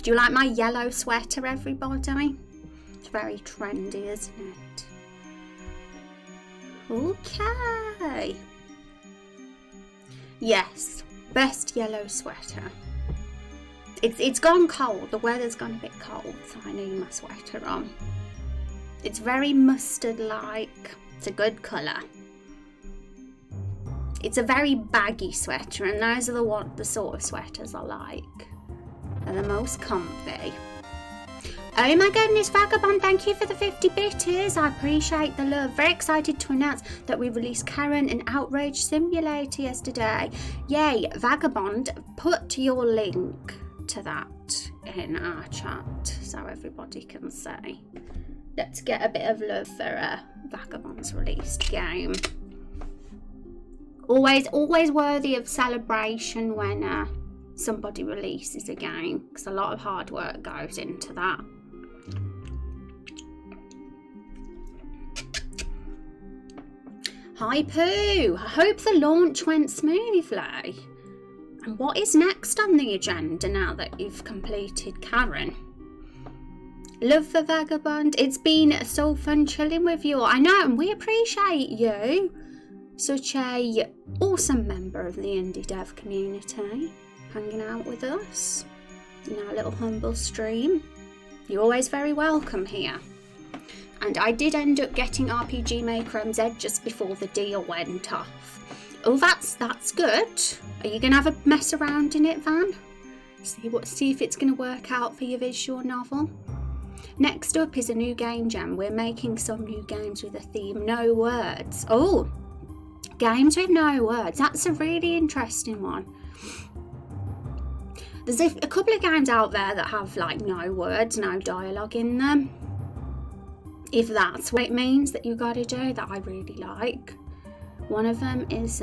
Do you like my yellow sweater, everybody? It's very trendy, isn't it? Okay. Yes, best yellow sweater. It's gone cold. The weather's gone a bit cold, so I need my sweater on. It's very mustard-like. It's a good colour. It's a very baggy sweater, and those are the sort of sweaters I like. They're the most comfy. Oh my goodness, Vagabond, thank you for the 50 bitters. I appreciate the love. Very excited to announce that we released Karen and Outrage Simulator yesterday. Yay, Vagabond, put your link to that in our chat so everybody can see. Let's get a bit of love for Vagabond's released game. Always worthy of celebration when somebody releases a game, because a lot of hard work goes into that. Hi Pooh, I hope the launch went smoothly. And what is next on the agenda now that you've completed Karen? Love for Vagabond. It's been so fun chilling with you. I know, and we appreciate you. Such a awesome member of the indie dev community, hanging out with us in our little humble stream. You're always very welcome here. And I did end up getting RPG Maker MZ just before the deal went off. Oh, that's good. Are you gonna have a mess around in it, Van? See if it's gonna work out for your visual novel. Next up is a new game jam. We're making some new games with a theme, no words. Oh, games with no words. That's a really interesting one. There's a couple of games out there that have like no words, no dialogue in them. If that's what it means that you gotta do, that I really like. One of them is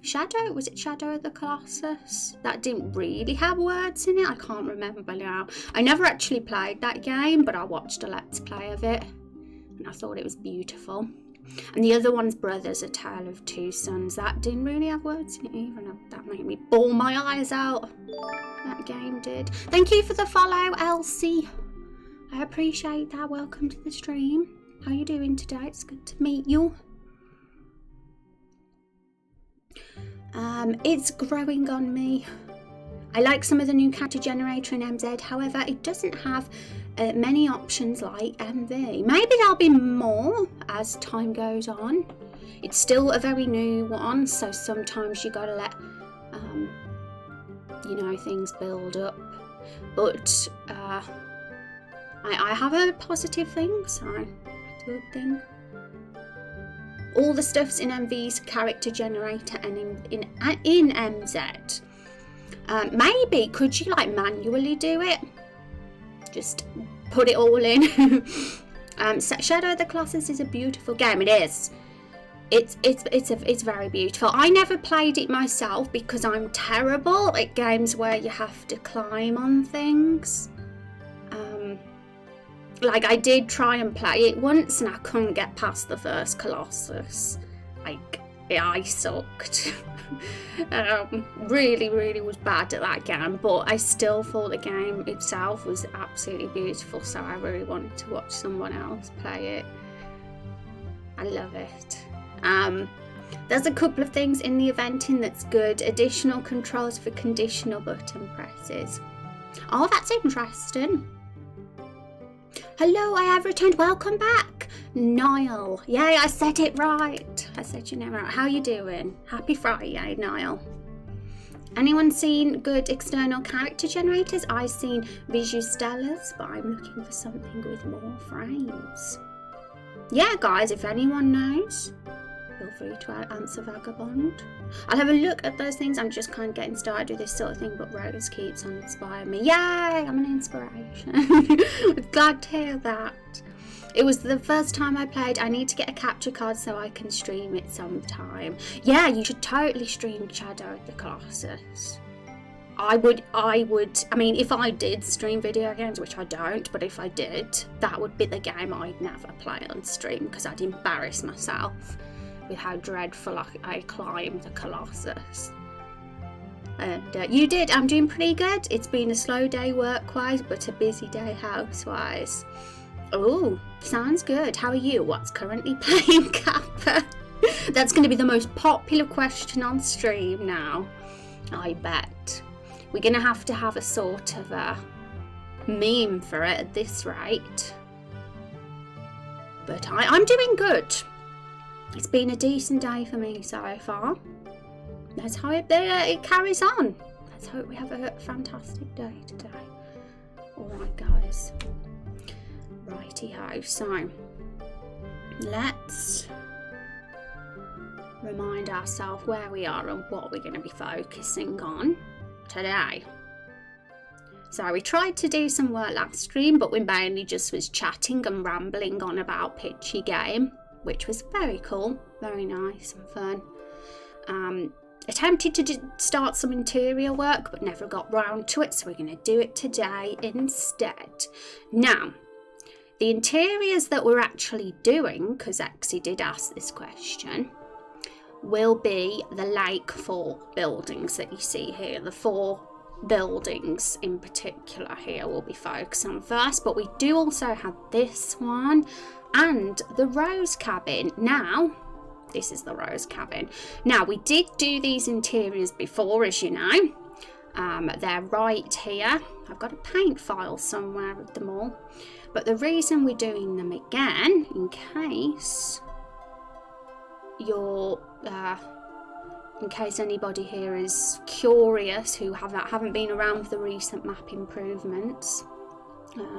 Shadow. Was it Shadow of the Colossus? That didn't really have words in it. I can't remember now. I never actually played that game, but I watched a Let's Play of it and I thought it was beautiful. And the other one's Brothers, A Tale of Two Sons. That didn't really have words in it either. That made me bawl my eyes out. That game did. Thank you for the follow, Elsie. I appreciate that. Welcome to the stream. How are you doing today? It's good to meet you. It's growing on me. I like some of the new character generator in MZ. However, it doesn't have many options like MV. Maybe there'll be more as time goes on. It's still a very new one, so sometimes you gotta let things build up. But I have heard positive things, so that's a good thing. All the stuff's in MV's character generator and in MZ. Maybe could you like manually do it? Just put it all in. Shadow of the Colossus is a beautiful game. It is. It's very beautiful. I never played it myself because I'm terrible at games where you have to climb on things. Like I did try and play it once and I couldn't get past the first Colossus. Like I sucked. Really was bad at that game, but I still thought the game itself was absolutely beautiful, so I really wanted to watch someone else play it. I love it. There's a couple of things in the eventing that's good. Additional controls for conditional button presses. Oh, that's interesting. Hello, I have returned. Welcome back, Niall. Yay, I said it right. I said your name right. How you doing? Happy Friday, Niall. Anyone seen good external character generators? I've seen Visustellas, but I'm looking for something with more frames. Yeah, guys, if anyone knows, feel free to answer Vagabond. I'll have a look at those things. I'm just kind of getting started with this sort of thing, but Rose keeps on inspiring me. Yay, I'm an inspiration. Glad to hear that. It was the first time I played. I need to get a capture card so I can stream it sometime. Yeah, you should totally stream Shadow of the Colossus. I mean, if I did stream video games, which I don't, but if I did, that would be the game I'd never play on stream because I'd embarrass myself with how dreadful I climbed the Colossus. And you did. I'm doing pretty good. It's been a slow day work-wise, but a busy day house-wise. Oh, sounds good. How are you? What's currently playing, Kappa? That's going to be the most popular question on stream now, I bet. We're going to have a sort of a meme for it at this rate. But I'm doing good. It's been a decent day for me so far. Let's hope that it carries on. Let's hope we have a fantastic day today. Alright guys. Righty-ho. So, let's remind ourselves where we are and what we're going to be focusing on today. So we tried to do some work last stream, but we mainly just was chatting and rambling on about Pitchy Game, which was very cool, very nice and fun. Attempted to start some interior work, but never got round to it, so we're going to do it today instead. Now, the interiors that we're actually doing, because Exie did ask this question, will be the lakefront buildings that you see here. The 4 buildings in particular here will be focused on first, but we do also have this one and the Rose Cabin. Now, this is the Rose Cabin. Now, we did do these interiors before, as you know. They're right here. I've got a paint file somewhere with them all. But the reason we're doing them again, in case you're, in case anybody here is curious who haven't been around for the recent map improvements,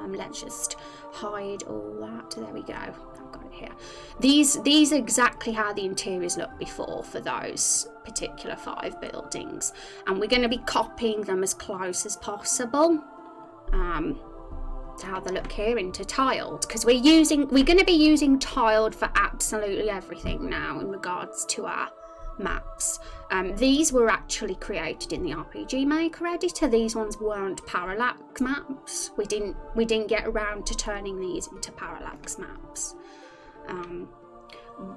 let's just hide all that. There we go. I've got it here. These are exactly how the interiors looked before for those particular 5 buildings, and we're going to be copying them as close as possible to how they look here into TileD, because we're going to be using TileD for absolutely everything now in regards to our maps. These were actually created in the RPG Maker editor. These ones weren't parallax maps. We didn't get around to turning these into parallax maps.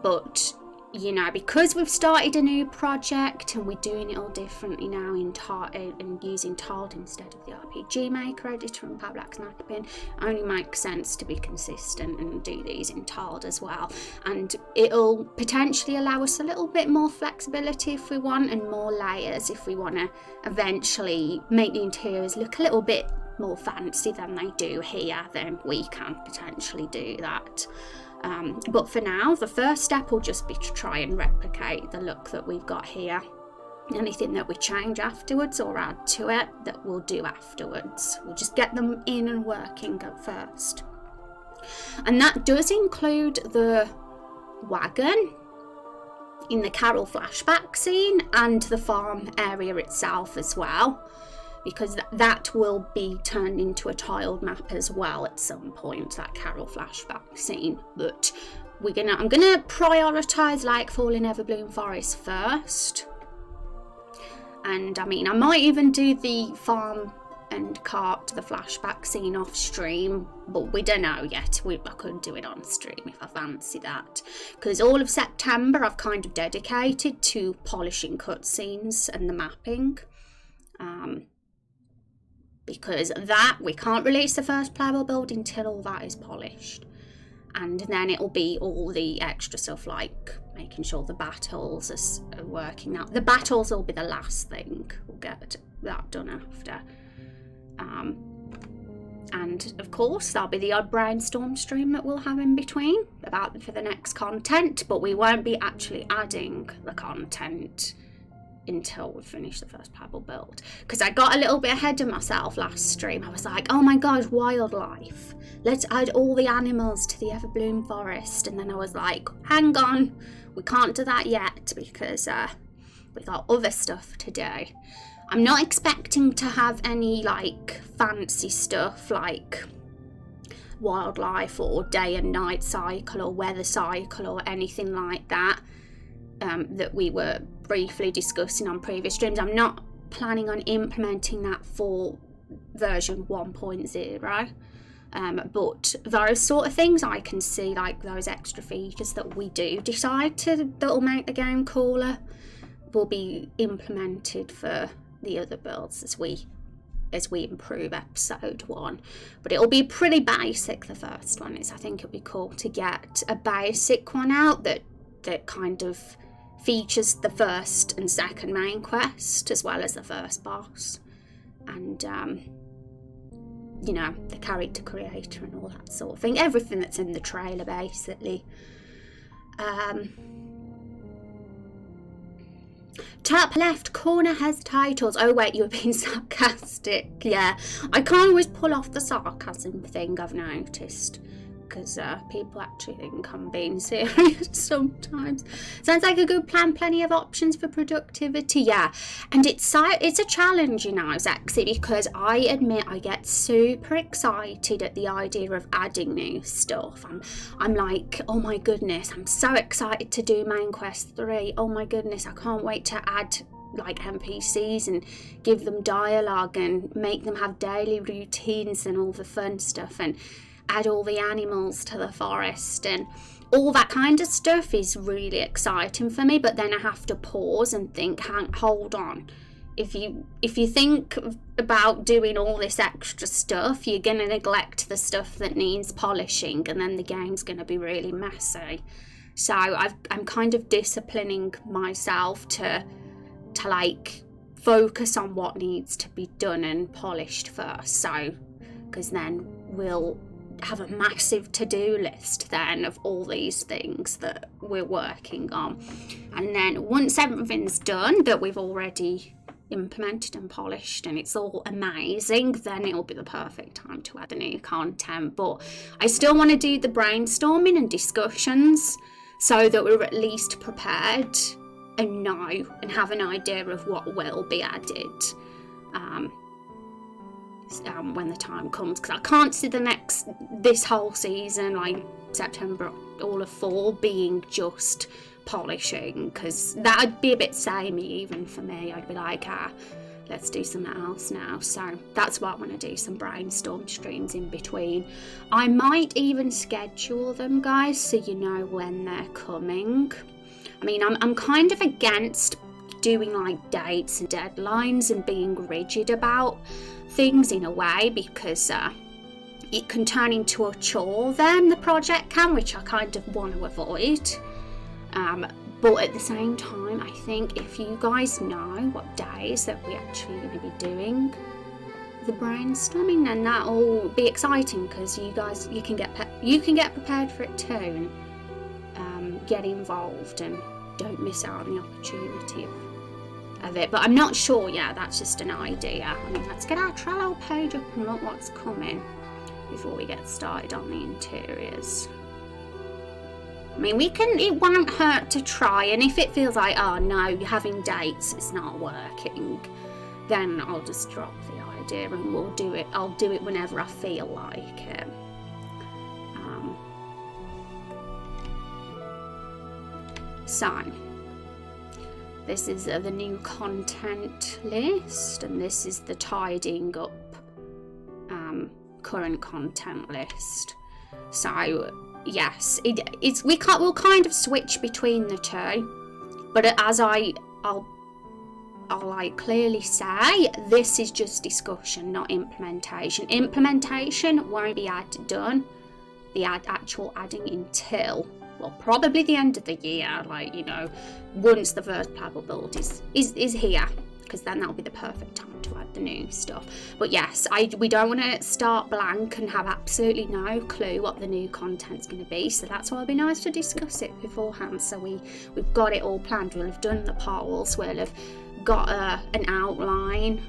But you know, because we've started a new project and we're doing it all differently now and using TileD instead of the RPG Maker editor and parallax mapping, only makes sense to be consistent and do these in TileD as well. And it'll potentially allow us a little bit more flexibility if we want, and more layers if we want to eventually make the interiors look a little bit more fancy than they do here. Then we can potentially do that. But for now, the first step will just be to try and replicate the look that we've got here. Anything that we change afterwards or add to it, that we'll do afterwards. We'll just get them in and working at first. And that does include the wagon in the Carol flashback scene and the farm area itself as well, because that will be turned into a tiled map as well at some point, that Carol flashback scene. But I'm gonna prioritise Lakefall in Everbloom Forest first, and I mean I might even do the farm and cart, the flashback scene off stream, but we don't know yet. I could do it on stream if I fancy that, because all of September I've kind of dedicated to polishing cutscenes and the mapping. Because that, we can't release the first playable build until all that is polished. And then it'll be all the extra stuff like making sure the battles are working out. The battles will be the last thing. We'll get that done after. And of course, there'll be the odd brainstorm stream that we'll have in between for the next content, but we won't be actually adding the content until we finish the first pebble build, because I got a little bit ahead of myself last stream. I was like, oh my god, wildlife, let's add all the animals to the Everbloom Forest, and then I was like, hang on, we can't do that yet because we got other stuff to do. I'm not expecting to have any like fancy stuff like wildlife or day and night cycle or weather cycle or anything like that that we were briefly discussing on previous streams. I'm not planning on implementing that for version 1.0, but those sort of things I can see, like those extra features that we do decide that'll make the game cooler, will be implemented for the other builds as we improve episode 1. But it'll be pretty basic, the first one is. I think it'll be cool to get a basic one out that kind of features the first and second main quest as well as the first boss, and you know, the character creator and all that sort of thing, everything that's in the trailer basically. Top left corner has titles. Oh wait, you're being sarcastic. Yeah, I can't always pull off the sarcasm thing, I've noticed, because people actually think I'm being serious sometimes. Sounds like a good plan. Plenty of options for productivity. Yeah, and it's a challenge, you know, Zexy, because I admit I get super excited at the idea of adding new stuff. I'm like, oh my goodness, I'm so excited to do main quest 3. Oh my goodness, I can't wait to add like NPCs and give them dialogue and make them have daily routines and all the fun stuff, and add all the animals to the forest, and all that kind of stuff is really exciting for me. But then I have to pause and think, hold on, if you think about doing all this extra stuff, you're going to neglect the stuff that needs polishing, and then the game's going to be really messy. So I'm kind of disciplining myself to like focus on what needs to be done and polished first, so because then we'll have a massive to-do list then of all these things that we're working on, and then once everything's done that we've already implemented and polished and it's all amazing, then it'll be the perfect time to add the new content. But I still want to do the brainstorming and discussions so that we're at least prepared and know and have an idea of what will be added when the time comes, because I can't see this whole season, like September, all of fall, being just polishing, because that'd be a bit samey even for me. I'd be like, let's do something else now. So that's why I want to do some brainstorm streams in between. I might even schedule them, guys, so you know when they're coming. I mean, I'm kind of against doing like dates and deadlines and being rigid about things in a way, because it can turn into a chore then, the project can, which I kind of want to avoid. But at the same time, I think if you guys know what days that we're actually going to be doing the brainstorming, then that'll be exciting, because you can get prepared for it too, and get involved and don't miss out on the opportunity of it. But I'm not sure yet, that's just an idea. I mean, let's get our Trello page up and look what's coming before we get started on the interiors. I mean, it won't hurt to try, and if it feels like, oh no, you're having dates, it's not working, then I'll just drop the idea and I'll do it whenever I feel like it. So this is the new content list, and this is the tidying up current content list. So yes, we'll kind of switch between the two, but as I'll like clearly say, this is just discussion, not implementation. Implementation won't be done, the actual adding, until, well, probably the end of the year, like, you know, once the first playable build is here, because then that'll be the perfect time to add the new stuff. But yes, we don't want to start blank and have absolutely no clue what the new content's going to be, so that's why it'll be nice to discuss it beforehand, so we've got it all planned. We'll have done the polls, we'll have got an outline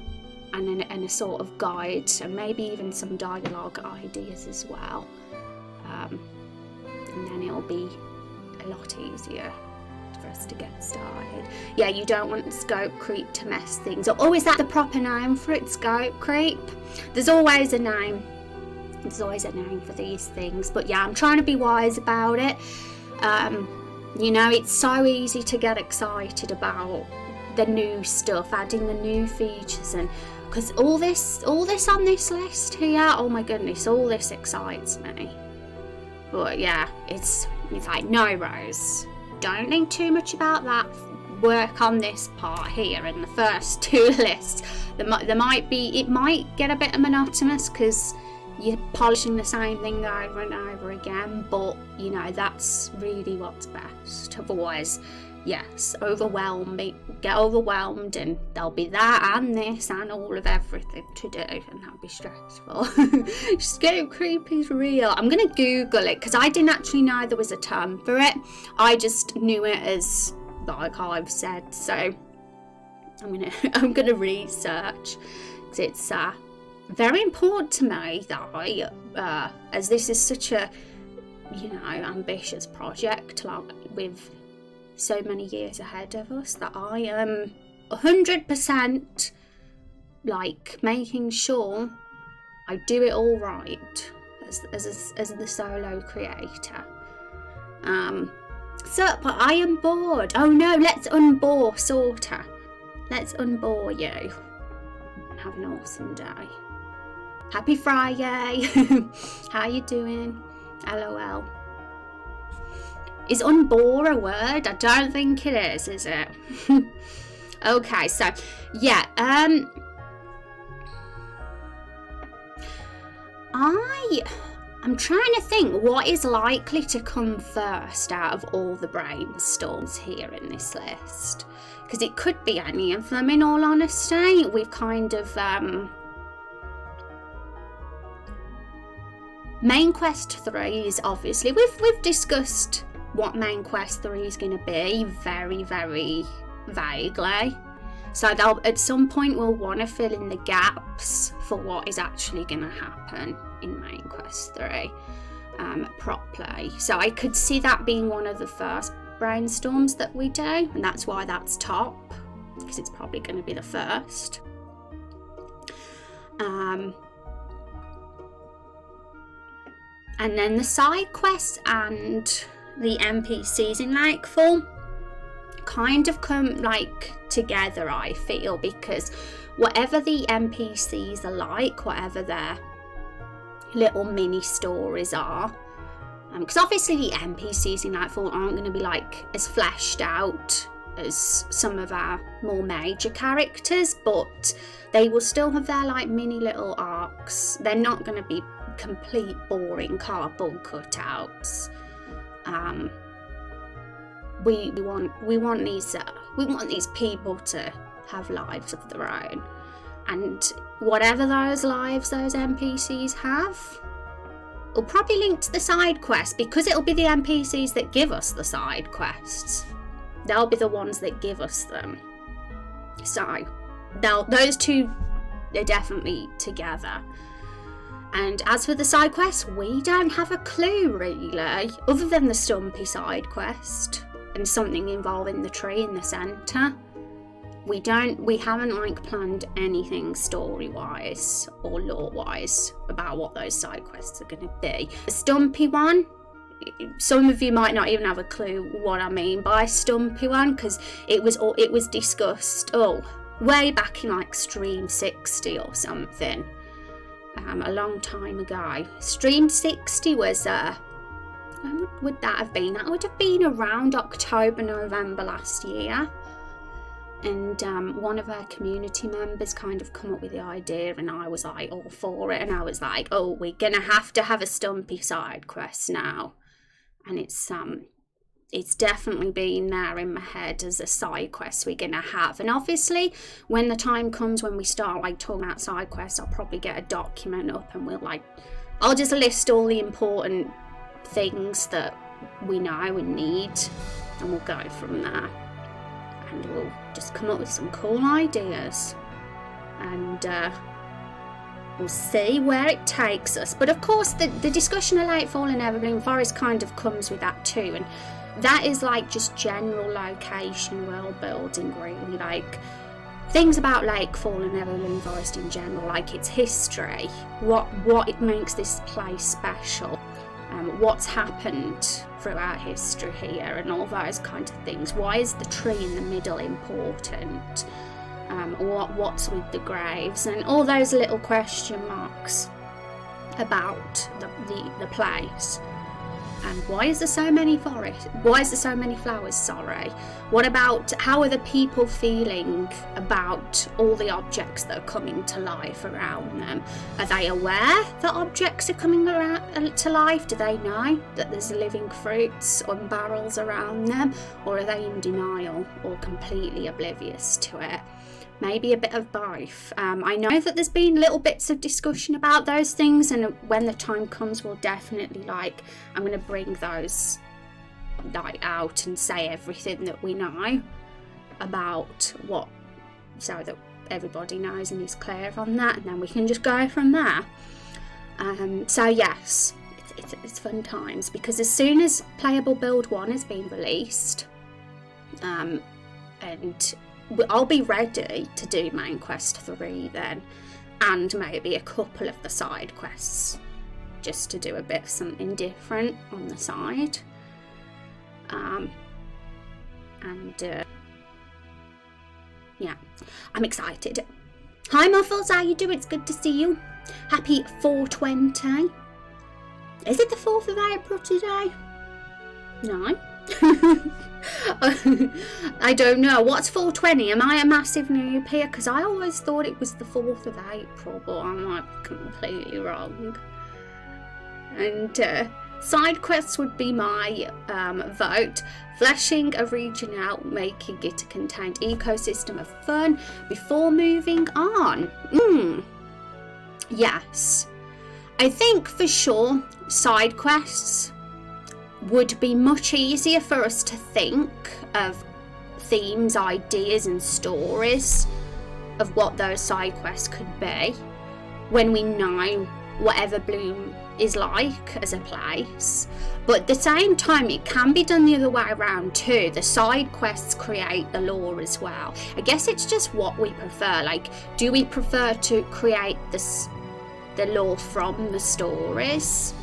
and a sort of guide, and maybe even some dialogue ideas as well, and then it'll be a lot easier for us to get started. Yeah, you don't want scope creep to mess things up. Oh, is that the proper name for it, scope creep? There's always a name for these things, but yeah, I'm trying to be wise about it. You know, it's so easy to get excited about the new stuff, adding the new features, and because all this on this list here, oh my goodness, all this excites me. But yeah, it's like, no, Rose, don't think too much about that. work on this part here in the first 2 lists, it might get a bit monotonous because you're polishing the same thing over and over again, but you know, that's really what's best. Otherwise, yes, get overwhelmed, and there'll be that and this and all of everything to do, and that'll be stressful. Scope creep is real. I'm gonna Google it because I didn't actually know there was a term for it. I just knew it as like I've said, so I'm gonna research because it's very important to me that I, as this is such a, you know, ambitious project, like with so many years ahead of us, that I am 100% like making sure I do it all right as the solo creator. So, but I am bored. Oh no, let's unbore Sorta. Let's unbore you and have an awesome day. Happy Friday. How you doing? LOL. Is unbore a word? I don't think it is it? Okay, so yeah, I'm trying to think what is likely to come first out of all the brainstorms here in this list, because it could be any of them, in all honesty. We've kind of Main Quest 3 is obviously, we've discussed what Main Quest 3 is going to be very, very vaguely. So at some point we'll want to fill in the gaps for what is actually going to happen in Main Quest 3 properly. So I could see that being one of the first brainstorms that we do, and that's why that's top, because it's probably going to be the first. And then the side quests and the NPCs in Lakefall kind of come like together, I feel, because whatever the NPCs are like, whatever their little mini stories are, because obviously the NPCs in Lakefall aren't going to be like as fleshed out as some of our more major characters, but they will still have their like mini little arcs. They're not going to be complete boring cardboard cutouts. We want these people to have lives of their own, and whatever those lives those NPCs have will probably link to the side quests, because it'll be the NPCs that give us the side quests. They'll be the ones that give us them. So those two are definitely together. And as for the side quests, we don't have a clue really, other than the Stumpy side quest and something involving the tree in the centre. We haven't like planned anything story-wise or lore-wise about what those side quests are going to be. The Stumpy one, some of you might not even have a clue what I mean by Stumpy one, because it was discussed way back in like Stream 60 or something. A long time ago. Stream 60 was when would that have been? That would have been around October, November last year. And one of our community members kind of come up with the idea, and I was like all for it, and I was like, oh, we're gonna have to have a Stumpy side quest now. And it's definitely been there in my head as a side quest we're gonna have. And obviously when the time comes when we start like talking about side quests, I'll probably get a document up, and I'll just list all the important things that we know and need, and we'll go from there, and we'll just come up with some cool ideas, and we'll see where it takes us. But of course the discussion of Lakefall and Everbloom Forest kind of comes with that too, and that is like just general location world building, really, like things about Lakefall and Everbloom Forest in general, like its history, what it makes this place special, what's happened throughout history here, and all those kinds of things. Why is the tree in the middle important? What's with the graves, and all those little question marks about the place. And why is there so many flowers, sorry? What about, how are the people feeling about all the objects that are coming to life around them? Are they aware that objects are coming to life? Do they know that there's living fruits and barrels around them? Or are they in denial or completely oblivious to it? Maybe a bit of both. I know that there's been little bits of discussion about those things, and when the time comes, we'll definitely I'm going to bring those out and say everything that we know about what, so that everybody knows and is clear on that, and then we can just go from there. So yes, it's fun times, because as soon as Playable Build 1 has been released, and I'll be ready to do Main Quest 3 then, and maybe a couple of the side quests, just to do a bit of something different on the side. Yeah, I'm excited. Hi Muffles, how you doing? It's good to see you. Happy 420. Is it the 4th of April today? No. I don't know. What's 420? Am I a massive noob here? Because I always thought it was the 4th of April, but I might be completely wrong. And side quests would be my vote. Fleshing a region out, making it a contained ecosystem of fun before moving on. Yes. I think for sure side quests would be much easier for us to think of themes, ideas and stories of what those side quests could be when we know what Everbloom is like as a place. But at the same time, it can be done the other way around too. The side quests create the lore as well. I guess it's just what we prefer. Do we prefer to create the lore from the stories,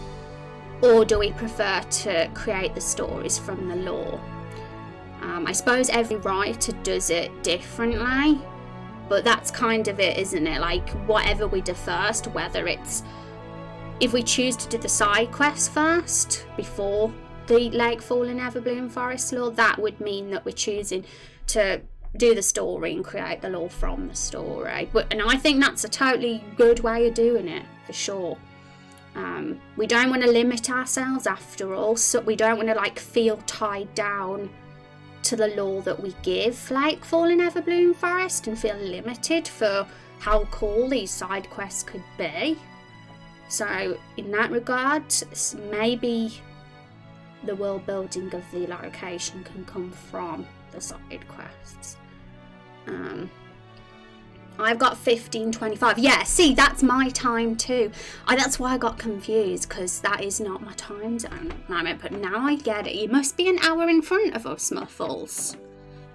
or do we prefer to create the stories from the lore? I suppose every writer does it differently, but that's kind of it, isn't it? Whatever we do first, whether it's, if we choose to do the side quests first before the Lakefall and Everbloom Forest lore, that would mean that we're choosing to do the story and create the lore from the story. And I think that's a totally good way of doing it, for sure. We don't want to limit ourselves after all, so we don't want to feel tied down to the lore that we give Lakefall and Everbloom Forest and feel limited for how cool these side quests could be. So in that regard, maybe the world building of the location can come from the side quests. I've got 15:25. Yeah, see, that's my time too. That's why I got confused, because that is not my time zone at the moment. But now I get it. You must be an hour in front of us, Muffles.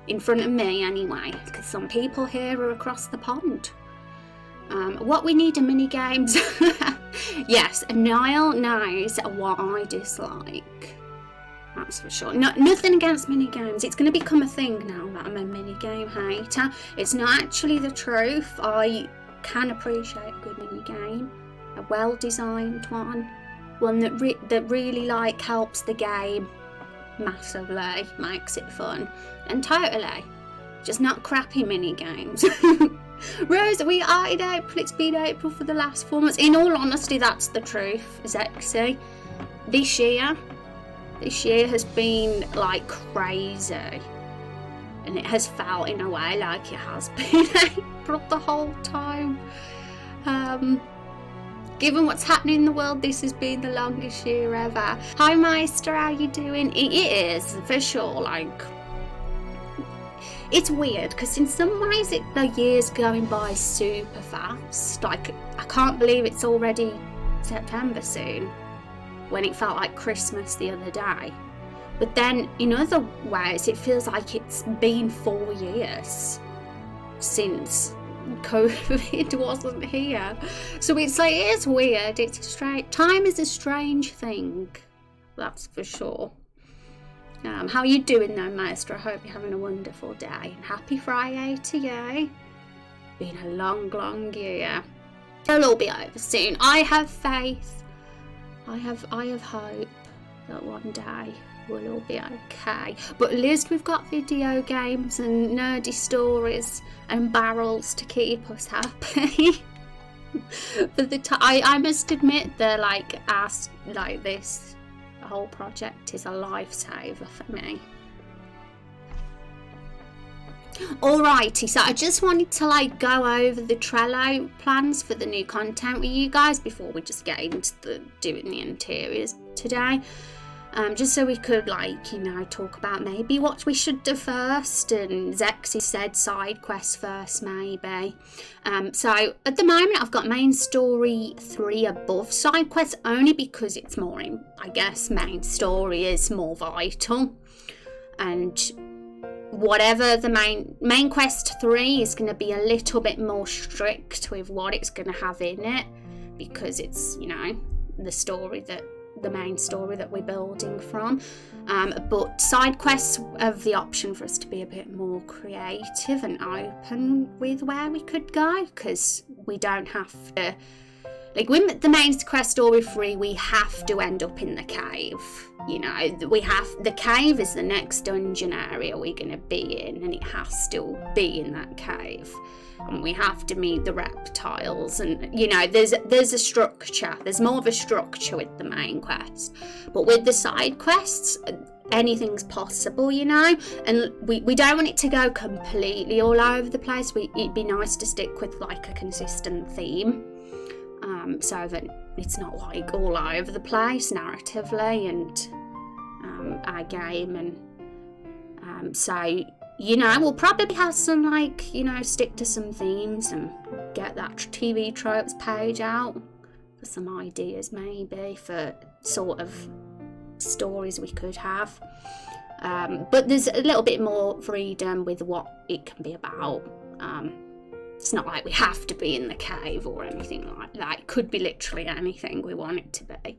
In front of me, anyway, because some people here are across the pond. What we need are mini games. Yes, Niall knows what I dislike. That's for sure. Nothing against minigames. It's going to become a thing now that I'm a minigame hater. It's not actually the truth. I can appreciate a good minigame. A well-designed one. One that really helps the game massively. Makes it fun. And totally. Just not crappy minigames. Rose, we are in April. It's been April for the last 4 months. In all honesty, that's the truth, Zexy. This year has been crazy, and it has felt in a way like it has been April the whole time. Given what's happening in the world, this has been the longest year ever. Hi Meister, how you doing? It is for sure. It's weird because in some ways the year's going by super fast. I can't believe it's already September soon, when it felt like Christmas the other day. But then in other ways it feels like it's been 4 years since COVID wasn't here. So it is weird. It's strange. Time is a strange thing, that's for sure. How are you doing though, Maestro? I hope you're having a wonderful day, and happy Friday to you. Been a long year. It'll all be over soon. I have faith. I have hope. that one day we'll all be okay. But at least we've got video games and nerdy stories and barrels to keep us happy. But I must admit that this whole project is a lifesaver for me. Alrighty, so I just wanted to go over the Trello plans for the new content with you guys before we just get into doing the interiors today. Just so we could talk about maybe what we should do first, and Zexy said side quests first maybe. So at the moment I've got main story 3 above side quests, only because it's more I guess main story is more vital, and whatever the main quest 3 is going to be a little bit more strict with what it's going to have in it, because it's the main story that we're building from. But side quests have the option for us to be a bit more creative and open with where we could go, because we don't have to, with the main quest story 3, we have to end up in the cave. The cave is the next dungeon area we're going to be in, and it has to be in that cave, and we have to meet the reptiles, and there's a structure. There's more of a structure with the main quest, but with the side quests, anything's possible, and we don't want it to go completely all over the place. It'd be nice to stick with a consistent theme, so that it's not all over the place narratively and our game. And so we'll probably have some stick to some themes and get that TV tropes page out for some ideas maybe for sort of stories we could have. But there's a little bit more freedom with what it can be about. It's not like we have to be in the cave or anything like that. It could be literally anything we want it to be.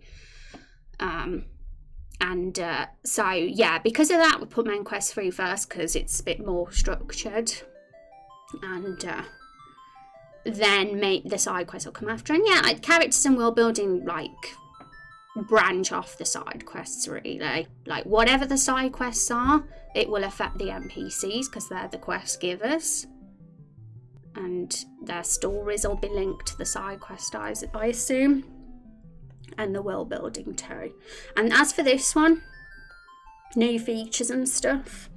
So yeah, because of that we put main quest 3 first, because it's a bit more structured, and then the side quests will come after. And yeah, characters and world building branch off the side quests really. Whatever the side quests are, it will affect the NPCs because they're the quest givers, and their stories will be linked to the side quest, I assume, and the world building too. And as for this one, new features and stuff,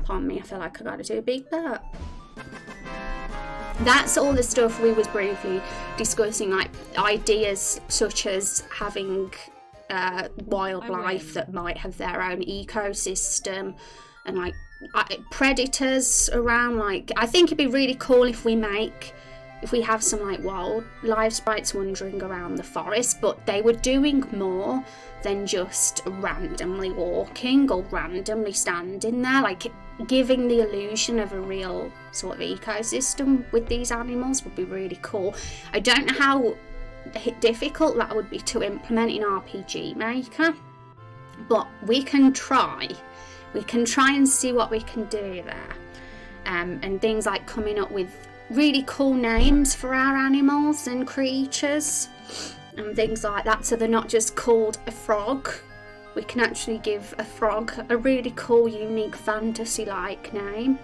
pardon me, I feel like I gotta do a big burp. That's all the stuff we was briefly discussing, ideas such as having wildlife that might have their own ecosystem, and predators around. I think it'd be really cool if we have some wildlife sprites wandering around the forest, but they were doing more than just randomly walking or randomly standing there. Giving the illusion of a real sort of ecosystem with these animals would be really cool. I don't know how difficult that would be to implement in RPG Maker, but we can try and see what we can do there. And things like coming up with really cool names for our animals and creatures and things like that, so they're not just called a frog. We can actually give a frog a really cool, unique fantasy-like name.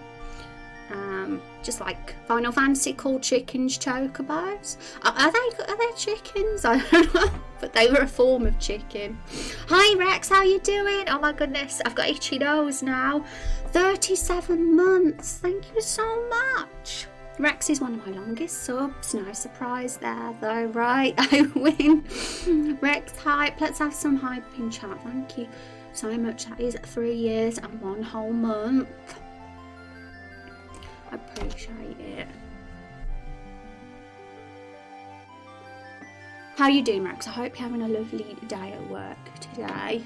Just like Final Fantasy called chickens chocobos. Are they chickens? I don't know, but they were a form of chicken. Hi Rex, how you doing? Oh my goodness, I've got itchy nose now. 37 months, thank you so much. Rex is one of my longest subs, no surprise there though, right? I win. Rex hype, let's have some hype in chat, thank you so much. That is 3 years and 1 whole month. I appreciate it. How you doing, Rex? I hope you're having a lovely day at work today.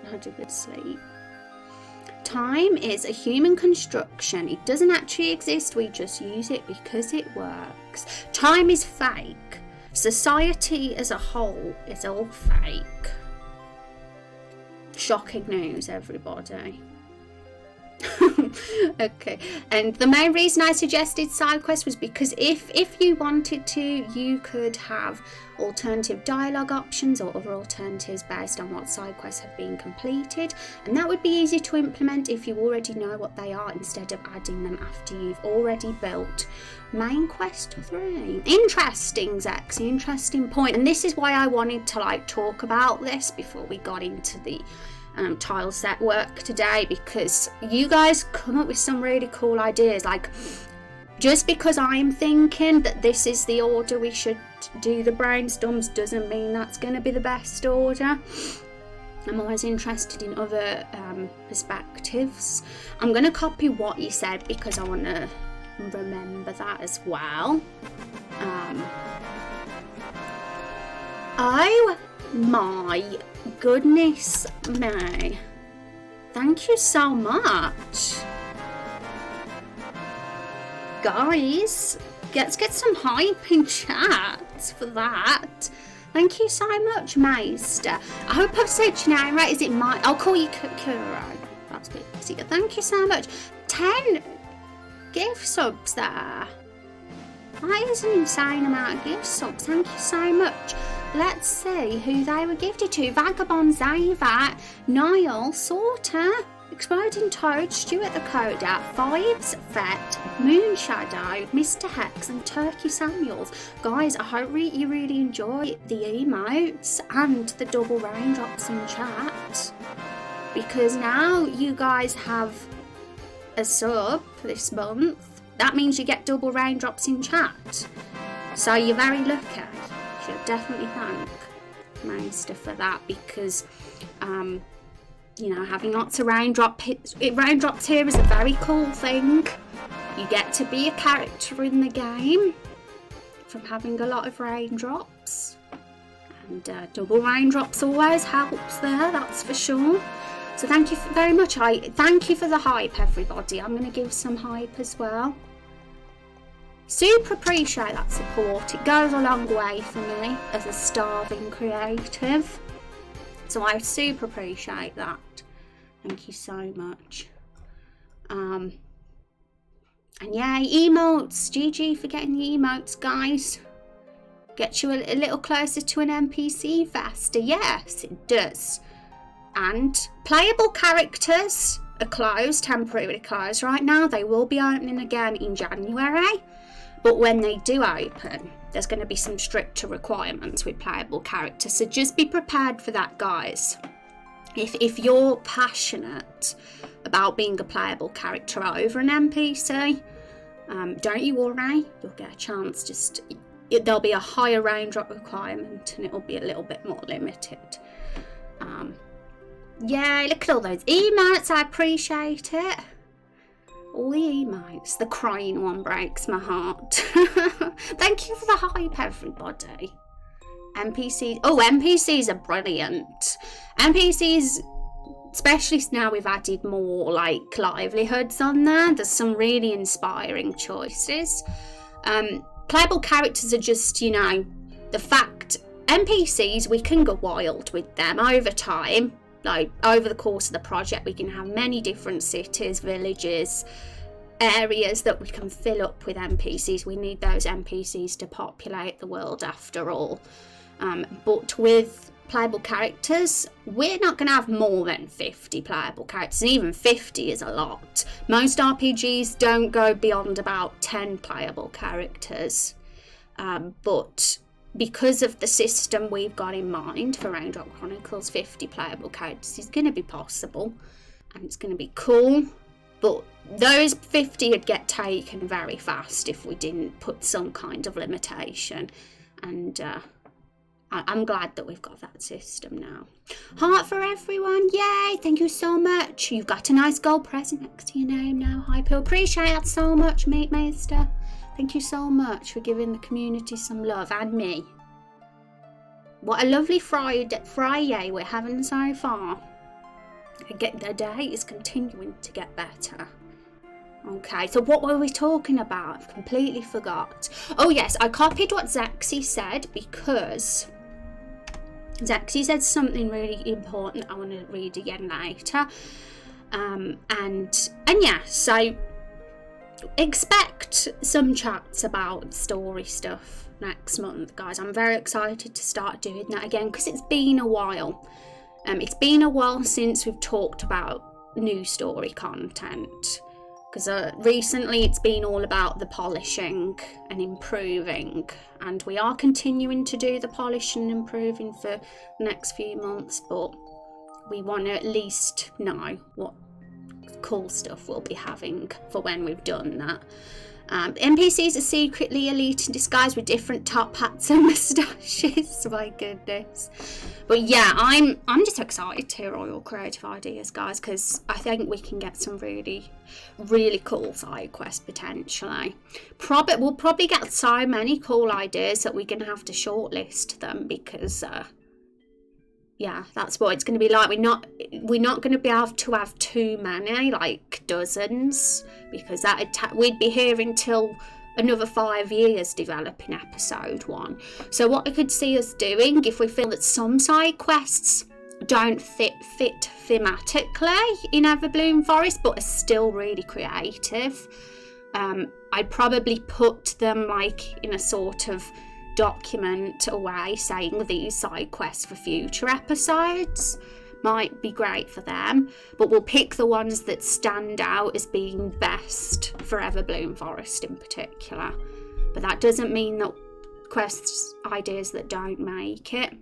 Had a good sleep. Time is a human construction. It doesn't actually exist, we just use it because it works. Time is fake. Society as a whole is all fake. Shocking news, everybody. Okay, and the main reason I suggested side quests was because if you wanted to, you could have alternative dialogue options or other alternatives based on what side quests have been completed, and that would be easy to implement if you already know what they are, instead of adding them after you've already built main quest 3. Interesting, Zexy, interesting point. And this is why I wanted to like talk about this before we got into the tile set work today, because you guys come up with some really cool ideas. Like, just because I'm thinking that this is the order we should do the brainstorms doesn't mean that's going to be the best order. I'm always interested in other perspectives. I'm going to copy what you said because I want to remember that as well. Oh my goodness me. Thank you so much. Guys, let's get some hype in chat for that. Thank you so much, Meister. I hope I've said your name right. Is it my? I'll call you Kuro. That's good. Thank you so much. 10 gift subs there. That is an insane amount of gift subs. Thank you so much. Let's see who they were gifted to. Vagabond Zavat, Niall, Sorter, Exploding Toad, Stuart the Coder, Fives, Fet, Moonshadow, Mr. Hex and Turkey Samuels. Guys, I hope you really enjoy the emotes and the double raindrops in chat, because now you guys have a sub this month. That means you get double raindrops in chat. So you're very lucky. You should definitely thank Meister for that, because you know, having lots of raindrops here is a very cool thing. You get to be a character in the game from having a lot of raindrops, and double raindrops always helps there, that's for sure. So thank you very much. Thank you for the hype, everybody. I'm going to give some hype as well. Super appreciate that support. It goes a long way for me as a starving creative. So I super appreciate that. Thank you so much. And yeah, emotes. GG for getting the emotes, guys. Gets you a little closer to an NPC faster. Yes, it does. And playable characters are closed, temporarily closed right now. They will be opening again in January. But when they do open, there's going to be some stricter requirements with playable characters. So just be prepared for that, guys. If you're passionate about being a playable character over an NPC, don't you worry. You'll get a chance. There'll be a higher raindrop requirement and it'll be a little bit more limited. Yeah, look at all those emotes. I appreciate it. All the emotes. The crying one breaks my heart. Thank you for the hype, everybody. NPCs. Oh, NPCs are brilliant. NPCs, especially now we've added more like livelihoods on there. There's some really inspiring choices. Playable characters are just, you know, the fact. NPCs, we can go wild with them over time. Like, over the course of the project, we can have many different cities, villages, areas that we can fill up with NPCs. We need those NPCs to populate the world after all. But with playable characters, we're not going to have more than 50 playable characters. And even 50 is a lot. Most RPGs don't go beyond about 10 playable characters. But because of the system we've got in mind for Raindrop Chronicles, 50 playable characters is going to be possible, and it's going to be cool, but those 50 would get taken very fast if we didn't put some kind of limitation, and I'm glad that we've got that system now. Heart for everyone, yay, thank you so much. You've got a nice gold present next to your name now. Hyper, appreciate that so much, Meat Meister. Thank you so much for giving the community some love, and me. What a lovely Friday we're having so far. The day is continuing to get better. Okay, so what were we talking about? I've completely forgot. Oh yes, I copied what Zexy said because Zexy said something really important I want to read again later. And yeah, so expect some chats about story stuff next month, guys. I'm very excited to start doing that again, because it's been a while. It's been a while since we've talked about new story content, because recently it's been all about the polishing and improving, and we are continuing to do the polishing and improving for the next few months, but we want to at least know what cool stuff we'll be having for when we've done that. NPCs are secretly elite in disguise with different top hats and moustaches. My goodness. But yeah, I'm just excited to hear all your creative ideas, guys, because I think we can get some really, really cool side quests potentially. We'll probably get so many cool ideas that we're going to have to shortlist them, because yeah, that's what it's going to be like. We're not going to be able to have too many, like dozens, because we'd be here until another 5 years developing episode 1. So what I could see us doing, if we feel that some side quests don't fit thematically in Everbloom Forest but are still really creative, I'd probably put them like in a sort of document away saying these side quests for future episodes might be great for them, but we'll pick the ones that stand out as being best for Everbloom Forest in particular. But that doesn't mean that quests ideas that don't make it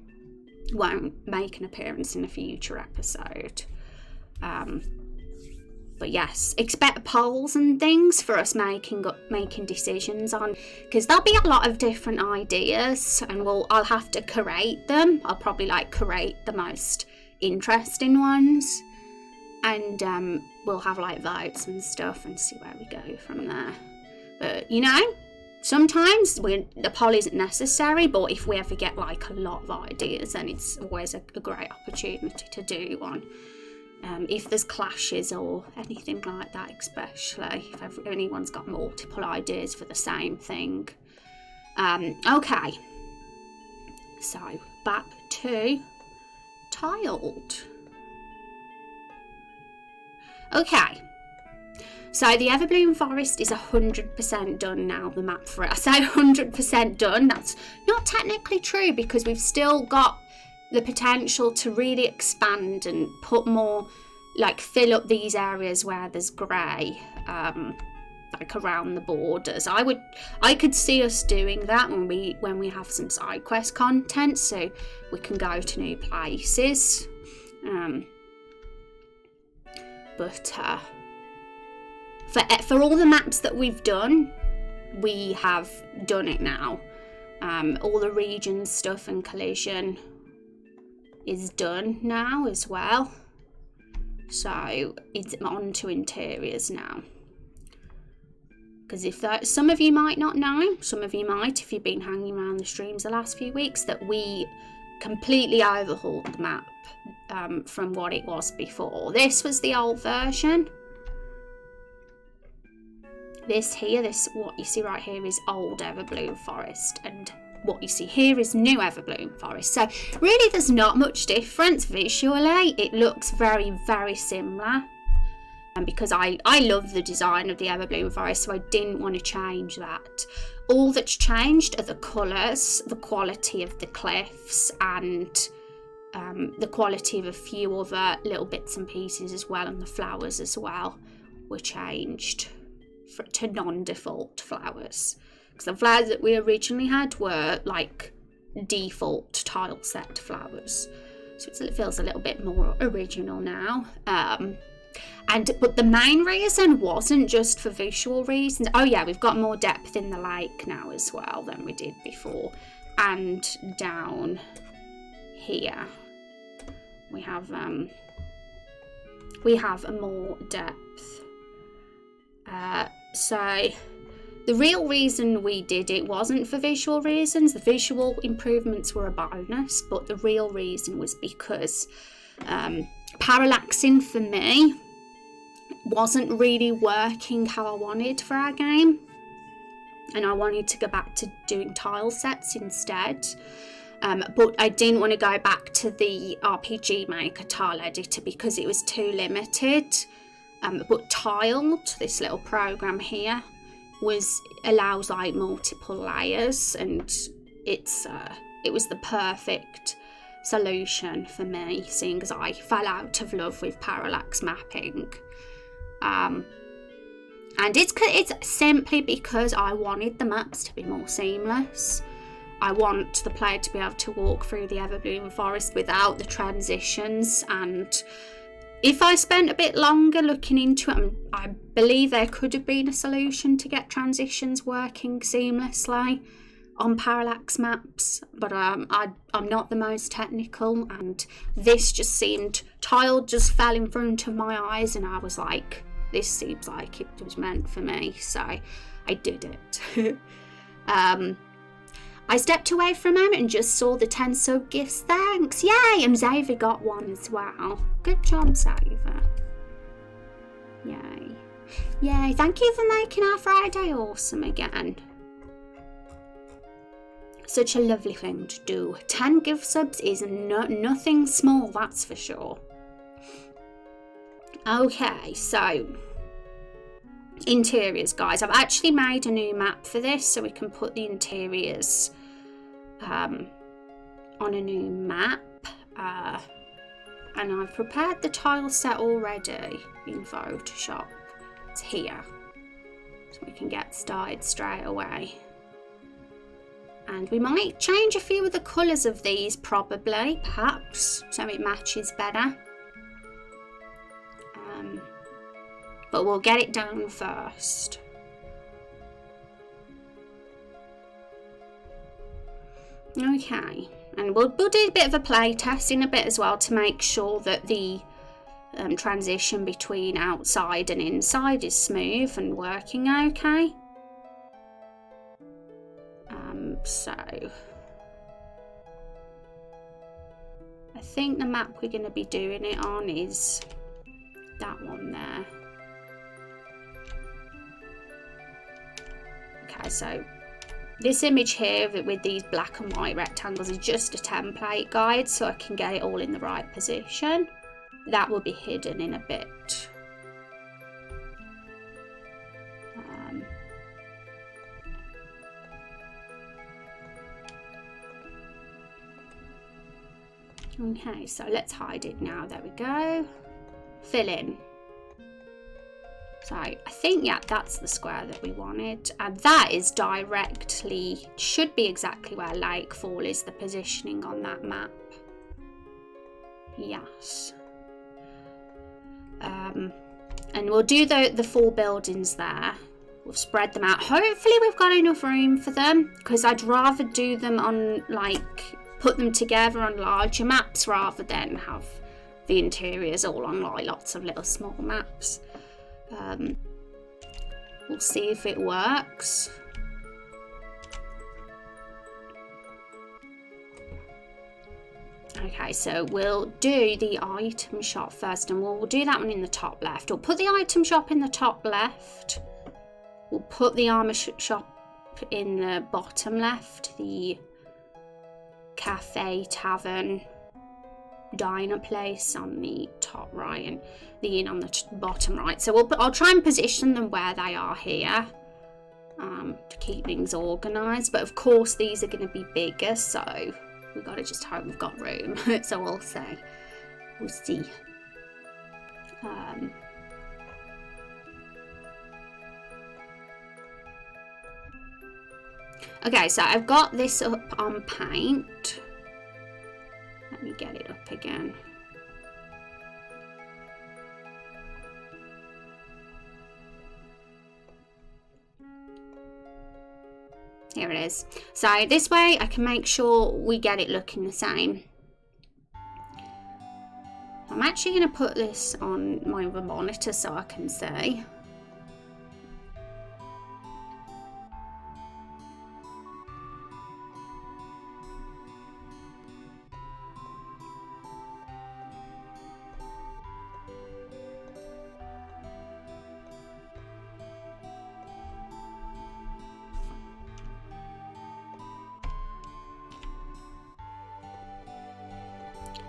won't make an appearance in a future episode. But yes, expect polls and things for us making decisions on, because there'll be a lot of different ideas, and I'll have to curate them. I'll probably curate the most interesting ones, and we'll have votes and stuff and see where we go from there. But sometimes the poll isn't necessary, but if we ever get a lot of ideas, then it's always a great opportunity to do one. If there's clashes or anything like that, especially if anyone's got multiple ideas for the same thing. Okay, so back to TileD. Okay, so the Everbloom Forest is 100% done now, the map for it. I say 100% done, that's not technically true, because we've still got the potential to really expand and put more, fill up these areas where there's grey, around the borders. I could see us doing that when we have some side quest content, so we can go to new places. But for all the maps that we've done, we have done it now. All the region stuff and collision is done now as well, so it's on to interiors now. Because some of you might not know, some of you might if you've been hanging around the streams the last few weeks, that we completely overhauled the map from what it was before. This was the old version. This what you see right here is old Everbloom Forest, and what you see here is new Everbloom Forest. So really there's not much difference visually. It looks very, very similar. And because I love the design of the Everbloom Forest, so I didn't want to change that. All that's changed are the colours, the quality of the cliffs, and the quality of a few other little bits and pieces as well, and the flowers as well were changed to non-default flowers. Because the flowers that we originally had were default tile set flowers, so it feels a little bit more original now. But the main reason wasn't just for visual reasons. Oh yeah, we've got more depth in the lake now as well than we did before, and down here we have more depth. So the real reason we did it wasn't for visual reasons. The visual improvements were a bonus, but the real reason was because parallaxing for me wasn't really working how I wanted for our game, and I wanted to go back to doing tile sets instead. But I didn't want to go back to the RPG Maker tile editor because it was too limited. But TileD, this little program here, allows like multiple layers, and it was the perfect solution for me, seeing as I fell out of love with parallax mapping. And it's simply because I wanted the maps to be more seamless. I want the player to be able to walk through the Everbloom Forest without the transitions, and if I spent a bit longer looking into it, I believe there could have been a solution to get transitions working seamlessly on parallax maps, but I'm not the most technical, and this just seemed, TileD just fell in front of my eyes, and I was like, this seems like it was meant for me, so I did it. I stepped away from him and just saw the 10 sub gifts, thanks, yay, and Xavier got one as well. Good job, Xavier. Yay. Yay, thank you for making our Friday awesome again. Such a lovely thing to do. 10 gift subs is nothing small, that's for sure. Okay, so interiors, guys. I've actually made a new map for this so we can put the interiors on a new map. And I've prepared the tile set already in Photoshop. It's here, so we can get started straight away. And we might change a few of the colours of these probably, perhaps, so it matches better. But we'll get it down first. Okay, and we'll do a bit of a play test in a bit as well to make sure that the transition between outside and inside is smooth and working okay. So I think the map we're going to be doing it on is that one there. Okay, so this image here with these black and white rectangles is just a template guide, so I can get it all in the right position. That will be hidden in a bit. Okay, so let's hide it now. There we go. Fill in. So I think, yeah, that's the square that we wanted. And that is directly, should be exactly where Lakefall is, the positioning on that map. Yes. And we'll do the 4 buildings there. We'll spread them out. Hopefully we've got enough room for them, because I'd rather do them on, like, put them together on larger maps rather than have the interiors all on like lots of little small maps. We'll see if it works. Okay, so we'll do the item shop first, and we'll do that one in the top left. We'll put the item shop in the top left. We'll put the armor shop in the bottom left. The cafe, tavern, diner place on the top right, and the inn on the bottom right. So I'll try and position them where they are here to keep things organised. But of course these are going to be bigger, so we've got to just hope we've got room. So we'll see. Okay, so I've got this up on paint. Let me get it up again. Here it is. So this way I can make sure we get it looking the same. I'm actually going to put this on my other monitor so I can see.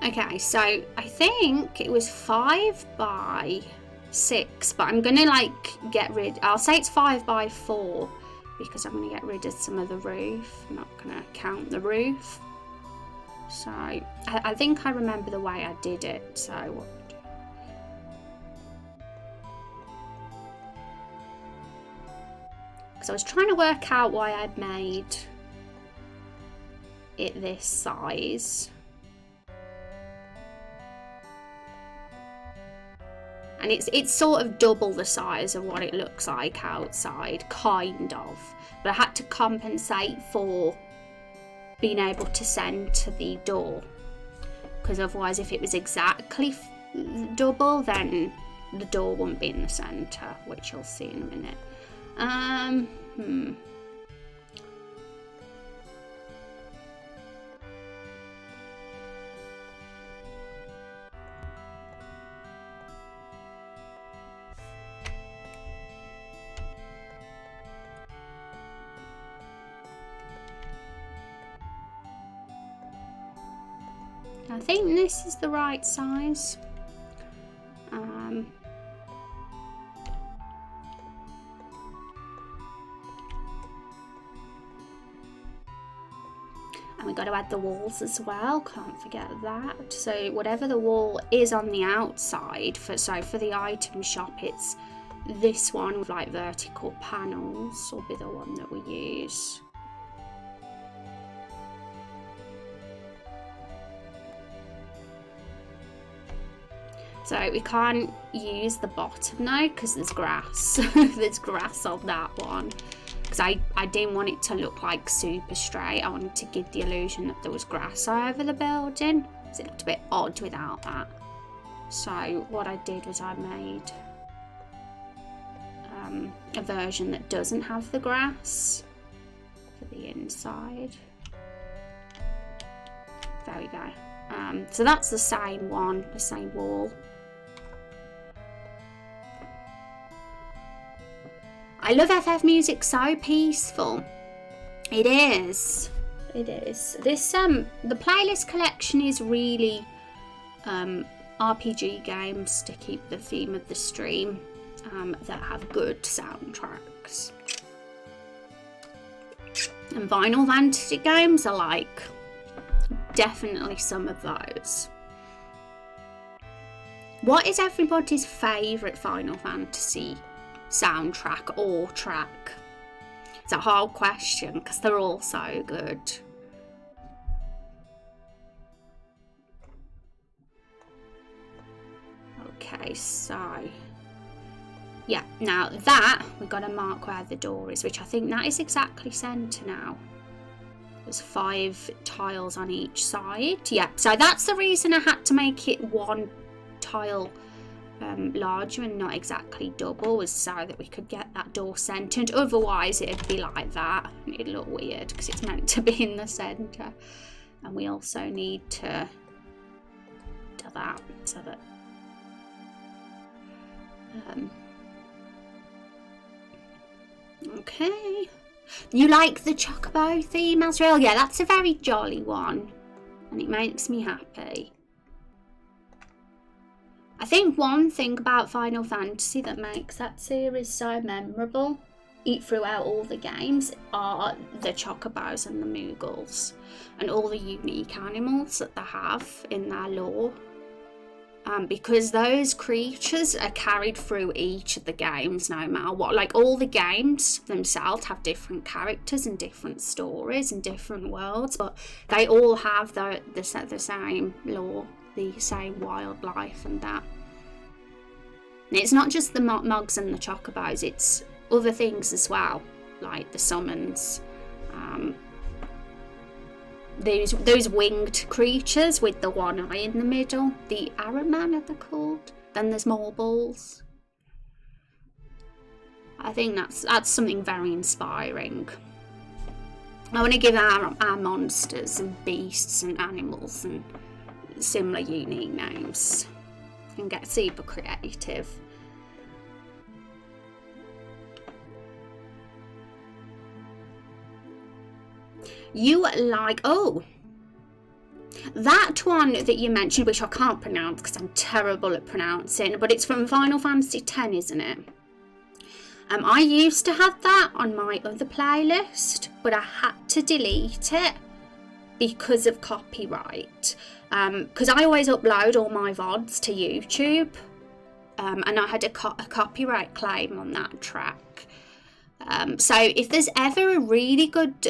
Okay, so I think it was 5 by 6, but I'm gonna like get rid. I'll say it's 5 by 4 because I'm gonna get rid of some of the roof. I'm not gonna count the roof. So I think I remember the way I did it. So because I was trying to work out why I'd made it this size. And it's sort of double the size of what it looks like outside, kind of. But I had to compensate for being able to centre the door. Because otherwise, if it was exactly double, then the door wouldn't be in the centre, which you'll see in a minute. I think this is the right size. And we got to add the walls as well, can't forget that. So whatever the wall is on the outside, for the item shop, it's this one with like vertical panels will be the one that we use. So we can't use the bottom now because there's grass. There's grass on that one. Because I didn't want it to look like super straight. I wanted to give the illusion that there was grass over the building. Because it looked a bit odd without that. So what I did was I made a version that doesn't have the grass for the inside. There we go. So that's the same one, the same wall. I love FF music, so peaceful. It is. It is. This the playlist collection is really RPG games to keep the theme of the stream that have good soundtracks. And Final Fantasy games are like definitely some of those. What is everybody's favourite Final Fantasy soundtrack or track? It's a hard question because they're all so good. Okay, so yeah, now that we've got to mark where the door is, which I think that is exactly centre now. There's 5 tiles on each side. Yeah, so that's the reason I had to make it one tile larger and not exactly double, was so that we could get that door centered. Otherwise it'd be like that and it'd look weird because it's meant to be in the center. And we also need to do that so that okay. You like the Chocobo theme, Azrael? Yeah, that's a very jolly one and it makes me happy. I think one thing about Final Fantasy that makes that series so memorable throughout all the games are the Chocobos and the Moogles and all the unique animals that they have in their lore. Because those creatures are carried through each of the games no matter what. Like all the games themselves have different characters and different stories and different worlds, but they all have the same lore, the same wildlife and that. And it's not just the Mogs and the Chocobos, it's other things as well, like the summons. Those winged creatures with the one eye in the middle, the Araman are they called? Then there's more balls. I think that's something very inspiring. I want to give our monsters and beasts and animals and similar unique names and get super creative. You like, oh, That one that you mentioned, which I can't pronounce because I'm terrible at pronouncing, but it's from Final Fantasy X, isn't it? I used to have that on my other playlist, but I had to delete it because of copyright. Because I always upload all my VODs to YouTube, and I had a copyright claim on that track. So if there's ever a really good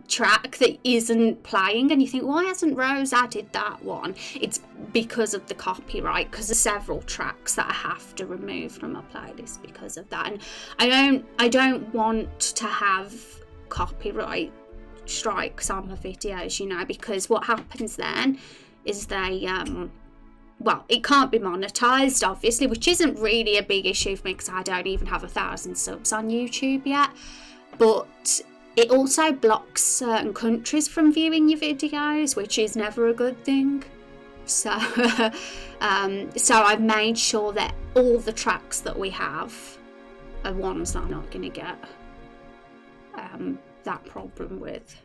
track that isn't playing and you think, why hasn't Rose added that one, it's because of the copyright, because there's several tracks that I have to remove from my playlist because of that. And I don't want to have copyright strikes on my videos, you know, because what happens then is they well, it can't be monetized, obviously, which isn't really a big issue for me because I don't even have 1,000 subs on YouTube yet, but it also blocks certain countries from viewing your videos, which is never a good thing. So, so I've made sure that all the tracks that we have are ones that I'm not going to get that problem with.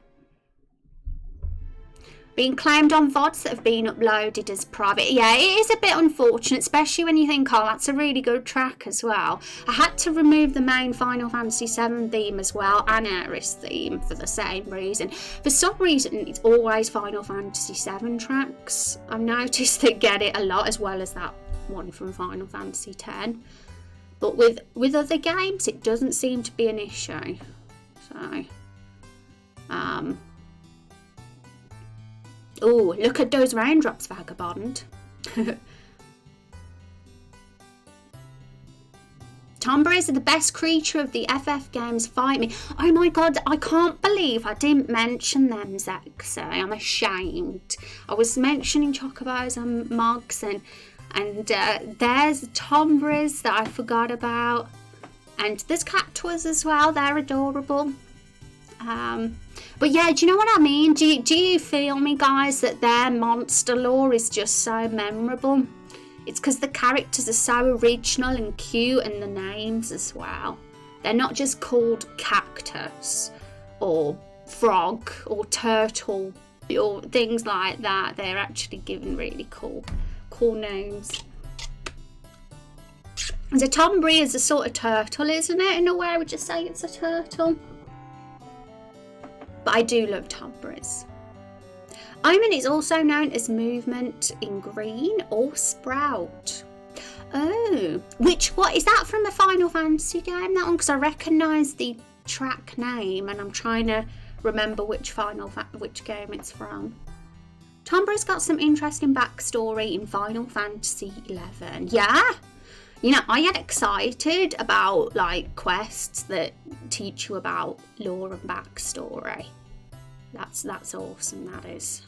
Being claimed on VODs that have been uploaded as private. Yeah, it is a bit unfortunate, especially when you think, oh, that's a really good track as well. I had to remove the main Final Fantasy VII theme as well, and Aeris theme, for the same reason. For some reason, it's always Final Fantasy VII tracks. I've noticed they get it a lot, as well as that one from Final Fantasy X. But with other games, it doesn't seem to be an issue. So, oh, look at those raindrops, Vagabond. Tomberries are the best creature of the FF games. Fight me. Oh my god, I can't believe I didn't mention them, Zexy. I'm ashamed. I was mentioning chocobos and mogs, and there's Tomberries that I forgot about. And there's Cactuas as well, they're adorable. But yeah, do you know what I mean? Do you feel me, guys, that their monster lore is just so memorable? It's because the characters are so original and cute, and the names as well. They're not just called cactus or frog or turtle or things like that. They're actually given really cool names. The Tomberry is a sort of turtle, isn't it? In a way, I would just say it's a turtle. But I do love Tomberries. Omen is also known as movement in green or sprout. Oh, what is that from a Final Fantasy game, that one? Because I recognise the track name and I'm trying to remember which game it's from. Tomberry's got some interesting backstory in Final Fantasy XI. Yeah? You know, I get excited about like quests that teach you about lore and backstory. That's awesome, that is.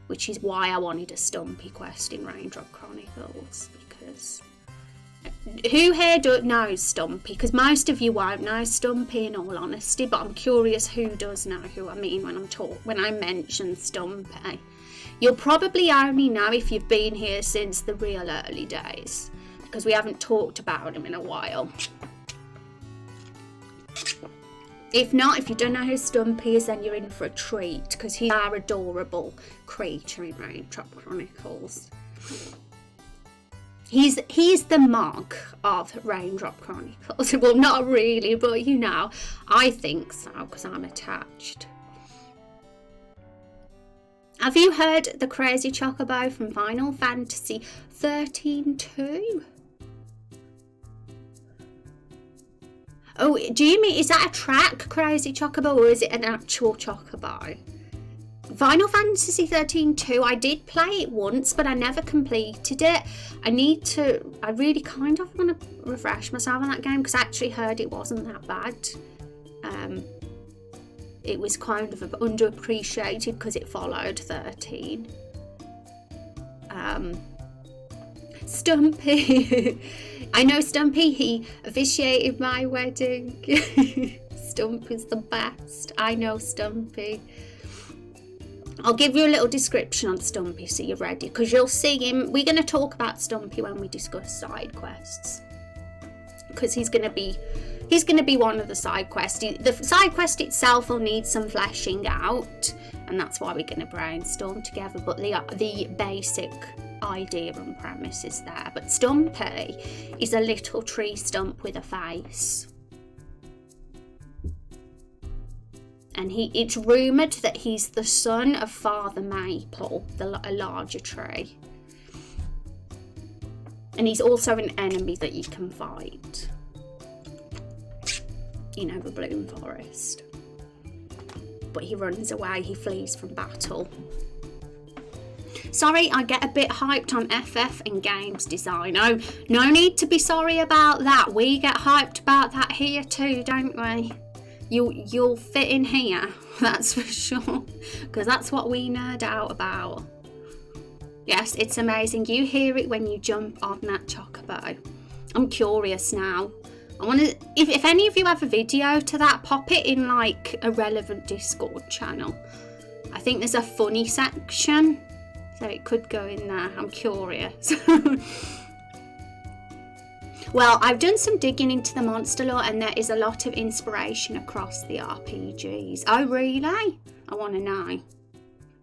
Which is why I wanted a Stumpy quest in Raindrop Chronicles, because who here knows Stumpy? Because most of you won't know Stumpy, in all honesty, but I'm curious who does know who I mean when I mention Stumpy. You'll probably only know if you've been here since the real early days, because we haven't talked about him in a while. If not, if you don't know who Stumpy is, then you're in for a treat, because he's our adorable creature in Raindrop Chronicles. He's the Mog of Raindrop Chronicles. Well, not really, but you know, I think so, because I'm attached. Have you heard the crazy chocobo from Final Fantasy 13-2? Oh, do you mean, is that a track, Crazy Chocobo, or is it an actual chocobo? Final Fantasy 13-2, I did play it once, but I never completed it. I really kind of want to refresh myself on that game, because I actually heard it wasn't that bad. It was kind of underappreciated because it followed 13. Stumpy. I know Stumpy, he officiated my wedding. Stumpy's the best. I know Stumpy. I'll give you a little description on Stumpy so you're ready, because you'll see him. We're going to talk about Stumpy when we discuss side quests, because he's going to be one of the side quests. The side quest itself will need some fleshing out, and that's why we're going to brainstorm together. But the basic idea and premise is there. But Stumpy is a little tree stump with a face. And it's rumoured that he's the son of Father Maple, a larger tree. And he's also an enemy that you can fight. You know, the Bloom Forest. But he runs away, he flees from battle. Sorry, I get a bit hyped on FF and games design. Oh, no need to be sorry about that. We get hyped about that here too, don't we? You'll fit in here, that's for sure, because that's what we nerd out about. Yes, it's amazing. You hear it when you jump on that chocobo. I'm curious now. I want to. If any of you have a video to that, pop it in like a relevant Discord channel. I think there's a funny section, so it could go in there. I'm curious. Well, I've done some digging into the monster lore, and there is a lot of inspiration across the RPGs. Oh, really? I want to know.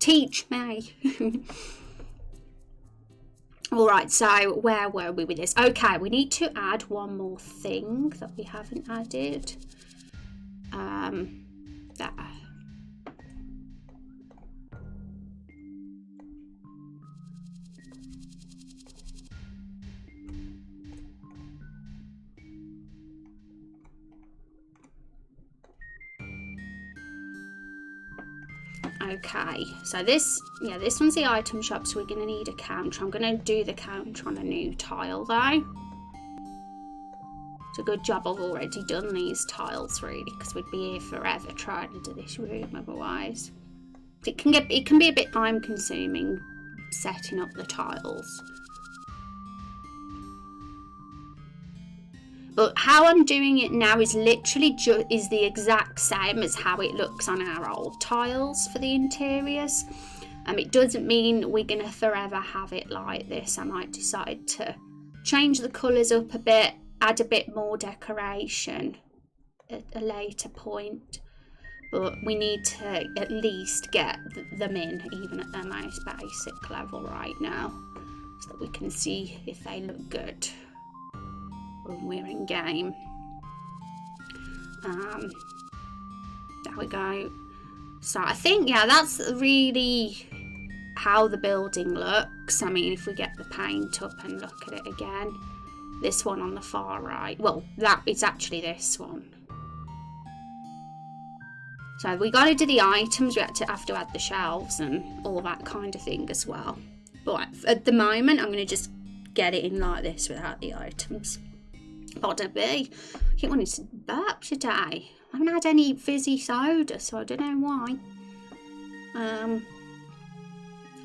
Teach me. All right, so where were we with this? Okay, we need to add one more thing that we haven't added. There. Okay, so this one's the item shop, so we're going to need a counter. I'm going to do the counter on a new tile though. It's a good job I've already done these tiles really, because we'd be here forever trying to do this room otherwise. It can be a bit time consuming setting up the tiles. But how I'm doing it now is literally is the exact same as how it looks on our old tiles for the interiors. It doesn't mean we're going to forever have it like this. I might decide to change the colours up a bit, add a bit more decoration at a later point. But we need to at least get them in, even at their most basic level right now, so that we can see if they look good when we're in game. There we go. So I think, yeah, that's really how the building looks. I mean, if we get the paint up and look at it again, this one on the far right, well, that it's actually this one. So we got to do the items, we have to add the shelves and all that kind of thing as well. But at the moment, I'm going to just get it in like this without the items. Bada be. I keep wanting to burp today. I haven't had any fizzy soda, so I don't know why.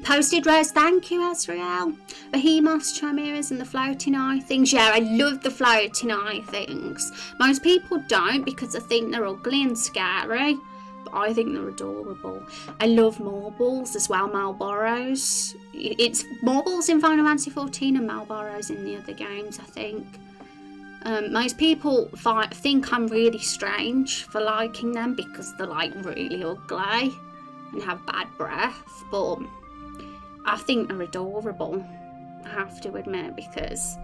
Posted Rose, thank you, Azrael. Behemoths, chimeras, and the floating eye things. Yeah, I love the floating eye things. Most people don't because they think they're ugly and scary, but I think they're adorable. I love marbles as well, Marlboros. It's marbles in Final Fantasy XIV and Marlboros in the other games, I think. Most people think I'm really strange for liking them because they're like really ugly and have bad breath, but I think they're adorable, I have to admit, because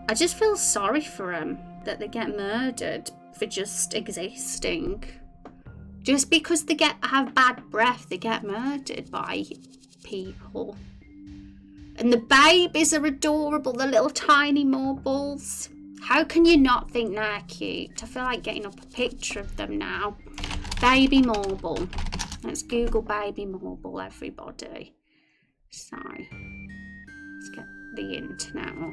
I just feel sorry for them that they get murdered for just existing. Just because they have bad breath, they get murdered by people. And the babies are adorable, the little tiny marbles. How can you not think they're cute? I feel like getting up a picture of them now. Baby marble. Let's Google baby marble, everybody. So, let's get the internet up.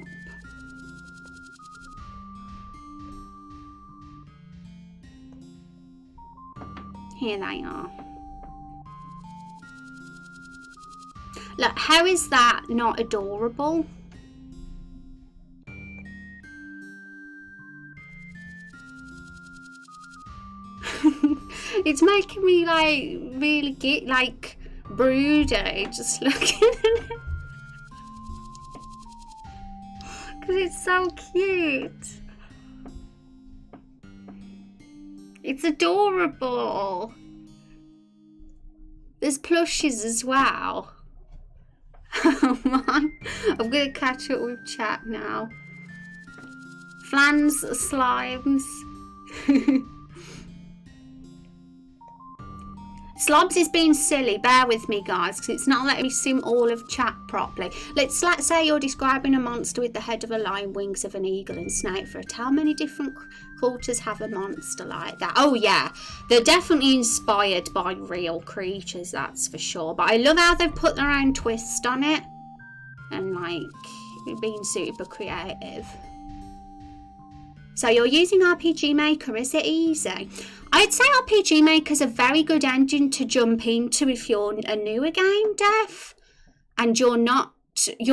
Here they are. Look, how is that not adorable? It's making me like really get like broody just looking at it because it's so cute. It's adorable. There's plushes as well. Oh man, I'm gonna catch up with chat now. Flans, slimes. Slobs is being silly, bear with me guys, because it's not letting me sim all of chat properly. Let's say you're describing a monster with the head of a lion, wings of an eagle and snake fruit. How many different cultures have a monster like that? Oh yeah, they're definitely inspired by real creatures, that's for sure. But I love how they've put their own twist on it. And like, being super creative. So you're using RPG Maker, is it easy? I'd say RPG Maker's a very good engine to jump into if you're a newer game dev and you're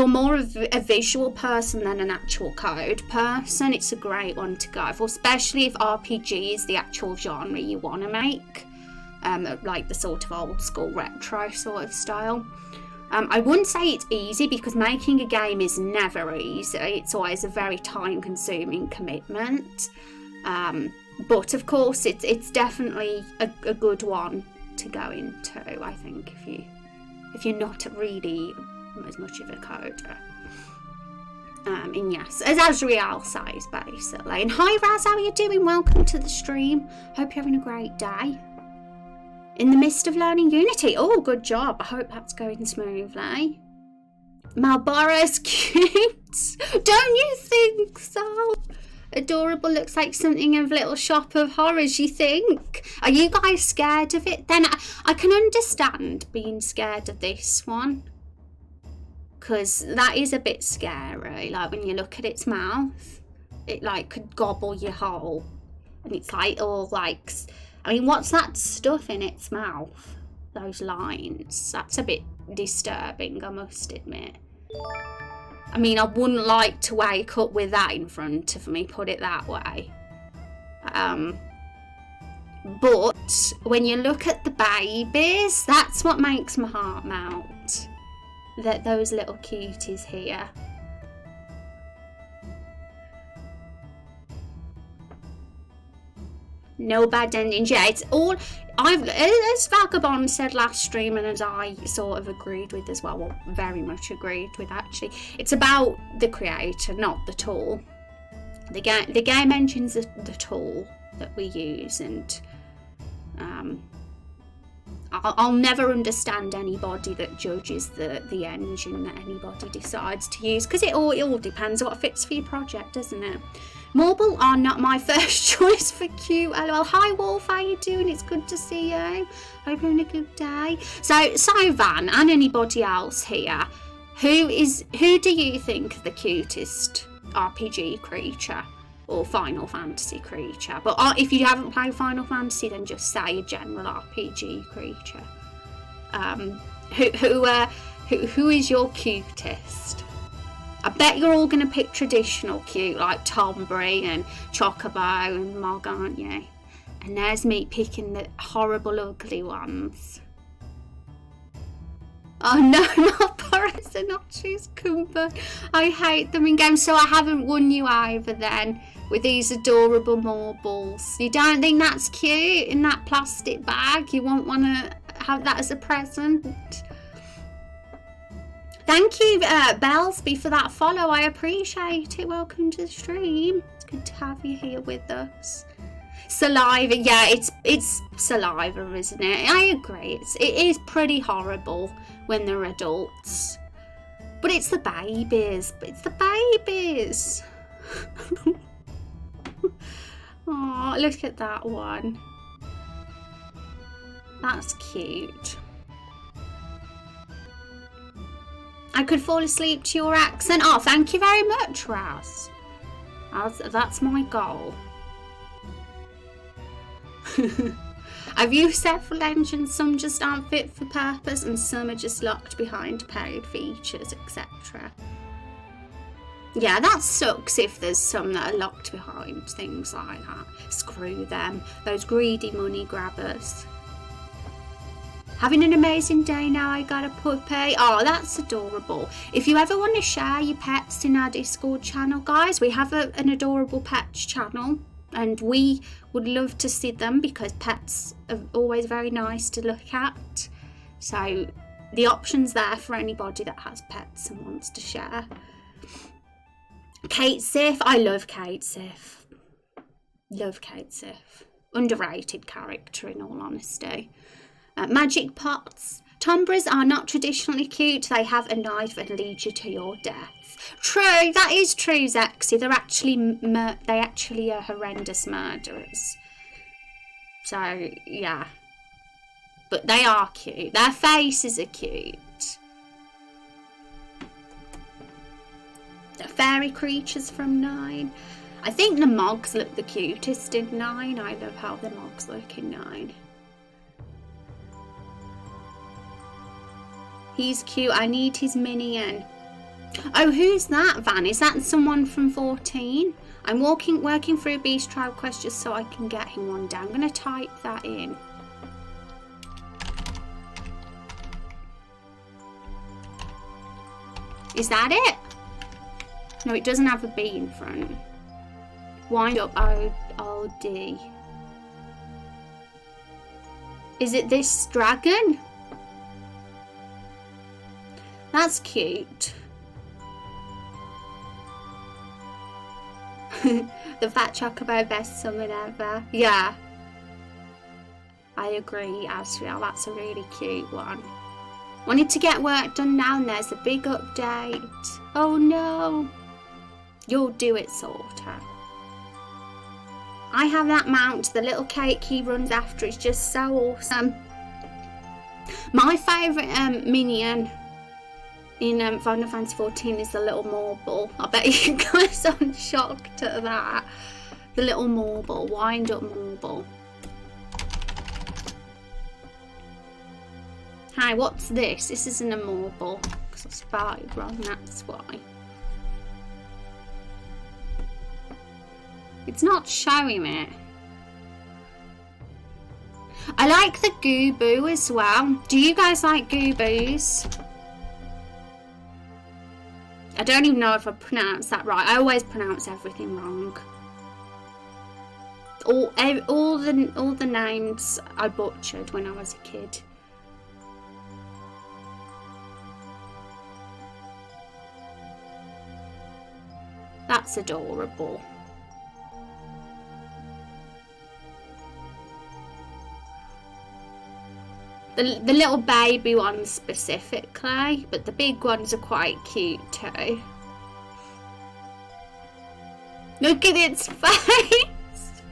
more of a visual person than an actual code person. It's a great one to go for, especially if RPG is the actual genre you want to make, like the sort of old school retro sort of style. I wouldn't say it's easy because making a game is never easy. It's always a very time-consuming commitment. But of course, it's definitely a good one to go into. I think if you're not really as much of a coder. And yes, as Azriel says, basically. And hi Raz, how are you doing? Welcome to the stream. Hope you're having a great day. In the midst of learning Unity. Oh, good job. I hope that's going smoothly. Malboro's cute. Don't you think so? Adorable, looks like something of Little Shop of Horrors, you think? Are you guys scared of it? Then I can understand being scared of this one. Because that is a bit scary. Like when you look at its mouth, it like could gobble you whole. And it's like all like... I mean, what's that stuff in its mouth? Those lines. That's a bit disturbing, I must admit. I mean, I wouldn't like to wake up with that in front of me, put it that way. But when you look at the babies, that's what makes my heart melt. That those little cuties here. No bad endings. Yeah, it's all as Vagabond said last stream, and as I sort of agreed with as well, very much agreed with actually. It's about the creator, not the tool. The game engine's the tool that we use, and I'll never understand anybody that judges the engine that anybody decides to use, because it all depends on what fits for your project, doesn't it? Marble are not my first choice for Q. LOL. Hi Wolf, how you doing? It's good to see you. Hope you're having a good day. So Van and anybody else here, who do you think is the cutest RPG creature or Final Fantasy creature? But if you haven't played Final Fantasy, then just say a general RPG creature. Who is your cutest? I bet you're all going to pick traditional cute, like Tombury and Chocobo and Mog, aren't you? And there's me picking the horrible, ugly ones. Oh no, not Boris and not choose Kumba. I hate them in games, so I haven't won you either then, with these adorable marbles. You don't think that's cute in that plastic bag? You won't want to have that as a present? Thank you, Belsby, for that follow. I appreciate it. Welcome to the stream. It's good to have you here with us. Saliva, yeah, it's saliva, isn't it? I agree. It is pretty horrible when they're adults. But it's the babies. Oh, look at that one. That's cute. I could fall asleep to your accent. Oh, thank you very much, Raz. That's my goal. I've used several engines. Some just aren't fit for purpose, and some are just locked behind paid features, etc. Yeah, that sucks if there's some that are locked behind things like that. Screw them. Those greedy money grabbers. Having an amazing day now, I got a puppy. Oh, that's adorable. If you ever want to share your pets in our Discord channel, guys, we have an adorable pets channel, and we would love to see them because pets are always very nice to look at. So the option's there for anybody that has pets and wants to share. Kate Sif, I love Kate Sif. Love Kate Sif. Underrated character, in all honesty. Magic pots. Tombras are not traditionally cute. They have a knife and lead you to your death. True, that is true, Zexy. They actually are horrendous murderers. So yeah, but they are cute. Their faces are cute. The fairy creatures from 9. I think the Mogs look the cutest in 9. I love how the Mogs look in 9. He's cute. I need his minion. Oh, who's that, Van? Is that someone from 14? I'm working through Beast Trial Quest just so I can get him one day. I'm going to type that in. Is that it? No, it doesn't have a B in front. Wind up OD. Is it this dragon? That's cute. The Fat Chocobo, best summon ever. Yeah. I agree, Asriel. That's a really cute one. Wanted to get work done now and there's a big update. Oh no. You'll do it, Sorter. I have that mount. The little cake he runs after is just so awesome. My favourite minion in Final Fantasy 14 is the little marble. I bet you guys aren't shocked at that. The little marble, wind up marble. Hi, what's this? This isn't a marble because I spelled it wrong, that's why. It's not showing it. I like the Gooboo as well. Do you guys like Gooboos? I don't even know if I pronounced that right. I always pronounce everything wrong. All the names I butchered when I was a kid. That's adorable. The little baby ones specifically, but the big ones are quite cute too. Look at its face!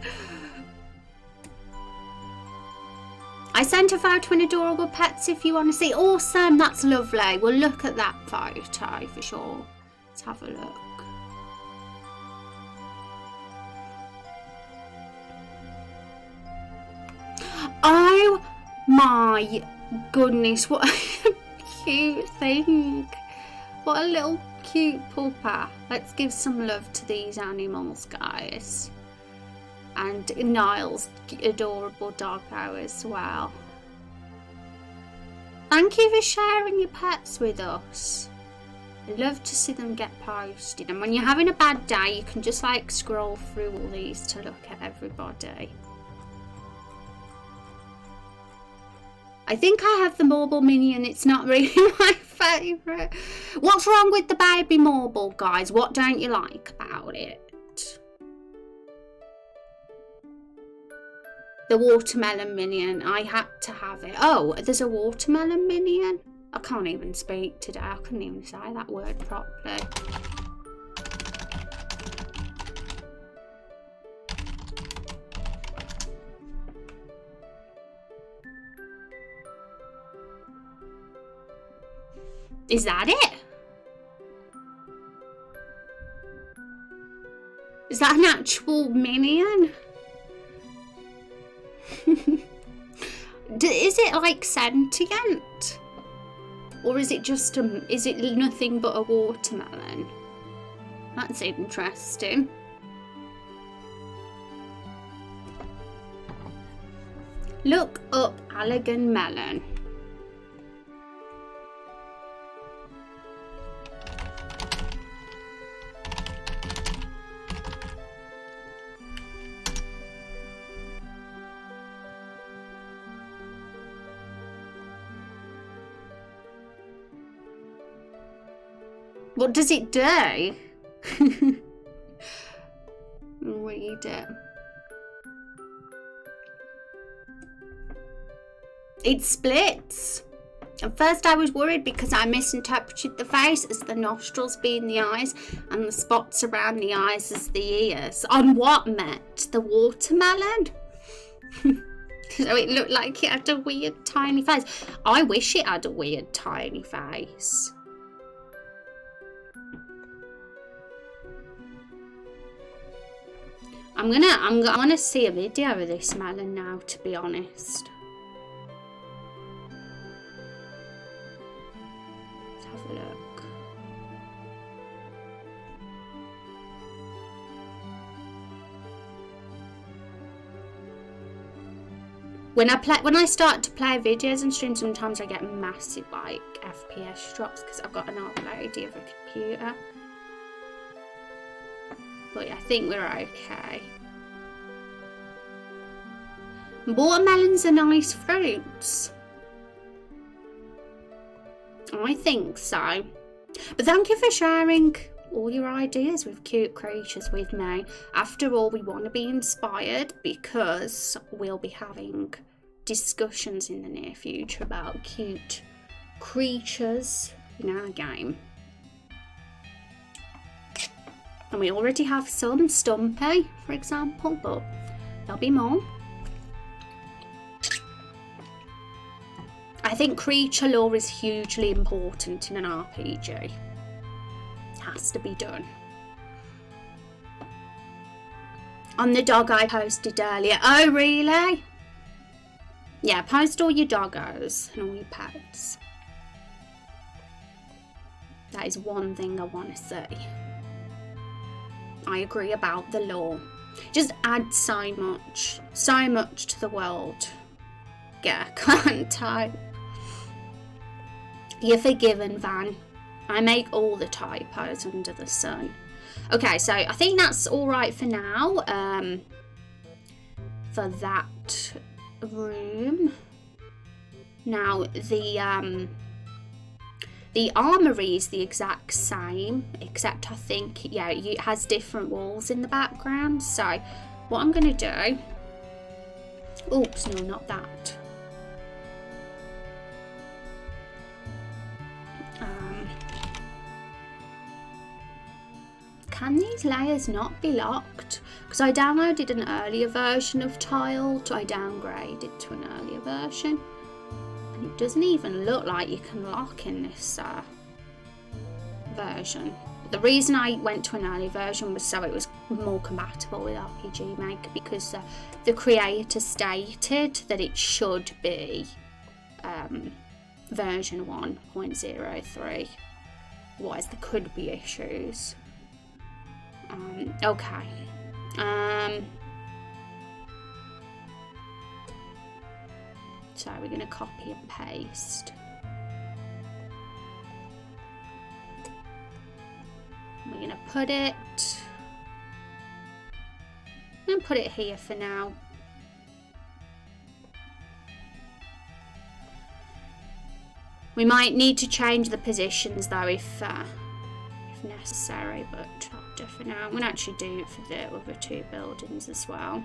I sent a photo in Adorable Pets if you want to see. Awesome, that's lovely. We'll look at that photo for sure. Let's have a look. Oh my goodness, what a cute thing. What a little cute pupper. Let's give some love to these animals, guys. And Niall's adorable doggo as well. Thank you for sharing your pets with us. I love to see them get posted. And when you're having a bad day, you can just like scroll through all these to look at everybody. I think I have the marble minion. It's not really my favourite. What's wrong with the baby marble, guys? What don't you like about it? The watermelon minion. I had to have it. Oh, there's a watermelon minion? I can't even speak today. I couldn't even say that word properly. Is that it? Is that an actual minion? Is it like sentient? Or is it just is it nothing but a watermelon? That's interesting. Look up Allegan Melon. What does it do? Read it. It splits. At first I was worried because I misinterpreted the face as the nostrils being the eyes and the spots around the eyes as the ears. On what met? The watermelon? So it looked like it had a weird tiny face. I wish it had a weird tiny face. I want to see a video of this melon now, to be honest. Let's have a look. When I start to play videos and stream, sometimes I get massive like FPS drops because I've got an old lady of a computer. But yeah, I think we're okay. Watermelons are nice fruits. I think so. But thank you for sharing all your ideas with cute creatures with me. After all, we want to be inspired because we'll be having discussions in the near future about cute creatures in our game. And we already have some, Stumpy, for example, but there'll be more. I think creature lore is hugely important in an RPG. It has to be done. On the dog I posted earlier. Oh, really? Yeah, post all your doggos and all your pets. That is one thing I want to say. I agree about the lore. Just add so much to the world. Yeah, can't type. You're forgiven, Van. I make all the typos under the sun. Okay, so I think that's all right for now. For that room. Now the armory is the exact same, except I think, yeah, it has different walls in the background. So what I'm going to do... Oops, no, not that. Can these layers not be locked? Because I downloaded an earlier version of TileD. I downgraded to an earlier version. And it doesn't even look like you can lock in this version. The reason I went to an early version was so it was more compatible with RPG Maker, because the creator stated that it should be version 1.03. Otherwise there could be issues. Okay. So we're going to copy and paste. We're going to put it... I'm going to put it here for now. We might need to change the positions though if necessary, but I'll do for now. I'm going to actually do it for the other two buildings as well.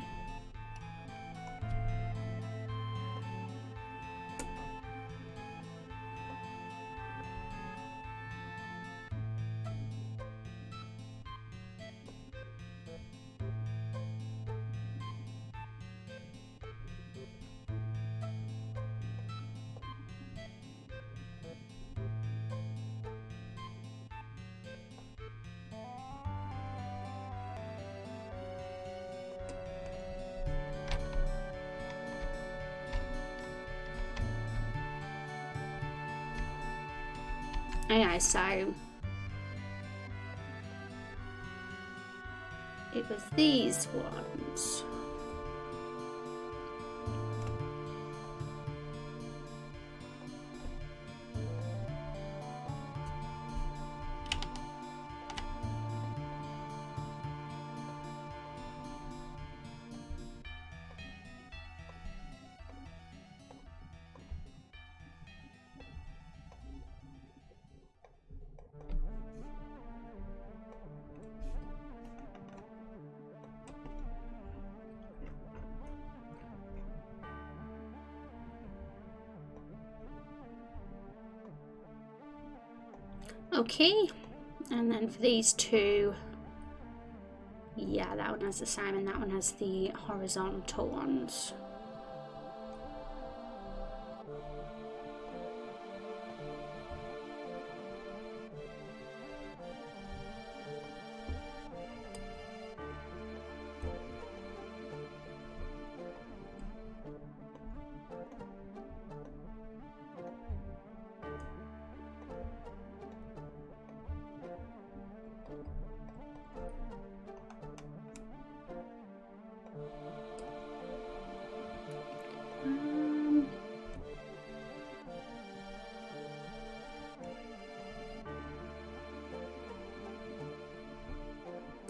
Okay, so it was these ones. Okay, and then for these two, yeah, that one has the same and that one has the horizontal ones.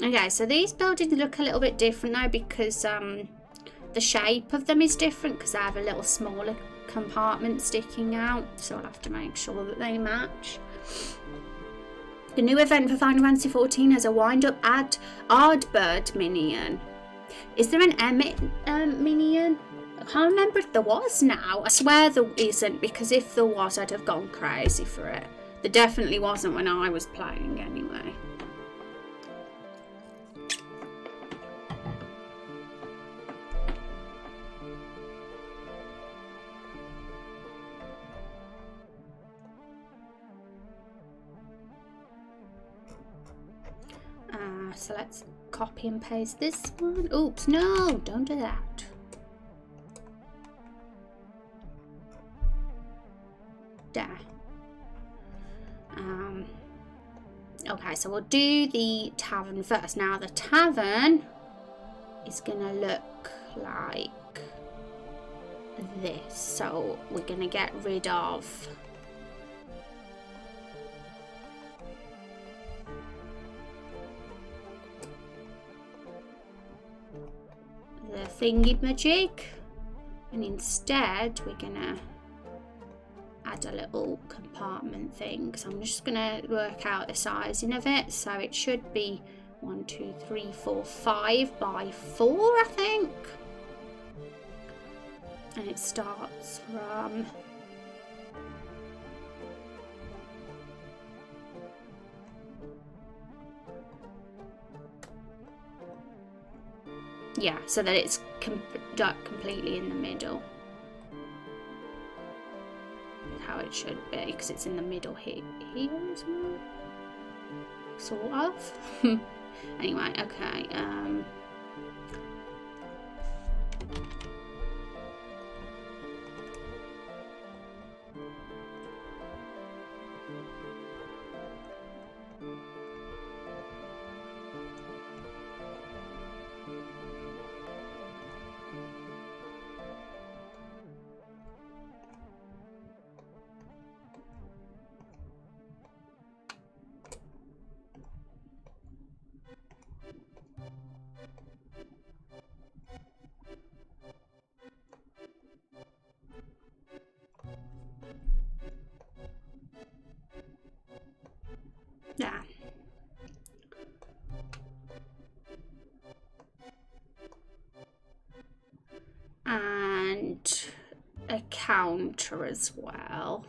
Okay, so these buildings look a little bit different now because the shape of them is different because I have a little smaller compartment sticking out, so I'll have to make sure that they match. The new event for Final Fantasy XIV has a wind-up Ardbird minion. Is there an Emmet minion? I can't remember if there was now. I swear there isn't, because if there was, I'd have gone crazy for it. There definitely wasn't when I was playing anyway. So let's copy and paste this one. Oops, no, don't do that. There. Okay, so we'll do the tavern first. Now the tavern is gonna look like this. So we're gonna get rid of the thingy-majig, and instead we're gonna add a little compartment thing. So I'm just gonna work out the sizing of it. So it should be 1, 2, 3, 4, 5 by 4, I think. And it starts from yeah, so that it's completely in the middle. That's how it should be, because it's in the middle here as well. Sort of. Anyway, okay. Yeah. And a counter as well.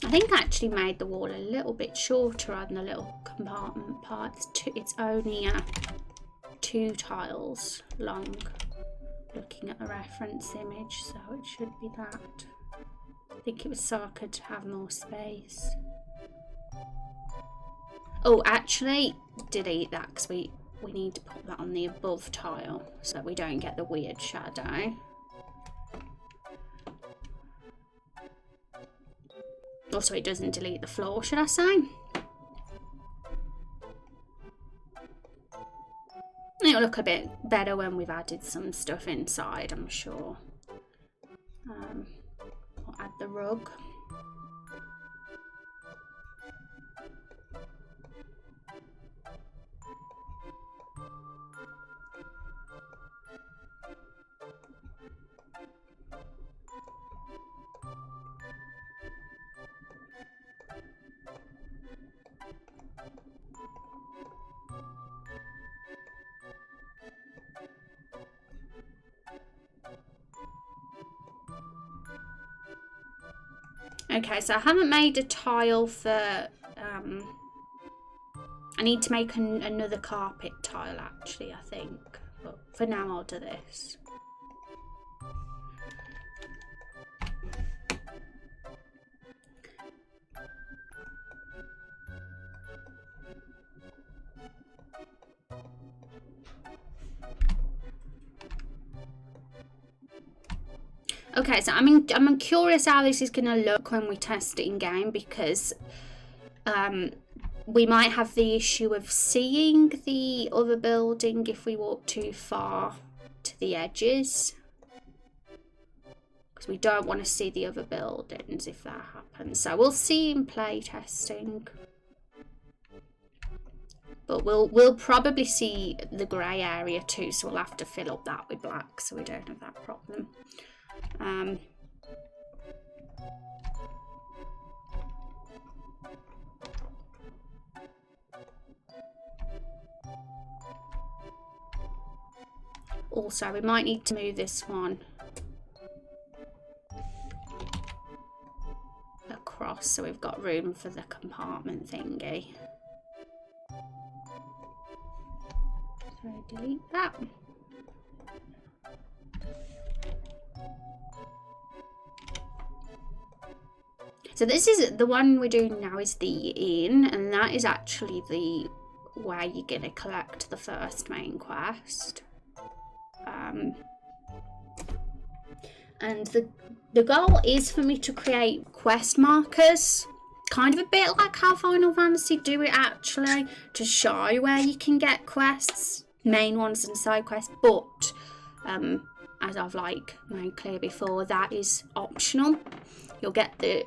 I think I actually made the wall a little bit shorter on the little compartment part. It's only 2 tiles long, looking at the reference image, so it should be that. I think it was so I could have more space. Oh, actually, delete that because we need to put that on the above tile so that we don't get the weird shadow. Also, it doesn't delete the floor, should I say? It'll look a bit better when we've added some stuff inside, I'm sure. I'll add the rug. Okay, so I haven't made a tile for... I need to make another carpet tile, actually, I think. But for now, I'll do this. Okay, so I'm curious how this is going to look when we test it in game, because we might have the issue of seeing the other building if we walk too far to the edges, because we don't want to see the other buildings if that happens. So we'll see in play testing, but we'll probably see the grey area too, so we'll have to fill up that with black so we don't have that problem. Also, we might need to move this one across so we've got room for the compartment thingy. So delete that. So this is the one we're doing now, is the inn, and that is actually the where you're gonna collect the first main quest. And the goal is for me to create quest markers, kind of a bit like how Final Fantasy do it actually, to show where you can get quests, main ones and side quests, but as I've like made clear before, that is optional. You'll get the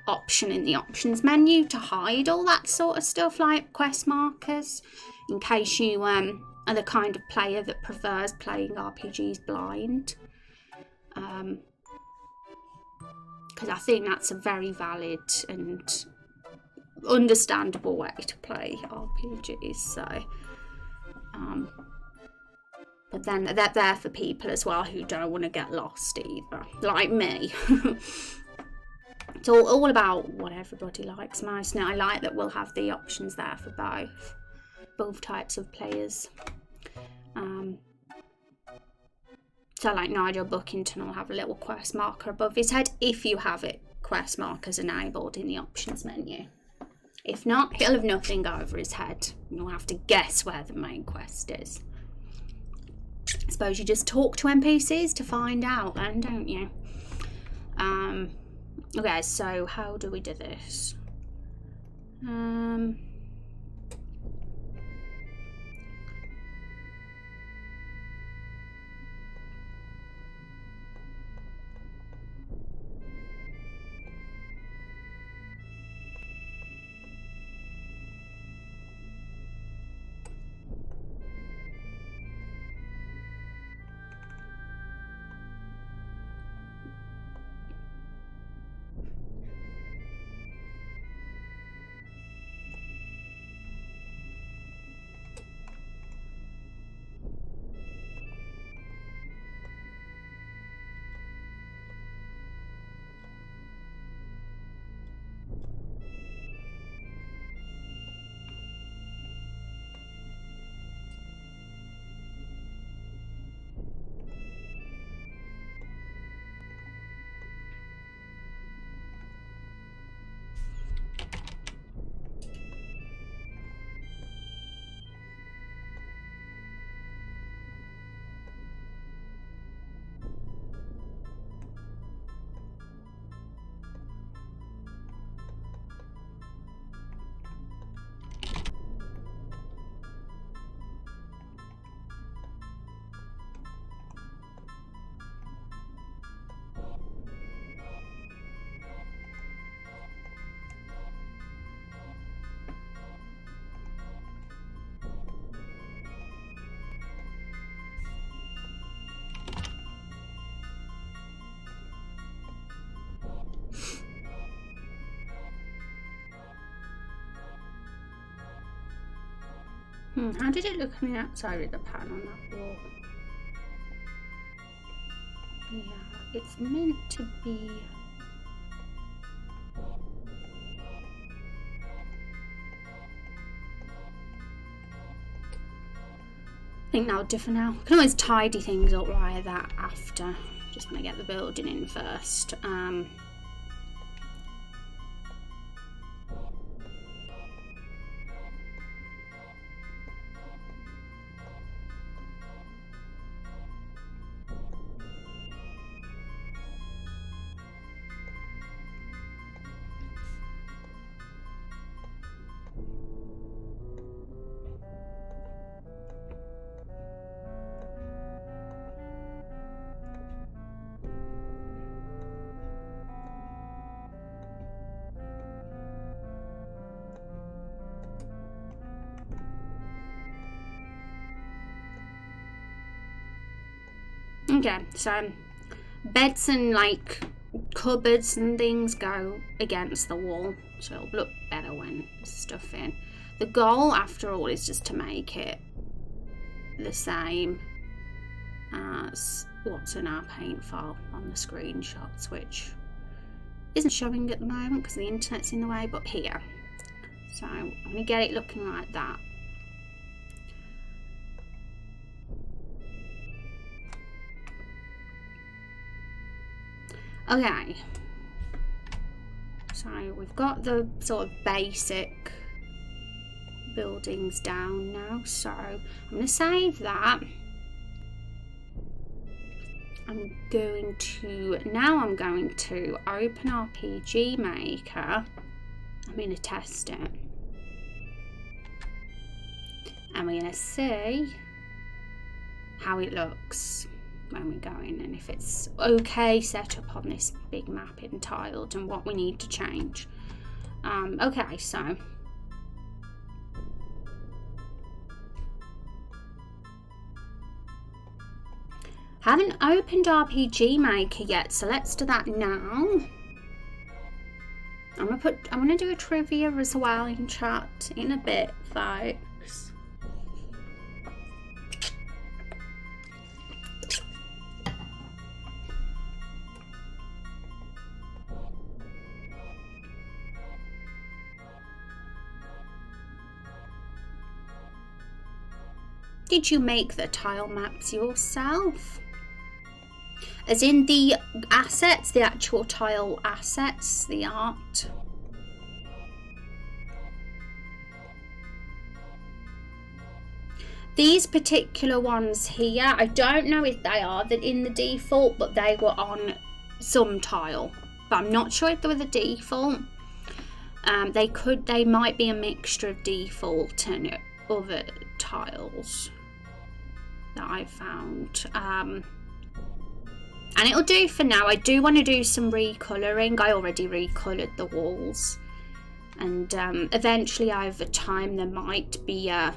option in the options menu to hide all that sort of stuff like quest markers, in case you are the kind of player that prefers playing RPGs blind. Because I think that's a very valid and understandable way to play RPGs. So, but then they're there for people as well who don't want to get lost either, like me. It's all about what everybody likes most. Now, I like that we'll have the options there for both types of players. So like Nigel Buckington will have a little quest marker above his head if you have it quest markers enabled in the options menu. If not, he'll have nothing over his head. You'll have to guess where the main quest is. I suppose you just talk to NPCs to find out then, don't you? Okay, so how do we do this? How did it look on the outside of the pan on that wall? Yeah, it's meant to be I think that'll do for now. I can always tidy things up like that after. Just want to get the building in first. Okay, so beds and like cupboards and things go against the wall, so it'll look better when there's stuff in. The goal, after all, is just to make it the same as what's in our paint file on the screenshots, which isn't showing at the moment because the internet's in the way, but here. So I'm going to get it looking like that. Okay, so we've got the sort of basic buildings down now, so I'm going to save that. I'm going to open RPG Maker. I'm going to test it, and we're going to see how it looks when we go in, and if it's okay set up on this big map in TileD, and what we need to change. Okay, so haven't opened RPG Maker yet, so let's do that now. I'm gonna do a trivia as well in chat in a bit, folks. Did you make the tile maps yourself? As in the assets, the actual tile assets, the art? These particular ones here, I don't know if they are in the default, but they were on some tile. But I'm not sure if they were the default. They might be a mixture of default and other tiles that I found, and it'll do for now. I do want to do some recoloring. I already recolored the walls, and eventually over time there might be a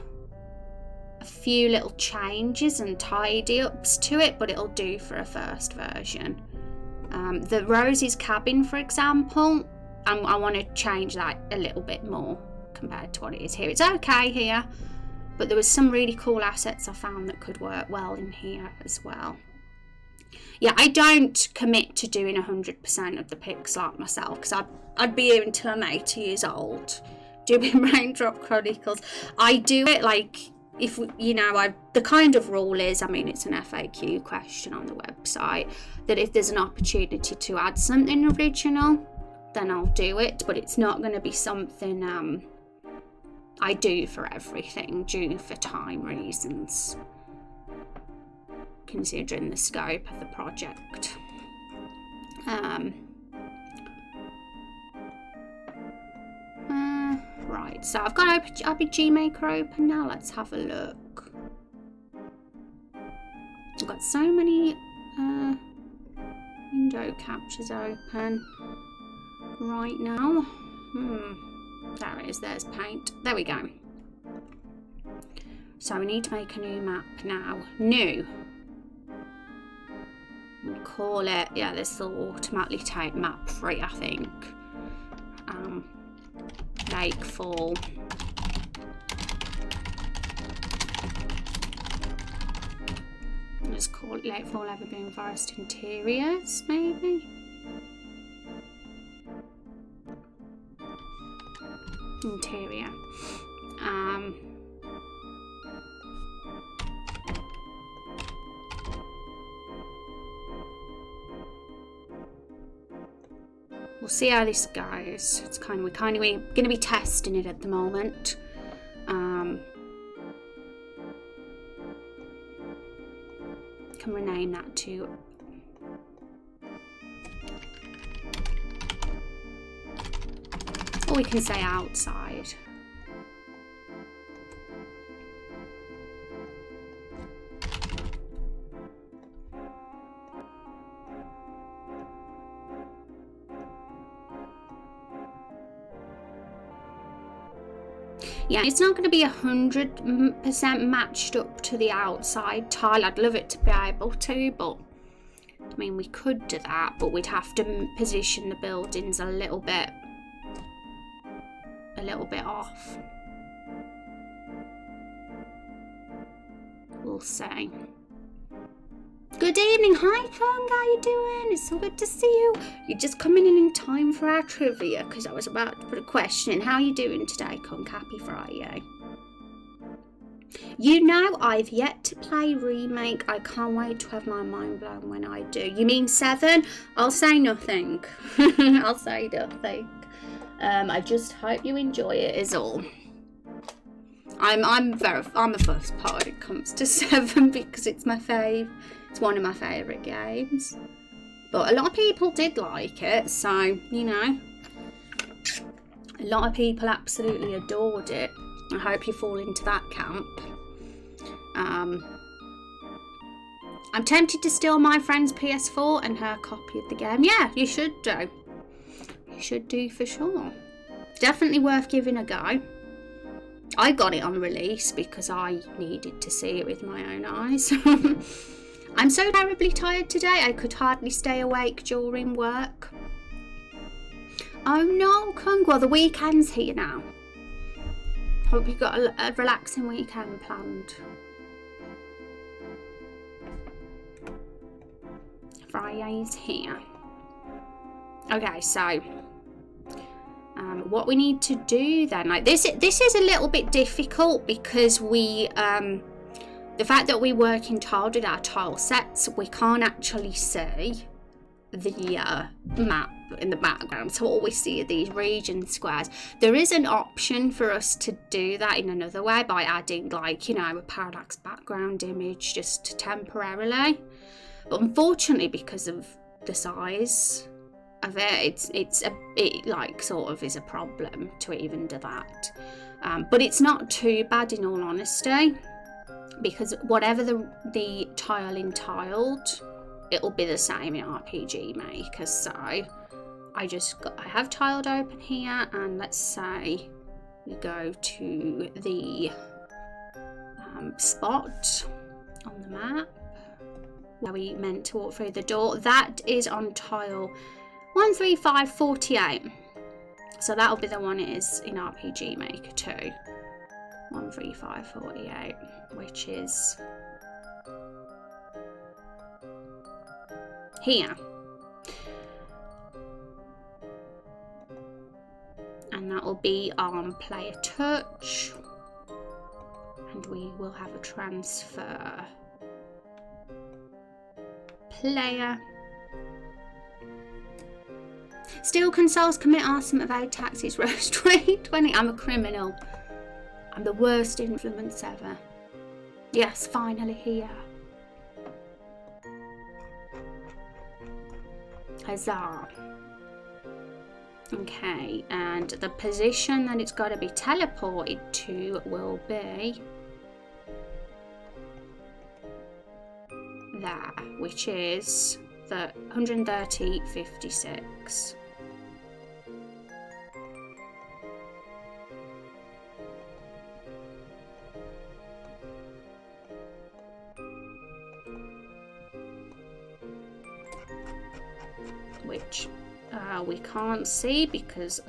few little changes and tidy ups to it, but it'll do for a first version. The Rosie's cabin, for example, I want to change that a little bit more compared to what it is here. It's okay here, but there was some really cool assets I found that could work well in here as well. Yeah, I don't commit to doing 100% of the pixel art myself, because I'd be here until I'm 80 years old doing Raindrop Chronicles. I do it like, if you know, the kind of rule is, I mean, it's an FAQ question on the website, that if there's an opportunity to add something original, then I'll do it, but it's not going to be something I do for everything due for time reasons, considering the scope of the project. Right, so I've got RPG Maker open now. Let's have a look. I've got so many window captures open right now. There it is, there's paint. There we go. So we need to make a new map now. New. We'll call it, yeah, this will automatically take map 3, I think. Lakefall. Let's call it Lakefall Evergreen Forest Interiors, maybe? Interior. we'll see how this goes. It's we're going to be testing it at the moment. Can rename that to or we can say outside. Yeah, it's not going to be 100% matched up to the outside tile. I'd love it to be able to, but I mean, we could do that, but we'd have to position the buildings a little bit off. We'll see. Good evening, hi Kung, how you doing? It's so good to see you. You're just coming in time for our trivia because I was about to put a question in. How are you doing today, Kung? Happy Friday. You know, I've yet to play Remake. I can't wait to have my mind blown when I do. You mean 7? I'll say nothing. I'll say nothing. I just hope you enjoy it is all. I'm a first part when it comes to 7 because it's my fave. It's one of my favourite games. But a lot of people did like it, so, you know. A lot of people absolutely adored it. I hope you fall into that camp. I'm tempted to steal my friend's PS4 and her copy of the game. Yeah, you should do. You should do for sure. Definitely worth giving a go. I got it on release because I needed to see it with my own eyes. I'm so terribly tired today, I could hardly stay awake during work. Oh no, Kung, well the weekend's here now. Hope you got a relaxing weekend planned. Friday's here. Okay, so what we need to do then, like this is a little bit difficult because we the fact that we work in TileD with our tile sets, we can't actually see the map in the background, so all we see are these region squares. There is an option for us to do that in another way by adding, like, you know, a parallax background image just temporarily, but unfortunately because of the size of it, it like sort of is a problem to even do that, but it's not too bad in all honesty, because whatever the tile in TileD, it'll be the same in RPG Maker. So I have TileD open here, and let's say we go to the spot on the map where we meant to walk through the door. That is on tile 13548, so that'll be the one it is in RPG Maker too. 13548, which is here, and that will be on player touch, and we will have a transfer player. Steel consoles commit arson, evade taxes, roast 2020. I'm a criminal. I'm the worst influence ever. Yes, finally here. Huzzah. Okay, and the position that it's got to be teleported to will be there, which is the 130.56. Which we can't see because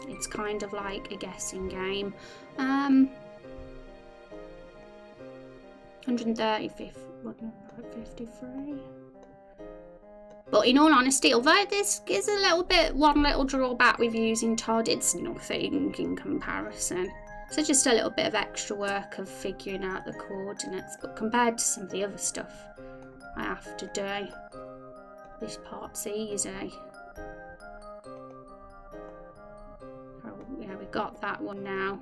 it's kind of like a guessing game. 130.53. But in all honesty, although this is a little bit, one little drawback with using TileD, it's nothing in comparison. So just a little bit of extra work of figuring out the coordinates, but compared to some of the other stuff I have to do, This part's easy. Oh, yeah, we got that one now.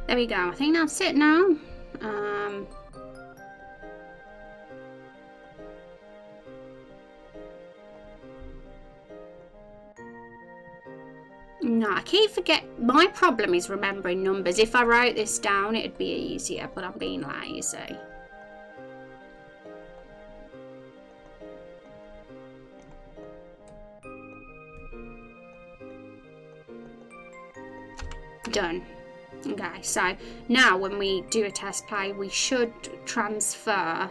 There we go. I think that's it now. No, I keep forgetting. My problem is remembering numbers. If I wrote this down, it'd be easier, but I'm being lazy. Done. Okay, so now when we do a test play, we should transfer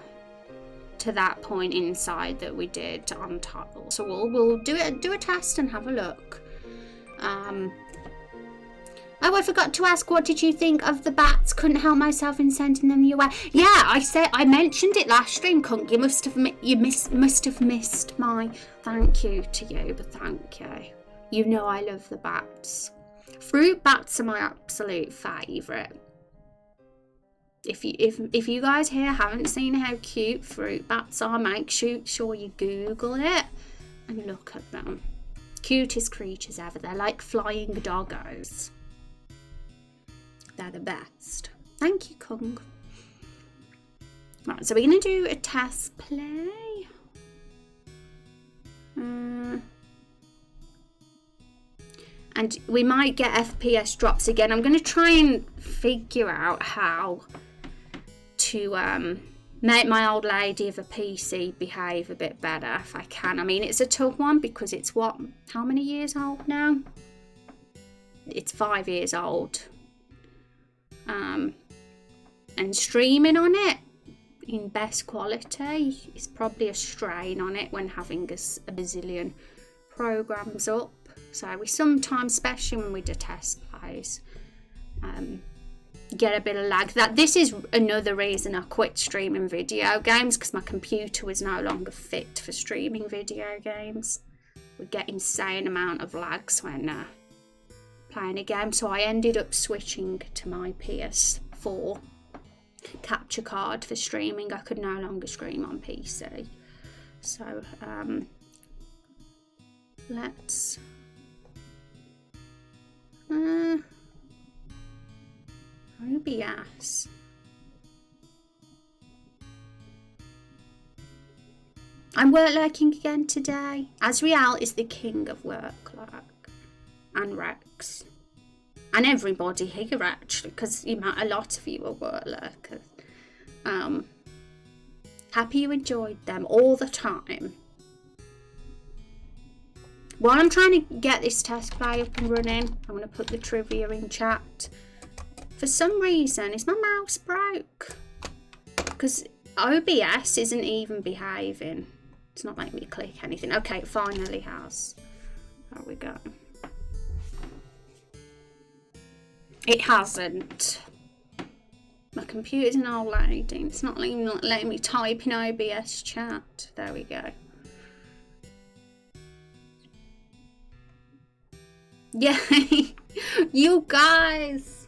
to that point inside that we did on Untitled. So we'll do a test and have a look. Oh, I forgot to ask, what did you think of the bats? Couldn't help myself in sending them your way. Yeah, I mentioned it last stream, Kunk. You must have missed my thank you to you, but thank you. You know I love the bats. Fruit bats are my absolute favourite. If you guys here haven't seen how cute fruit bats are, make sure you Google it and look at them. Cutest creatures ever. They're like flying doggos. They're the best. Thank you, Kung. Right, so we're going to do a test play. And we might get FPS drops again. I'm going to try and figure out how to make my old lady of a PC behave a bit better if I can. I mean, it's a tough one because it's how many years old now? It's 5 years old. And streaming on it in best quality is probably a strain on it when having a bazillion programs up. So we sometimes, especially when we do test plays, get a bit of lag. This is another reason I quit streaming video games, because my computer was no longer fit for streaming video games. We get insane amount of lags when playing a game, so I ended up switching to my PS4 capture card for streaming. I could no longer stream on PC. So let's OBS. I'm work lurking again today. Asriel is the king of work lurk, and Rex, and everybody here actually, because a lot of you are work lurkers. Happy you enjoyed them all the time. While I'm trying to get this test play up and running, I'm going to put the trivia in chat. For some reason, is my mouse broke? Because OBS isn't even behaving. It's not letting me click anything. Okay, it finally has. There we go. It hasn't. My computer's an old lady. It's not letting me type in OBS chat. There we go. Yay! You guys!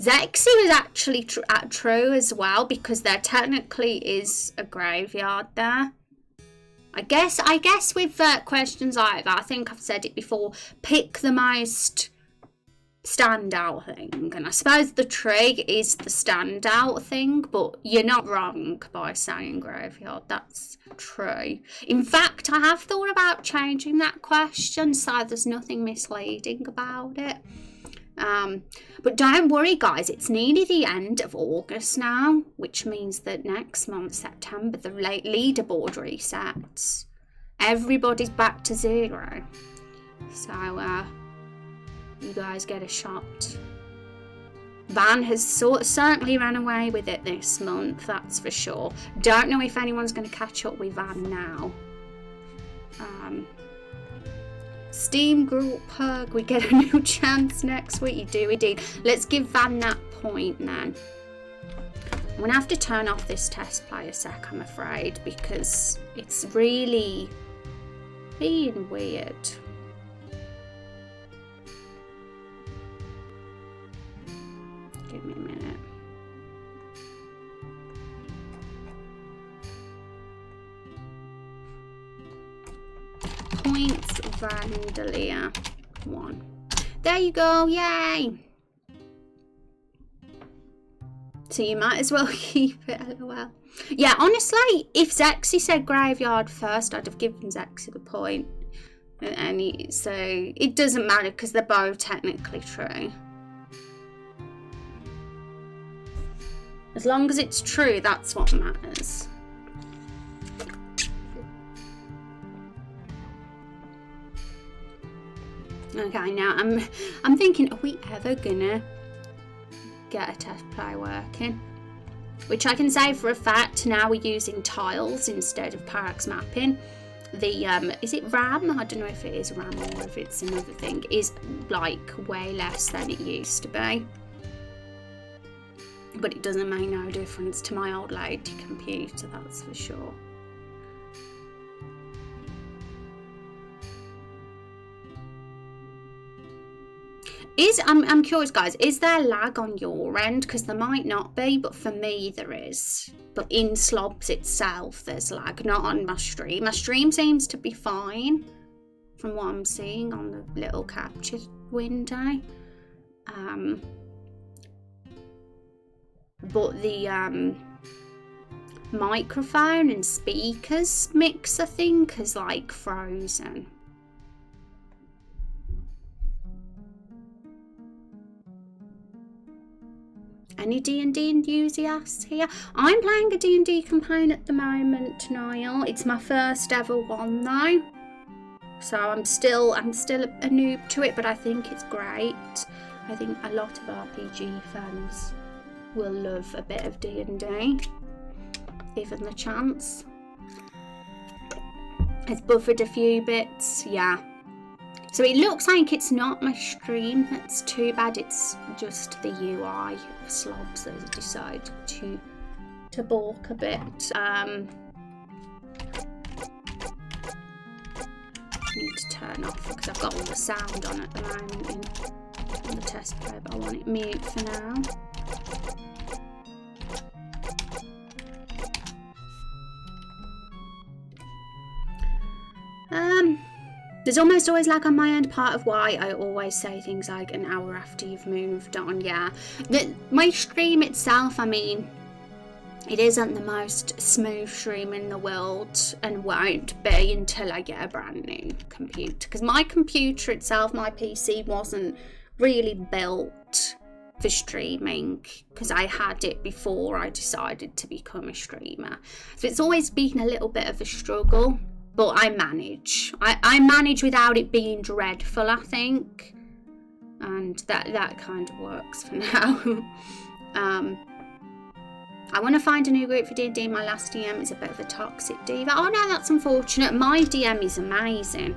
Zexy was actually true as well, because there technically is a graveyard there. I guess with questions like that, I think I've said it before, pick the most standout thing, and I suppose the tree is the standout thing, but you're not wrong by saying graveyard. That's true. In fact, I have thought about changing that question so there's nothing misleading about it. But don't worry guys, it's nearly the end of August now, which means that next month, September, the leaderboard resets. Everybody's back to 0. So you guys get a shot. Van has certainly ran away with it this month, that's for sure. Don't know if anyone's going to catch up with Van now. Steam Group Perk, we get a new chance next week. You do indeed. Let's give Van that point then. I'm going to have to turn off this test play a sec, I'm afraid, because it's really being weird. Give me a minute. Points Vandalia 1. There you go, yay! So you might as well keep it, lol. Yeah, honestly, if Zexy said graveyard first, I'd have given Zexy the point. So it doesn't matter because they're both technically true. As long as it's true, that's what matters. Okay, now I'm thinking, are we ever gonna get a test play working? Which I can say for a fact, now we're using tiles instead of Parax mapping. The is it RAM? I don't know if it is RAM or if it's another thing. Is like way less than it used to be. But it doesn't make no difference to my old lady computer, that's for sure. I'm curious, guys, is there lag on your end? Because there might not be, but for me there is. But in Slobs itself there's lag, not on my stream. My stream seems to be fine from what I'm seeing on the little capture window. But the microphone and speakers mix, I think, is like frozen. Any D&D enthusiasts here? I'm playing a D&D campaign at the moment, Niall. It's my first ever one though, so I'm still a noob to it, but I think it's great. I think a lot of RPG fans will love a bit of D&D, given the chance. It's buffered a few bits, yeah. So it looks like it's not my stream, that's too bad. It's just the UI of Slobs that has decided to balk a bit. I need to turn off because I've got all the sound on at the moment in the test play, but I want it mute for now. There's almost always lag on my end, part of why I always say things like an hour after you've moved on, yeah. My stream itself, I mean, it isn't the most smooth stream in the world and won't be until I get a brand new computer. Because my computer itself, my PC, wasn't really built for streaming because I had it before I decided to become a streamer. So it's always been a little bit of a struggle. But I manage. I manage without it being dreadful, I think. And that kind of works for now. I want to find a new group for D&D. My last DM is a bit of a toxic diva. Oh no, that's unfortunate. My DM is amazing.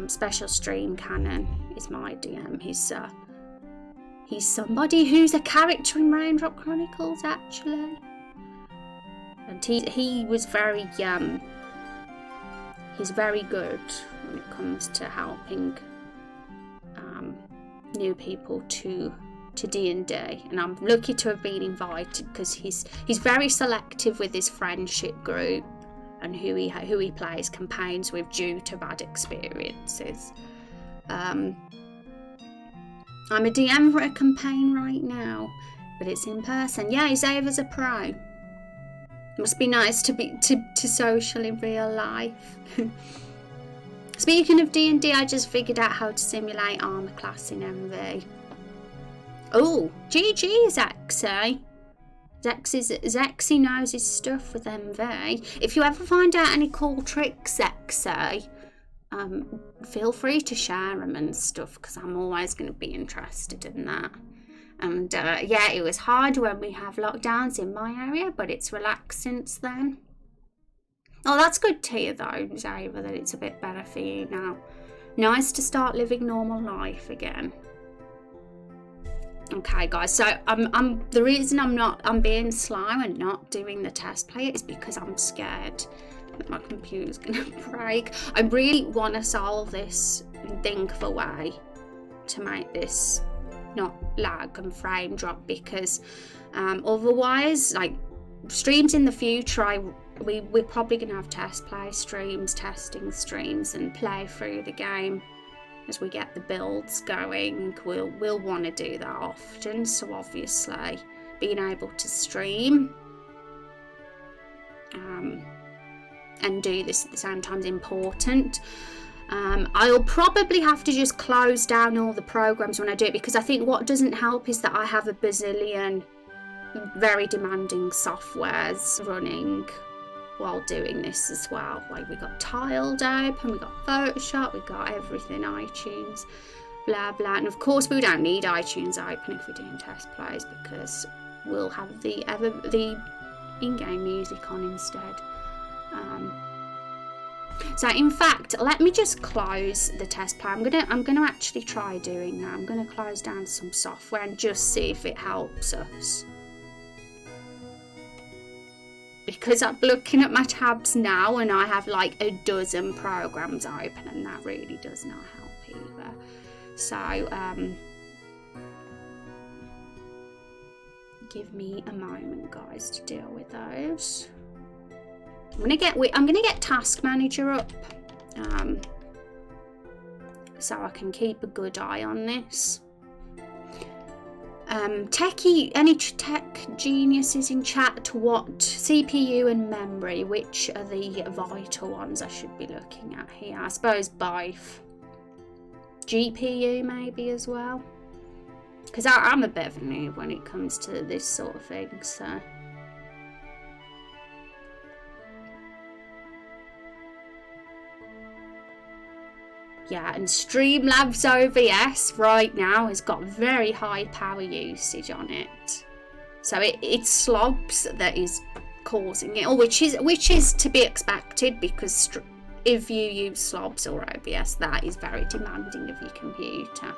Special Stream Cannon is my DM. He's somebody who's a character in Raindrop Chronicles, actually. And he was very... He's very good when it comes to helping new people to D&D, and I'm lucky to have been invited because he's very selective with his friendship group and who he plays campaigns with due to bad experiences. I'm a DM for a campaign right now, but it's in person. Yeah, Xavier's a pro. Must be nice to social in real life. Speaking of D&D, I just figured out how to simulate armor class in MV. Oh, GG Zexy. Zexy knows his stuff with MV. If you ever find out any cool tricks, Zexy, feel free to share them and stuff, because I'm always going to be interested in that. And yeah, it was hard when we have lockdowns in my area, but it's relaxed since then. Oh, that's good to hear though, Zava, that it's a bit better for you now. Nice to start living normal life again. Okay, guys, so the reason I'm being slow and not doing the test play is because I'm scared that my computer's gonna break. I really want to solve this and think of a way to make this not lag and frame drop, because otherwise, like, streams in the future, we're probably gonna have test play streams, testing streams, and play through the game as we get the builds going. We'll want to do that often, so obviously being able to stream and do this at the same time is important. I'll probably have to just close down all the programs when I do it, because I think what doesn't help is that I have a bazillion very demanding softwares running while doing this as well. Like, we got TileD open, we got Photoshop, we got everything, iTunes, blah blah. And of course we don't need iTunes open if we're doing test plays, because we'll have the in-game music on instead. So in fact, let me just close the test play. I'm gonna actually try doing that. I'm gonna close down some software and just see if it helps us. Because I'm looking at my tabs now and I have like a dozen programs open, and that really does not help either. So give me a moment, guys, to deal with those. I'm gonna get Task Manager up, so I can keep a good eye on this. Any tech geniuses in chat, what CPU and memory, which are the vital ones I should be looking at here? I suppose both. GPU maybe as well, because I'm a bit of a noob when it comes to this sort of thing, so. Yeah, and Streamlabs OBS right now has got very high power usage on it, so it's slobs that is causing it, which is to be expected, because if you use slobs or OBS, that is very demanding of your computer,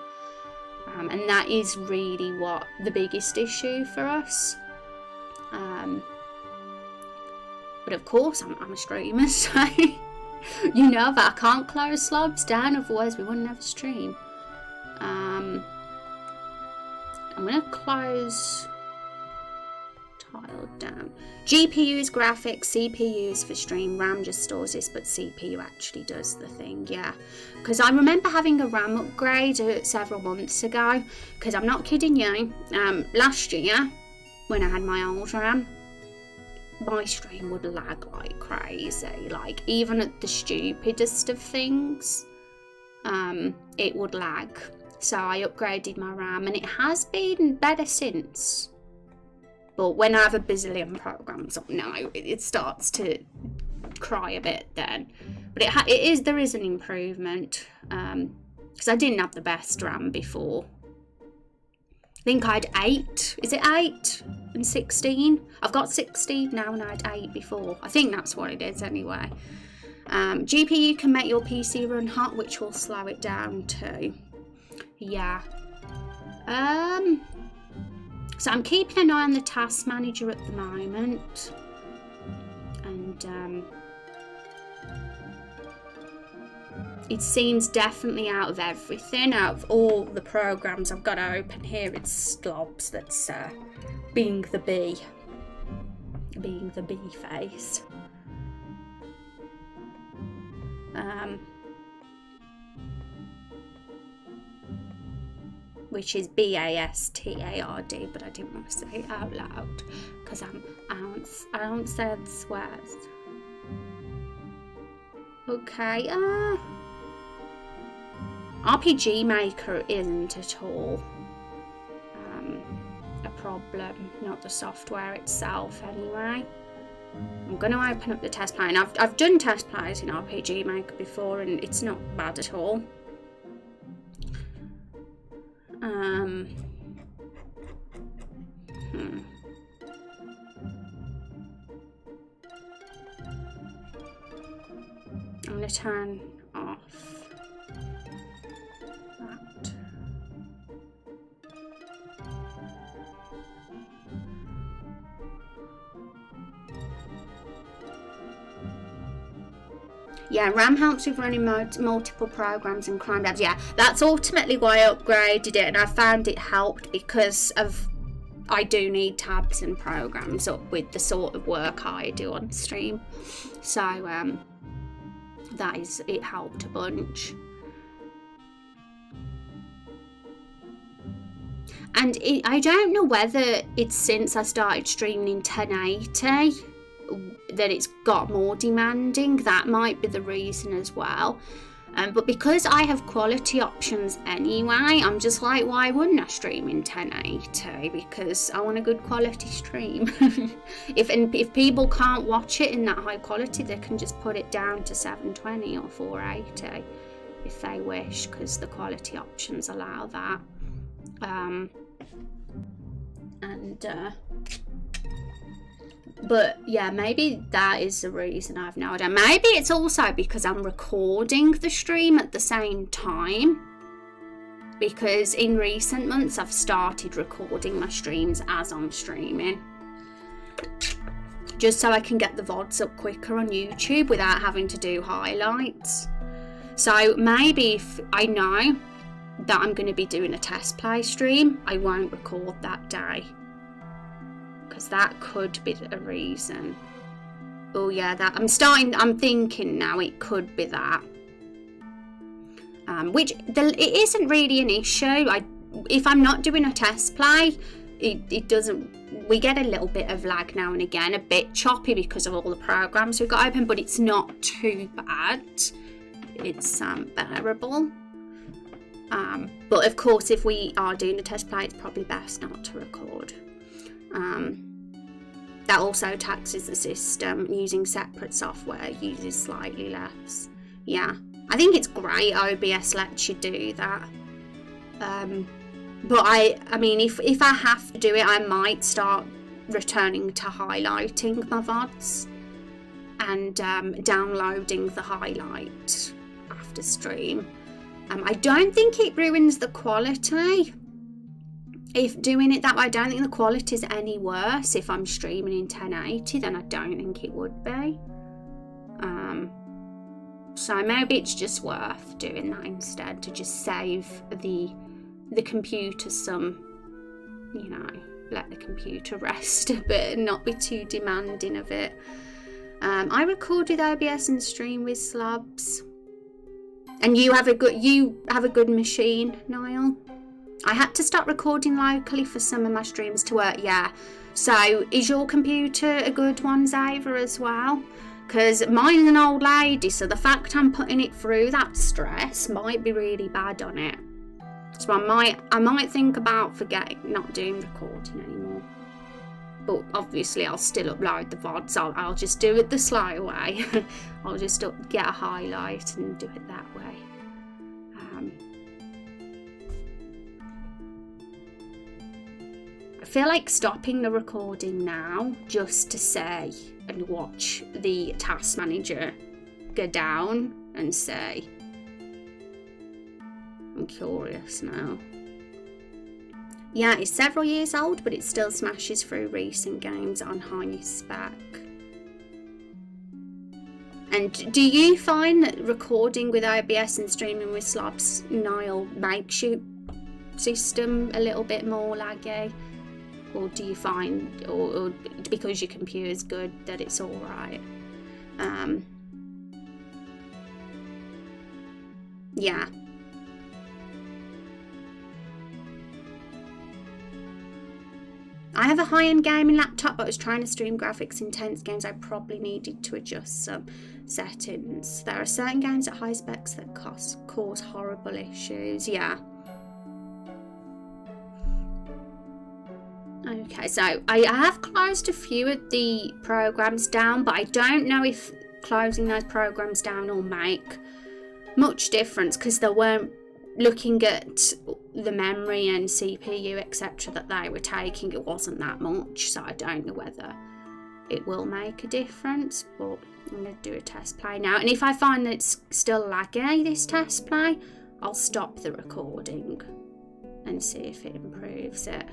and that is really what the biggest issue for us. But of course, I'm a streamer, so. You know that I can't close slobs down, otherwise we wouldn't have a stream. I'm going to close TileD down. GPUs, graphics, CPUs for stream. RAM just stores this, but CPU actually does the thing, yeah. Because I remember having a RAM upgrade several months ago, because I'm not kidding you, last year when I had my old RAM, my stream would lag like crazy. Like, even at the stupidest of things, it would lag. So I upgraded my RAM, and it has been better since. But when I have a bazillion programs up now, it starts to cry a bit then. But there is an improvement, because I didn't have the best RAM before. I think I had 8. Is it 8 and 16? I've got 16 now, and I had 8 before. I think that's what it is anyway. GPU can make your PC run hot, which will slow it down too. Yeah. So I'm keeping an eye on the Task Manager at the moment, and it seems definitely out of everything, out of all the programs I've got open here, it's slobs that's being the bee face. Which is BASTARD, but I didn't want to say it out loud because I don't say the swears. Okay, RPG Maker isn't at all a problem, not the software itself anyway. I'm going to open up the test play, and I've done test plays in RPG Maker before, and it's not bad at all. I'm going to turn off that. Yeah, RAM helps with running multiple programs and crime labs. Yeah, that's ultimately why I upgraded it, and I found it helped because of I do need tabs and programs up with the sort of work I do on stream. So it helped a bunch. And I don't know whether it's since I started streaming in 1080 that it's got more demanding. That might be the reason as well. But because I have quality options anyway, I'm just like, why wouldn't I stream in 1080? Because I want a good quality stream. if people can't watch it in that high quality, they can just put it down to 720 or 480 if they wish, because the quality options allow that. But yeah, maybe that is the reason. I've no idea. Maybe it's also because I'm recording the stream at the same time, because in recent months I've started recording my streams as I'm streaming, just so I can get the VODs up quicker on YouTube without having to do highlights. So maybe if I know that I'm going to be doing a test play stream, I won't record that day, because that could be a reason. Oh yeah, I'm thinking now it could be that. It isn't really an issue. If I'm not doing a test play, it doesn't, we get a little bit of lag now and again, a bit choppy because of all the programs we've got open, but it's not too bad. It's bearable. But of course, if we are doing a test play, it's probably best not to record. That also taxes the system. Using separate software uses slightly less. Yeah, I think it's great OBS lets you do that. But I mean, if I have to do it, I might start returning to highlighting my VODs and downloading the highlight after stream. I don't think it ruins the quality. If doing it that way, I don't think the quality is any worse. If I'm streaming in 1080, then I don't think it would be. So maybe it's just worth doing that instead, to just save the computer some, let the computer rest a bit and not be too demanding of it. I record with OBS and stream with slabs. And you have a good machine, Niall. I had to start recording locally for some of my streams to work, yeah. So is your computer a good one, Xavier, as well? Because mine's an old lady, so the fact I'm putting it through that stress might be really bad on it. So I might think about not doing recording anymore. But obviously I'll still upload the VODs. I'll just do it the slow way. I'll just get a highlight and do it that way. I feel like stopping the recording now just to say and watch the task manager go down and say. I'm curious now. Yeah, it's several years old, but it still smashes through recent games on high spec. And do you find that recording with OBS and streaming with slabs, Niall, makes your system a little bit more laggy? Or do you find, or because your computer's good, that it's all right? Yeah. I have a high-end gaming laptop, but I was trying to stream graphics intense games. I probably needed to adjust some settings. There are certain games at high specs that cause horrible issues. Yeah. Okay, so I have closed a few of the programs down, but I don't know if closing those programs down will make much difference, because they weren't looking at the memory and CPU, etc., that they were taking. It wasn't that much, so I don't know whether it will make a difference, but I'm going to do a test play now. And if I find that it's still laggy, this test play, I'll stop the recording and see if it improves it.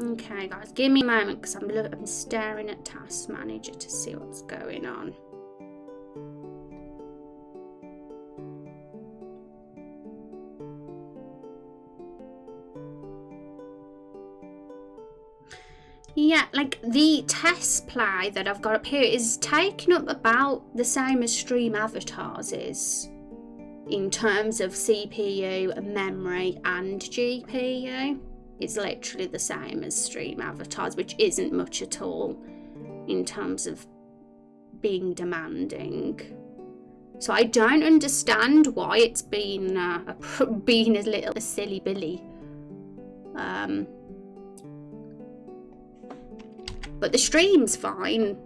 Okay guys, give me a moment, because I'm staring at Task Manager to see what's going on. Yeah, like the test play that I've got up here is taking up about the same as Stream Avatars is, in terms of CPU, memory and GPU. It's literally the same as Stream Avatars, which isn't much at all in terms of being demanding. So I don't understand why it's been being a little silly billy. But the stream's fine,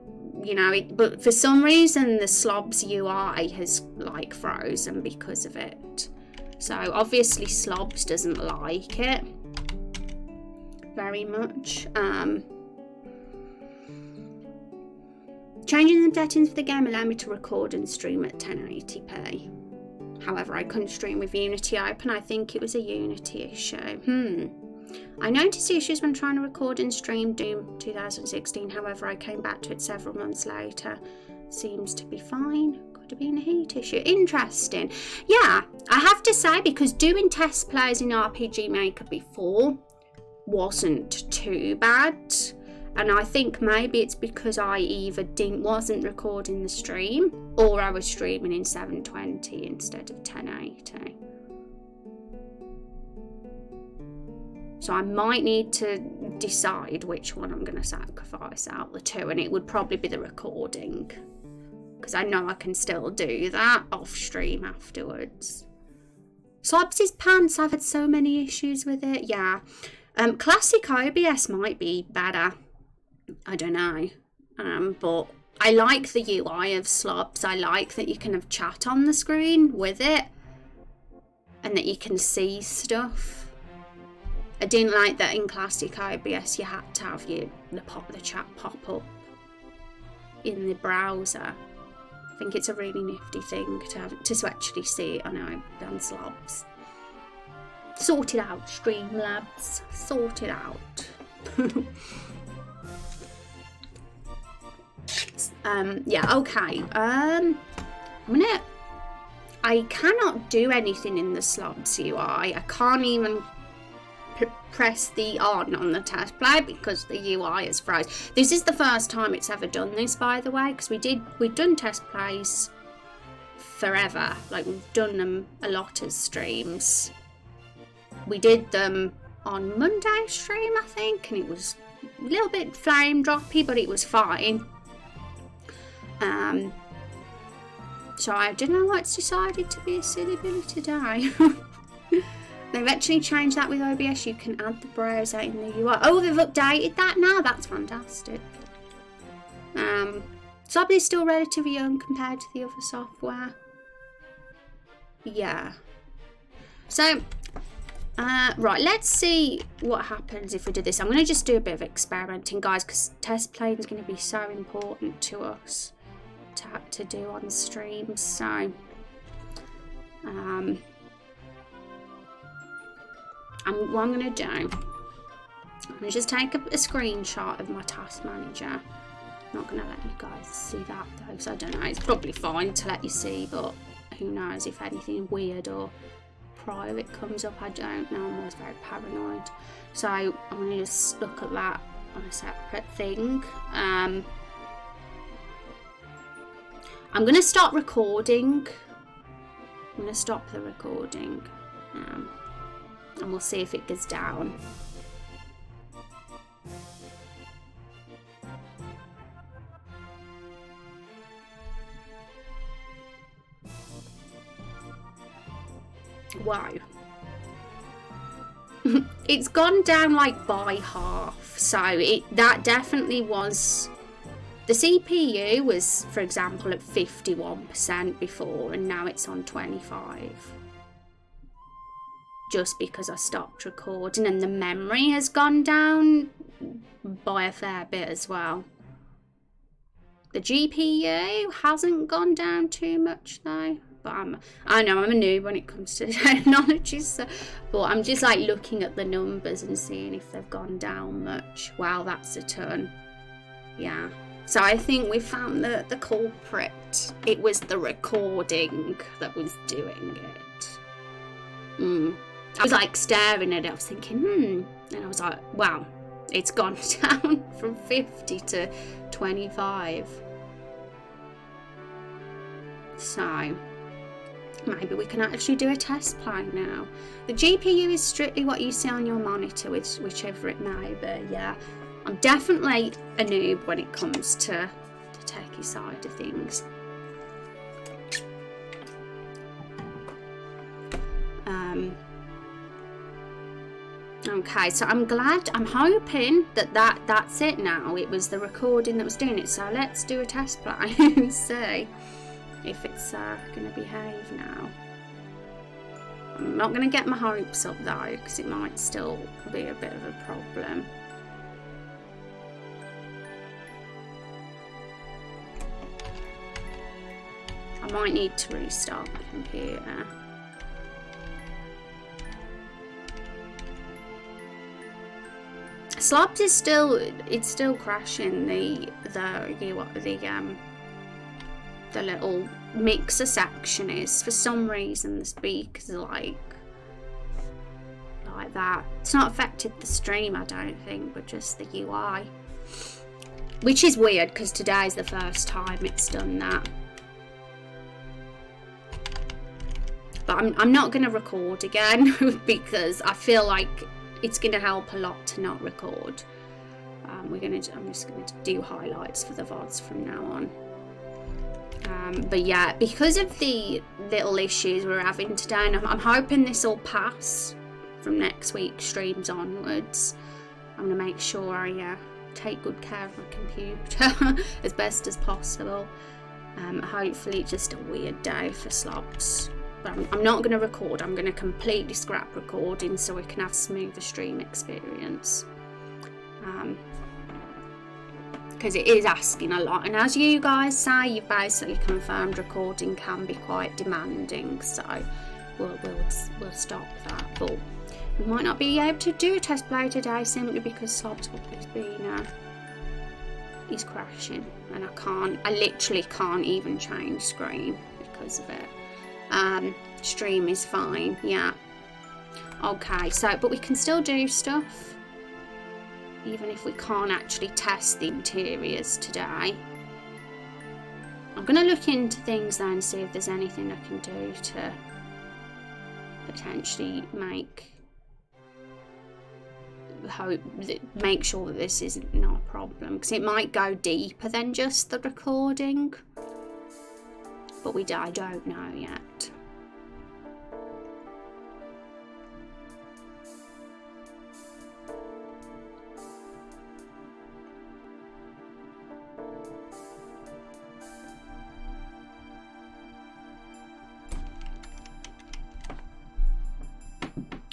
you know, but for some reason the Slob's UI has like frozen because of it. So obviously Slobs doesn't like it very much. Changing the settings for the game allow me to record and stream at 1080p. However, I couldn't stream with Unity open. I think it was a Unity issue. I noticed issues when trying to record and stream Doom 2016. However, I came back to it several months later. Seems to be fine. Could have been a heat issue. Interesting. Yeah, I have to say, because doing test plays in RPG Maker before wasn't too bad, and I think maybe it's because I either wasn't recording the stream, or I was streaming in 720 instead of 1080. So I might need to decide which one I'm going to sacrifice out the two, and it would probably be the recording, because I know I can still do that off stream afterwards. Slobs' pants, I've had so many issues with it. Yeah. Classic OBS might be better. I don't know. But I like the UI of Slobs. I like that you can have chat on the screen with it, and that you can see stuff. I didn't like that in Classic OBS you had to have the chat pop up in the browser. I think it's a really nifty thing to actually see it on Slobs. Sort it out, Streamlabs. Sort it out. Yeah, okay. I cannot do anything in the Slobs UI. I can't even press the on the test play because the UI is froze. This is the first time it's ever done this, by the way, because we've done test plays forever. Like, we've done them a lot as streams. We did them on Monday stream, I think, and it was a little bit flame droppy, but it was fine. So I don't know why it's decided to be a silly billy today. They've actually changed that with OBS. You can add the browser in the UI. Oh, they've updated that now. That's fantastic. Slob is still relatively young compared to the other software. Yeah. So, right, let's see what happens if we do this. I'm going to just do a bit of experimenting, guys, because test playing is going to be so important to us to do on streams. So, what I'm going to do, I'm going to just take a screenshot of my task manager. I'm not going to let you guys see that though, because I don't know, it's probably fine to let you see, but who knows if anything weird or private comes up. I don't know, I'm always very paranoid. So I'm going to just look at that on a separate thing. I'm going to stop recording. I'm going to stop the recording. And we'll see if it goes down. Wow. It's gone down like by half, so that definitely was. The CPU was, for example, at 51% before, and now it's on 25%. Just because I stopped recording, and the memory has gone down by a fair bit as well. The GPU hasn't gone down too much though, but I know I'm a noob when it comes to technology, so, but I'm just like looking at the numbers and seeing if they've gone down much. Wow, that's a ton. Yeah. So I think we found the culprit. It was the recording that was doing it. I was like staring at it, I was thinking, and I was like, wow, it's gone down from 50 to 25. So maybe we can actually do a test play now. The GPU is strictly what you see on your monitor, whichever it may be. Yeah, I'm definitely a noob when it comes to the techie side of things. Okay, so I'm hoping that's it now. It was the recording that was doing it, so let's do a test play and see if it's going to behave now. I'm not going to get my hopes up though, because it might still be a bit of a problem. I might need to restart my computer. Slobs is still crashing the little mixer section is, for some reason the speakers are like that. It's not affected the stream, I don't think, but just the UI, which is weird because today's the first time it's done that. But I'm not going to record again because I feel like it's going to help a lot to not record. I'm just going to do highlights for the VODs from now on. But yeah, because of the little issues we're having today, and I'm hoping this will pass from next week's streams onwards. I'm going to make sure I take good care of my computer as best as possible. Hopefully it's just a weird day for Slobs. But I'm not going to record. I'm going to completely scrap recording so we can have smoother stream experience. Because it is asking a lot, and as you guys say, you've basically confirmed recording can be quite demanding, so we'll stop that. But we might not be able to do a test play today simply because Slobs is crashing, and I literally can't even change screen because of it. Stream is fine, yeah. Okay, so but we can still do stuff even if we can't actually test the interiors today. I'm going to look into things then and see if there's anything I can do to potentially make sure that this isn't not a problem, because it might go deeper than just the recording, but I don't know yet.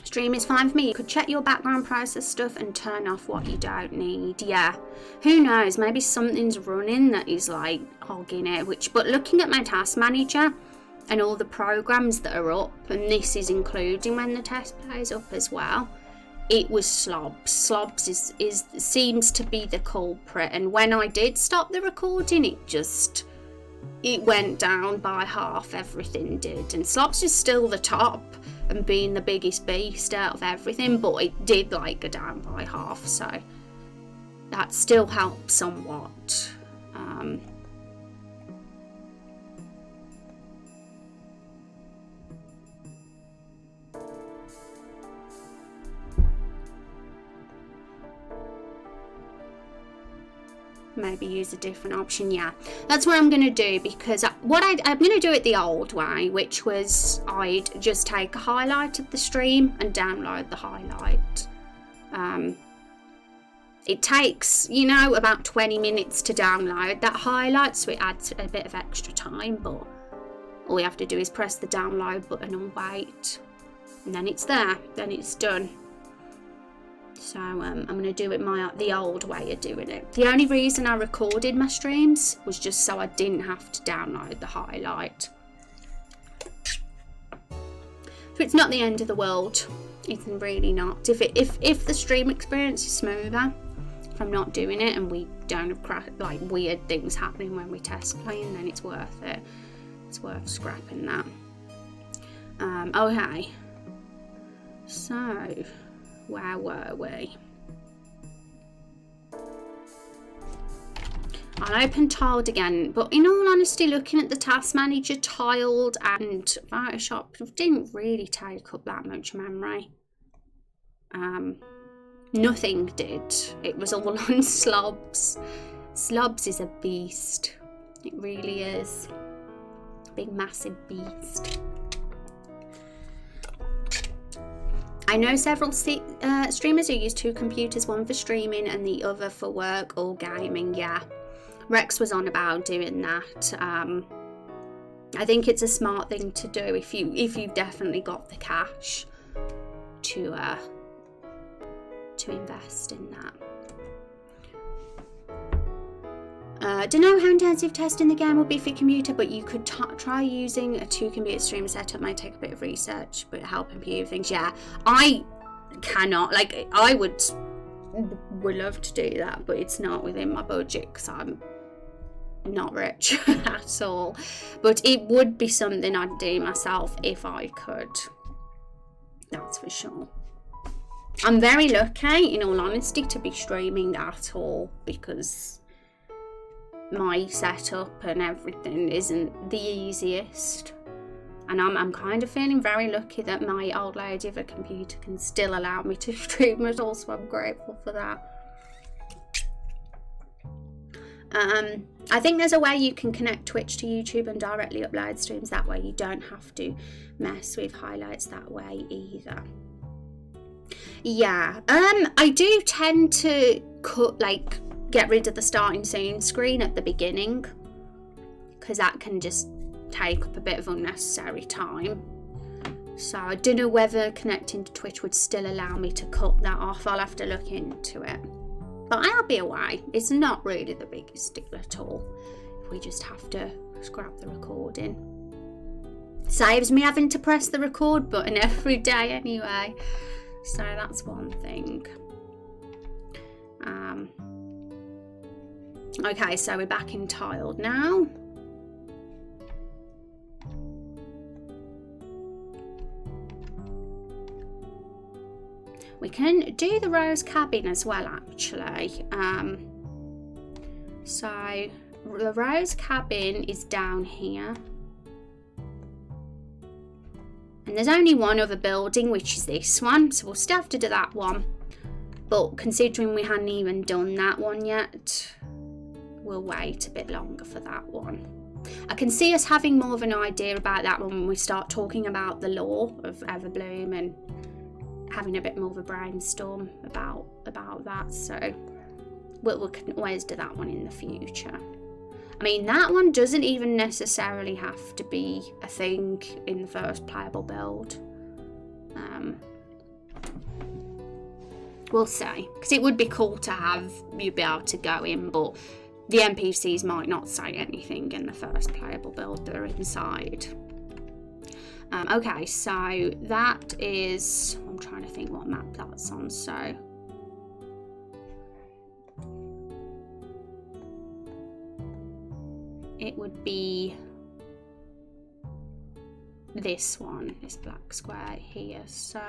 Stream is fine for me. You could check your background process stuff and turn off what you don't need. Yeah, who knows, maybe something's running that is like hogging it, but looking at my task manager and all the programs that are up, and this is including when the test plays up as well, it was Slobs. Slobs seems to be the culprit, and when I did stop the recording, it went down by half, everything did, and Slobs is still the top and being the biggest beast out of everything, but it did like go down by half, so that still helps somewhat. Maybe use a different option. Yeah, that's what I'm going to do, because I'm going to do it the old way, which was I'd just take a highlight of the stream and download the highlight. It takes, you know, about 20 minutes to download that highlight, so it adds a bit of extra time, but all you have to do is press the download button and wait, and then it's there, then it's done. So I'm going to do it the old way of doing it. The only reason I recorded my streams was just so I didn't have to download the highlight. So it's not the end of the world. It's really not. If the stream experience is smoother, if I'm not doing it and we don't have like weird things happening when we test playing, then it's worth it. It's worth scrapping that. Okay. So, where were we? I'll open TileD again, but in all honesty, looking at the task manager, TileD and Photoshop didn't really take up that much memory. Nothing did. It was all on Slobs. Slobs is a beast. It really is. Big massive beast. I know several streamers who use two computers, one for streaming and the other for work or gaming. Yeah, Rex was on about doing that. I think it's a smart thing to do if you've definitely got the cash to invest in that. Don't know how intensive testing the game will be for your computer, but you could try using a 2-computer stream setup. Might take a bit of research, but help improve things. Yeah, I cannot, like, I would love to do that, but it's not within my budget because I'm not rich at all. But it would be something I'd do myself if I could. That's for sure. I'm very lucky, in all honesty, to be streaming at all, because my setup and everything isn't the easiest, and I'm kind of feeling very lucky that my old lady of a computer can still allow me to stream it all, so I'm grateful for that. I think there's a way you can connect Twitch to YouTube and directly upload streams that way. You don't have to mess with highlights that way either. Yeah, I do tend to get rid of the starting scene screen at the beginning, because that can just take up a bit of unnecessary time. So I don't know whether connecting to Twitch would still allow me to cut that off. I'll have to look into it. But I'll be away. It's not really the biggest deal at all. We just have to scrap the recording. Saves me having to press the record button every day anyway. So that's one thing. Okay, so we're back in TileD now. We can do the rose cabin as well, actually. So the rose cabin is down here. And there's only one other building, which is this one. So we'll still have to do that one. But considering we hadn't even done that one yet, we'll wait a bit longer for that one. I can see us having more of an idea about that one when we start talking about the lore of Everbloom and having a bit more of a brainstorm about that. So we can always do that one in the future. I mean, that one doesn't even necessarily have to be a thing in the first playable build. We'll see, because it would be cool to have you be able to go in, but the NPCs might not say anything in the first playable build. They're inside. Okay, so that is, I'm trying to think what map that's on. So it would be this one, this black square here. So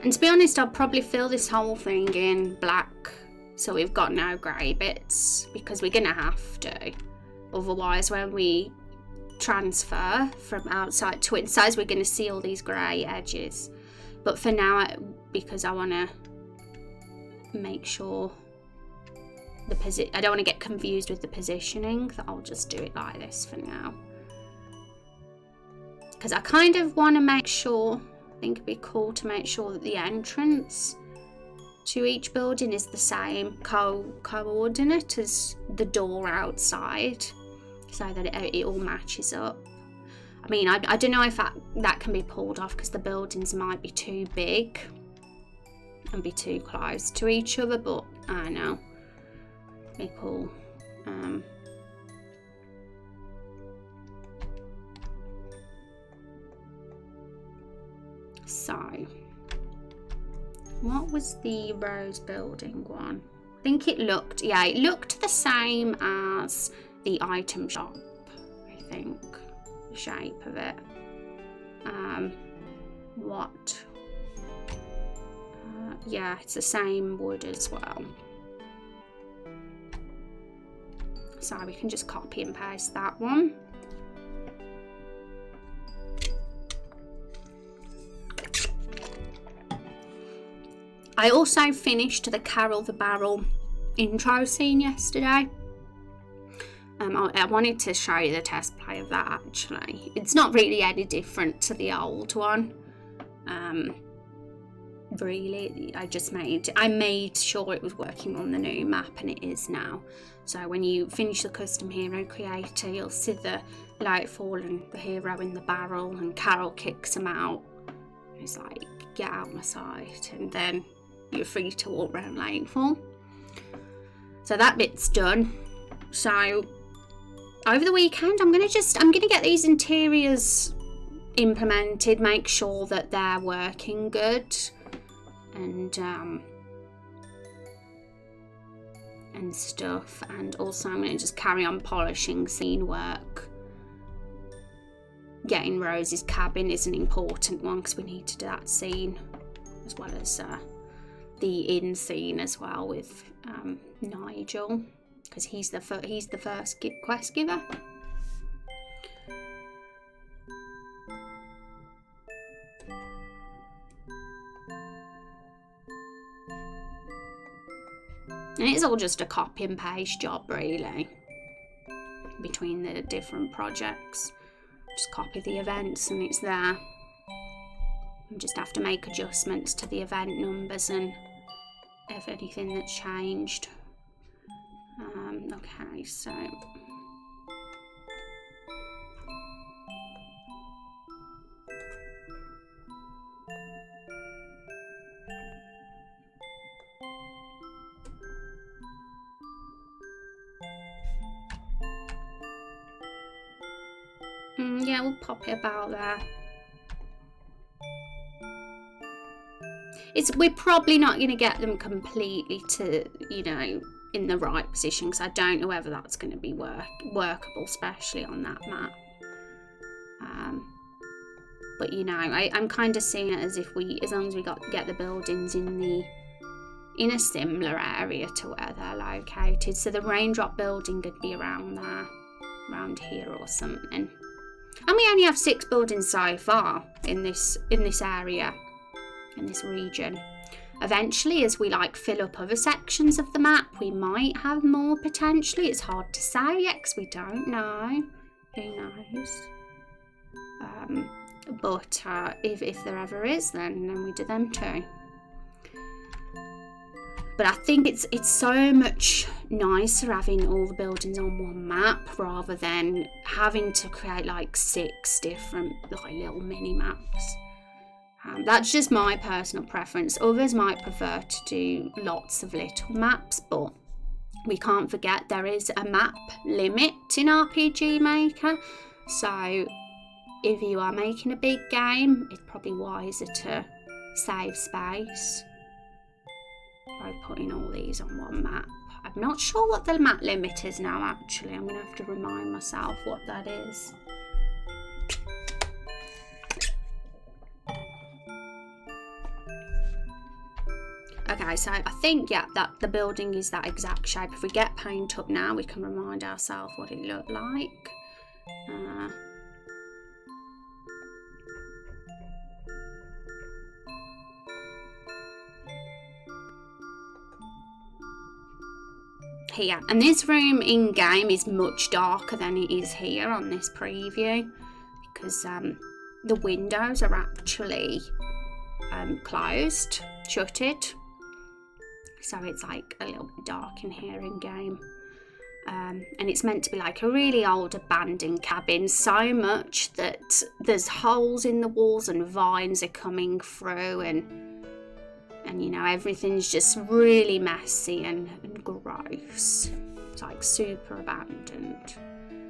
And to be honest, I'll probably fill this whole thing in black, so we've got no grey bits, because we're going to have to. Otherwise, when we transfer from outside to inside, we're going to see all these grey edges. But for now, because I want to make sure I don't want to get confused with the positioning, that I'll just do it like this for now. Because I kind of want to make sure, I think it'd be cool to make sure that the entrance to each building is the same coordinate as the door outside, so that it all matches up. I mean, I don't know if that can be pulled off, because the buildings might be too big and be too close to each other, but I don't know. Be cool. So, what was the rose building one? I think it looked the same as the item shop, I think, the shape of it. Yeah, it's the same wood as well. So we can just copy and paste that one. I also finished the Carol the Barrel intro scene yesterday. I wanted to show you the test play of that actually. It's not really any different to the old one. Really, I made sure it was working on the new map, and it is now. So when you finish the custom hero creator, you'll see the Lightfall and the hero in the barrel, and Carol kicks him out. He's like, get out my sight, and then you're free to walk around Lightfall. So that bit's done. So over the weekend, I'm gonna get these interiors implemented, make sure that they're working good, and stuff. And also I'm going to just carry on polishing scene work. Getting Rose's cabin is an important one, because we need to do that scene, as well as the inn scene as well with Nigel, because he's the first quest giver. And it's all just a copy and paste job, really, between the different projects. Just copy the events and it's there. You just have to make adjustments to the event numbers and if anything that's changed. Okay, so yeah, we'll pop it about there. We're probably not going to get them completely to, in the right position, because I don't know whether that's going to be workable, especially on that map. But I'm kind of seeing it as if as long as we get the buildings in a similar area to where they're located. So the Raindrop building could be around there, around here or something. And we only have 6 buildings so far in this area, in this region. Eventually, as we fill up other sections of the map, we might have more potentially. It's hard to say yet, because we don't know. Who knows? But if there ever is, then we do them too. But I think it's so much nicer having all the buildings on one map rather than having to create 6 different little mini maps. That's just my personal preference. Others might prefer to do lots of little maps, but we can't forget there is a map limit in RPG Maker. So if you are making a big game, it's probably wiser to save space by putting all these on one map. I'm not sure what the map limit is now, actually. I'm going to have to remind myself what that is. Okay, so I think, yeah, that the building is that exact shape. If we get paint up now, we can remind ourselves what it looked like. Here, and this room in game is much darker than it is here on this preview, because the windows are actually closed, shuttered, so it's like a little bit dark in here in game. And it's meant to be like a really old abandoned cabin, so much that there's holes in the walls and vines are coming through, and you know, everything's just really messy and gross. It's like super abandoned.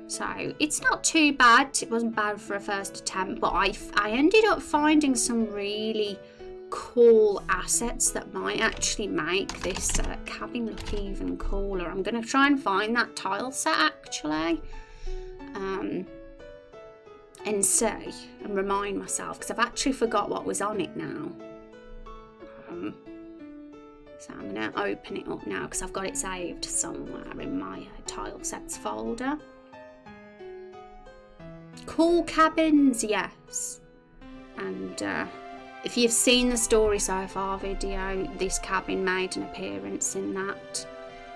So it's not too bad. It wasn't bad for a first attempt, but I ended up finding some really cool assets that might actually make this cabin look even cooler. I'm going to try and find that tile set actually, and see and remind myself, because I've actually forgot what was on it now. So I'm going to open it up now because I've got it saved somewhere in my tile sets folder. Cool cabins, yes. And if you've seen the Story So Far video, this cabin made an appearance in that.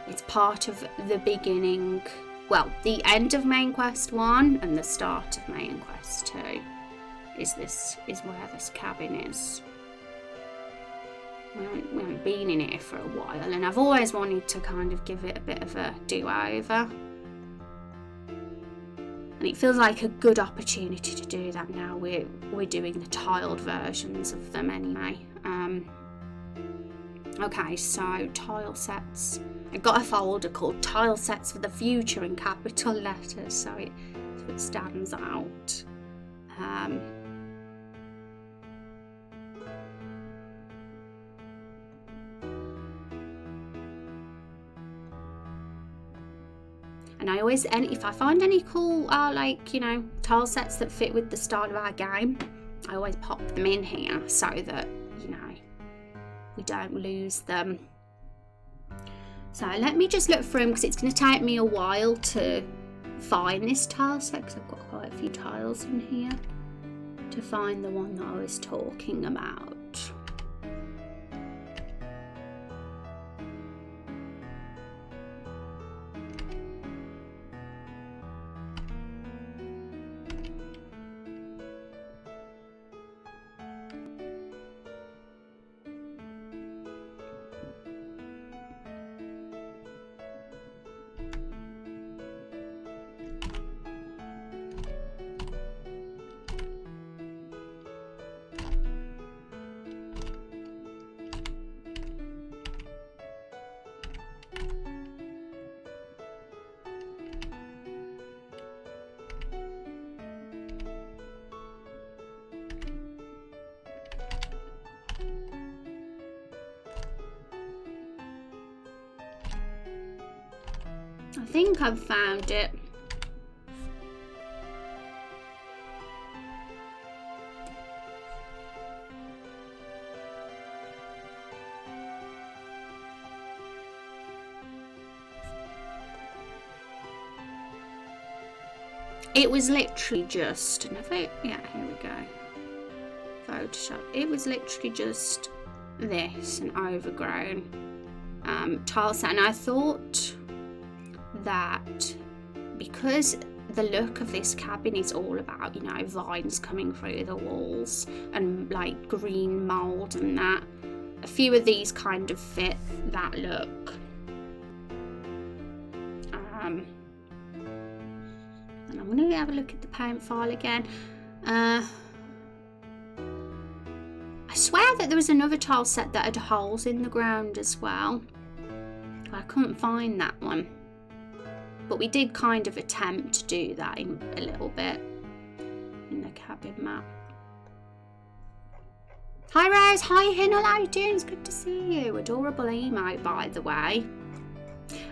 It's part of the beginning, well, the end of Main Quest 1 and the start of Main Quest 2 is where this cabin is. We haven't been in it for a while, and I've always wanted to kind of give it a bit of a do-over. And it feels like a good opportunity to do that now. We're doing the tiled versions of them anyway. Okay, so tile sets. I got a folder called Tile Sets for the Future in capital letters, so it stands out. And I always, if I find any cool, like, you know, tile sets that fit with the style of our game, I always pop them in here so that, you know, we don't lose them. So let me just look through them because it's going to take me a while to find this tile set, because I've got quite a few tiles in here to find the one that I was talking about. I think I've found it. It was literally just, yeah, here we go. Photoshop. It was literally just this, an overgrown tile set, and I thought that because the look of this cabin is all about, you know, vines coming through the walls and like green mold and that, a few of these kind of fit that look. And I'm going to have a look at the paint file again. I swear that there was another tile set that had holes in the ground as well. I couldn't find that one. But we did kind of attempt to do that in a little bit in the cabin map. Hi Rose, hi Hinel, how you doing? It's good to see you. Adorable emote, by the way.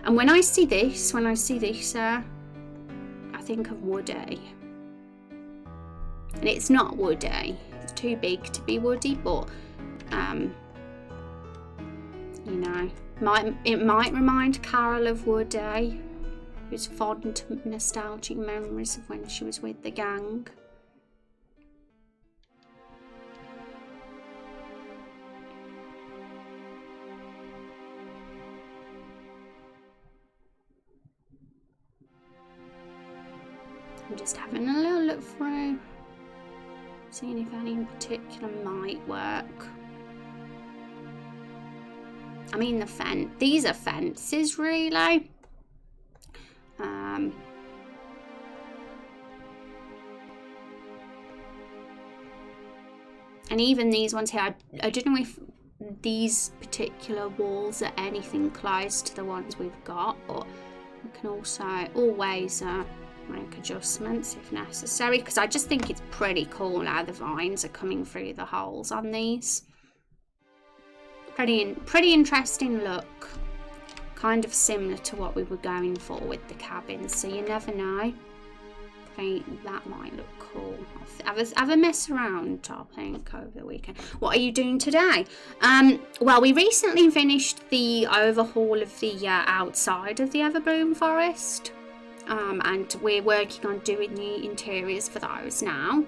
And when I see this, I think of Woody. And it's not Woody. It's too big to be Woody, but you know, it might remind Carol of Woody, whose fond nostalgic memories of when she was with the gang. I'm just having a little look through, seeing if any in particular might work. I mean, these are fences, really. And even these ones here, I don't know if these particular walls are anything close to the ones we've got, but we can also always make adjustments if necessary, because I just think it's pretty cool how the vines are coming through the holes on these. Pretty interesting look, kind of similar to what we were going for with the cabins, so you never know. I think that might look cool. Have a mess around, I think, over the weekend. What are you doing today? Well, we recently finished the overhaul of the outside of the Everbloom Forest, and we're working on doing the interiors for those now.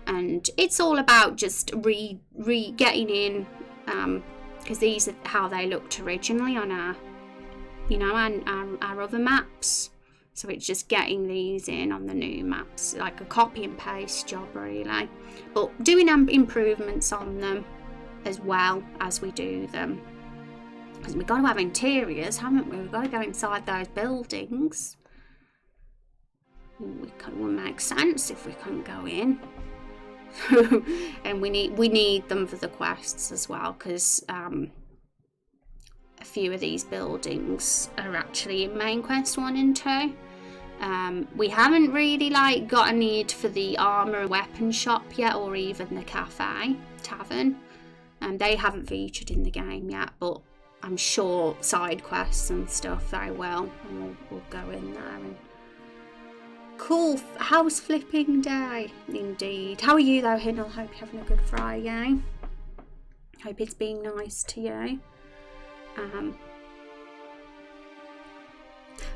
And it's all about just getting in, because these are how they looked originally on our other maps. So it's just getting these in on the new maps, like a copy and paste job, really. But doing improvements on them as well as we do them. Because we've got to have interiors, haven't we? We've got to go inside those buildings. It wouldn't make sense if we couldn't go in. And we need them for the quests as well, because a few of these buildings are actually in main quest 1 and 2. We haven't really got a need for the armor weapon shop yet, or even the tavern. They haven't featured in the game yet, but I'm sure side quests and stuff they will, and we'll go in there. And cool house flipping day indeed. How are you though, Hinnell? Hope you're having a good Friday. Hope it's being nice to you.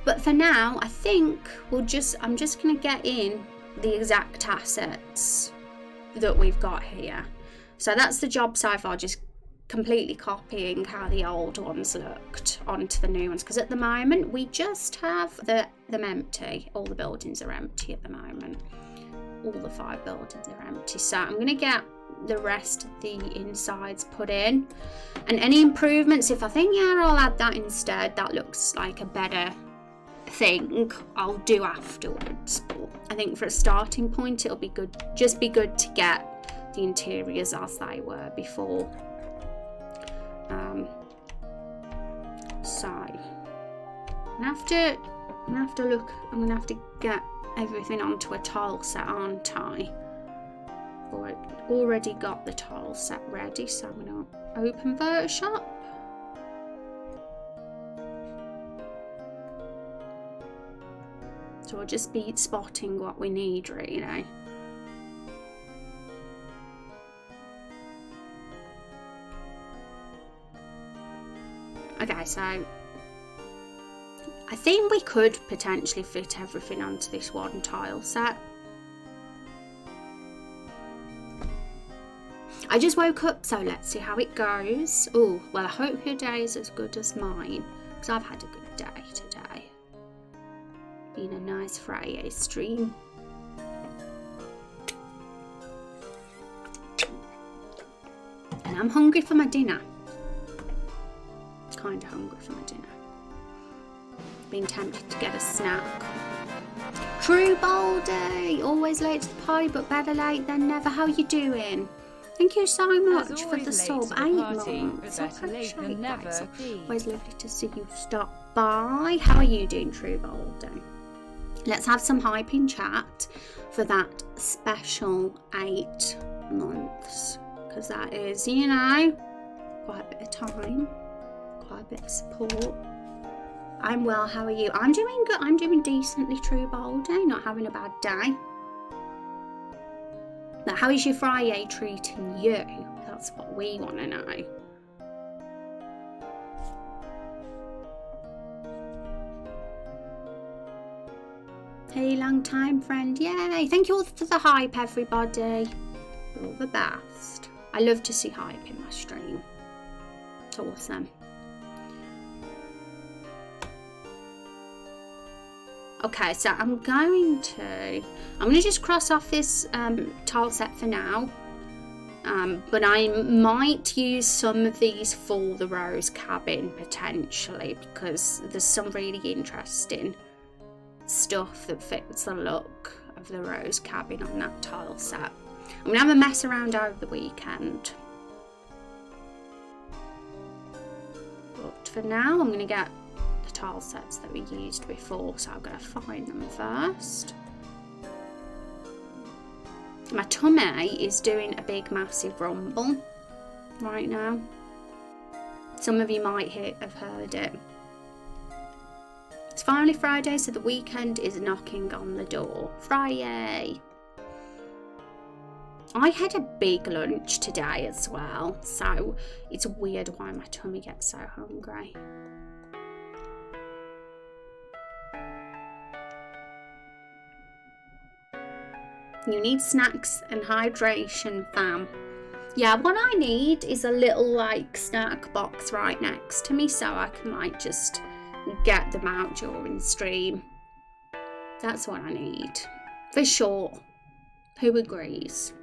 But for now, I think I'm just going to get in the exact assets that we've got here. So that's the job so far, just completely copying how the old ones looked onto the new ones. Because at the moment, we just have them empty. All the buildings are empty at the moment. All the 5 buildings are empty. So I'm going to get the rest of the insides put in. And any improvements, if I think, yeah, I'll add that instead. That looks like a better thing, I'll do afterwards. But I think for a starting point, it'll be good, just be good to get the interiors as they were before. So I'm gonna have to look. I'm gonna have to get everything onto a tile set, aren't I? Or I already got the tile set ready, so I'm gonna open Photoshop. So we'll just be spotting what we need, really. Okay, so I think we could potentially fit everything onto this one tile set. I just woke up, so let's see how it goes. Oh, well, I hope your day is as good as mine, because I've had a good day today. Been a nice Friday stream. And I'm hungry for my dinner. Kind of hungry for my dinner. Been tempted to get a snack. True Baldy! Always late to the party, but better late than never. How you doing? Thank you so much for the sub. 8 months. I appreciate that. It's always lovely to see you stop by. How are you doing, True Baldy? Let's have some hype in chat for that special 8 months. Because that is, you know, quite a bit of time. Quite a bit of support. I'm well, how are you? I'm doing good. I'm doing decently, True Baldy. Not having a bad day. But how is your Friday treating you? That's what we want to know. Hey, long time friend. Yay. Thank you all for the hype, everybody. You're all the best. I love to see hype in my stream. It's awesome. Okay, so I'm going to just cross off this tile set for now. But I might use some of these for the Rose cabin potentially, because there's some really interesting stuff that fits the look of the Rose cabin on that tile set. I'm gonna have a mess around over the weekend. But for now, I'm gonna get the tile sets that we used before, so I'm gonna find them first. My tummy is doing a big massive rumble right now. Some of you might have heard it. It's finally Friday, so the weekend is knocking on the door. Friday! I had a big lunch today as well, so it's weird why my tummy gets so hungry. You need snacks and hydration, fam. Yeah, what I need is a little like snack box right next to me, so I can like just get them out during stream. That's what I need. For sure. Who agrees?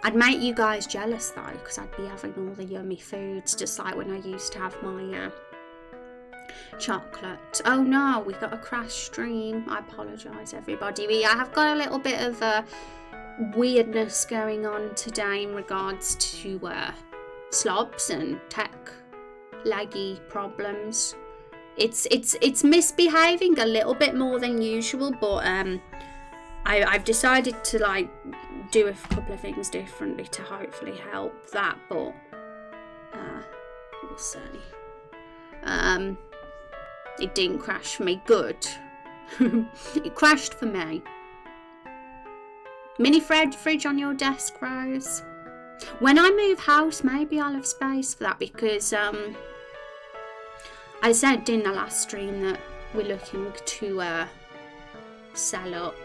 I'd make you guys jealous though, because I'd be having all the yummy foods, just like when I used to have my chocolate. Oh no, we got a crash stream. I apologise everybody. I have got a little bit of weirdness going on today in regards to slobs and tech laggy problems. It's misbehaving a little bit more than usual, but I've decided to like do a couple of things differently to hopefully help that, but we'll see. It didn't crash for me. Good. It crashed for me. Mini fridge on your desk, Rose. When I move house, maybe I'll have space for that, because I said in the last stream that we're looking to sell up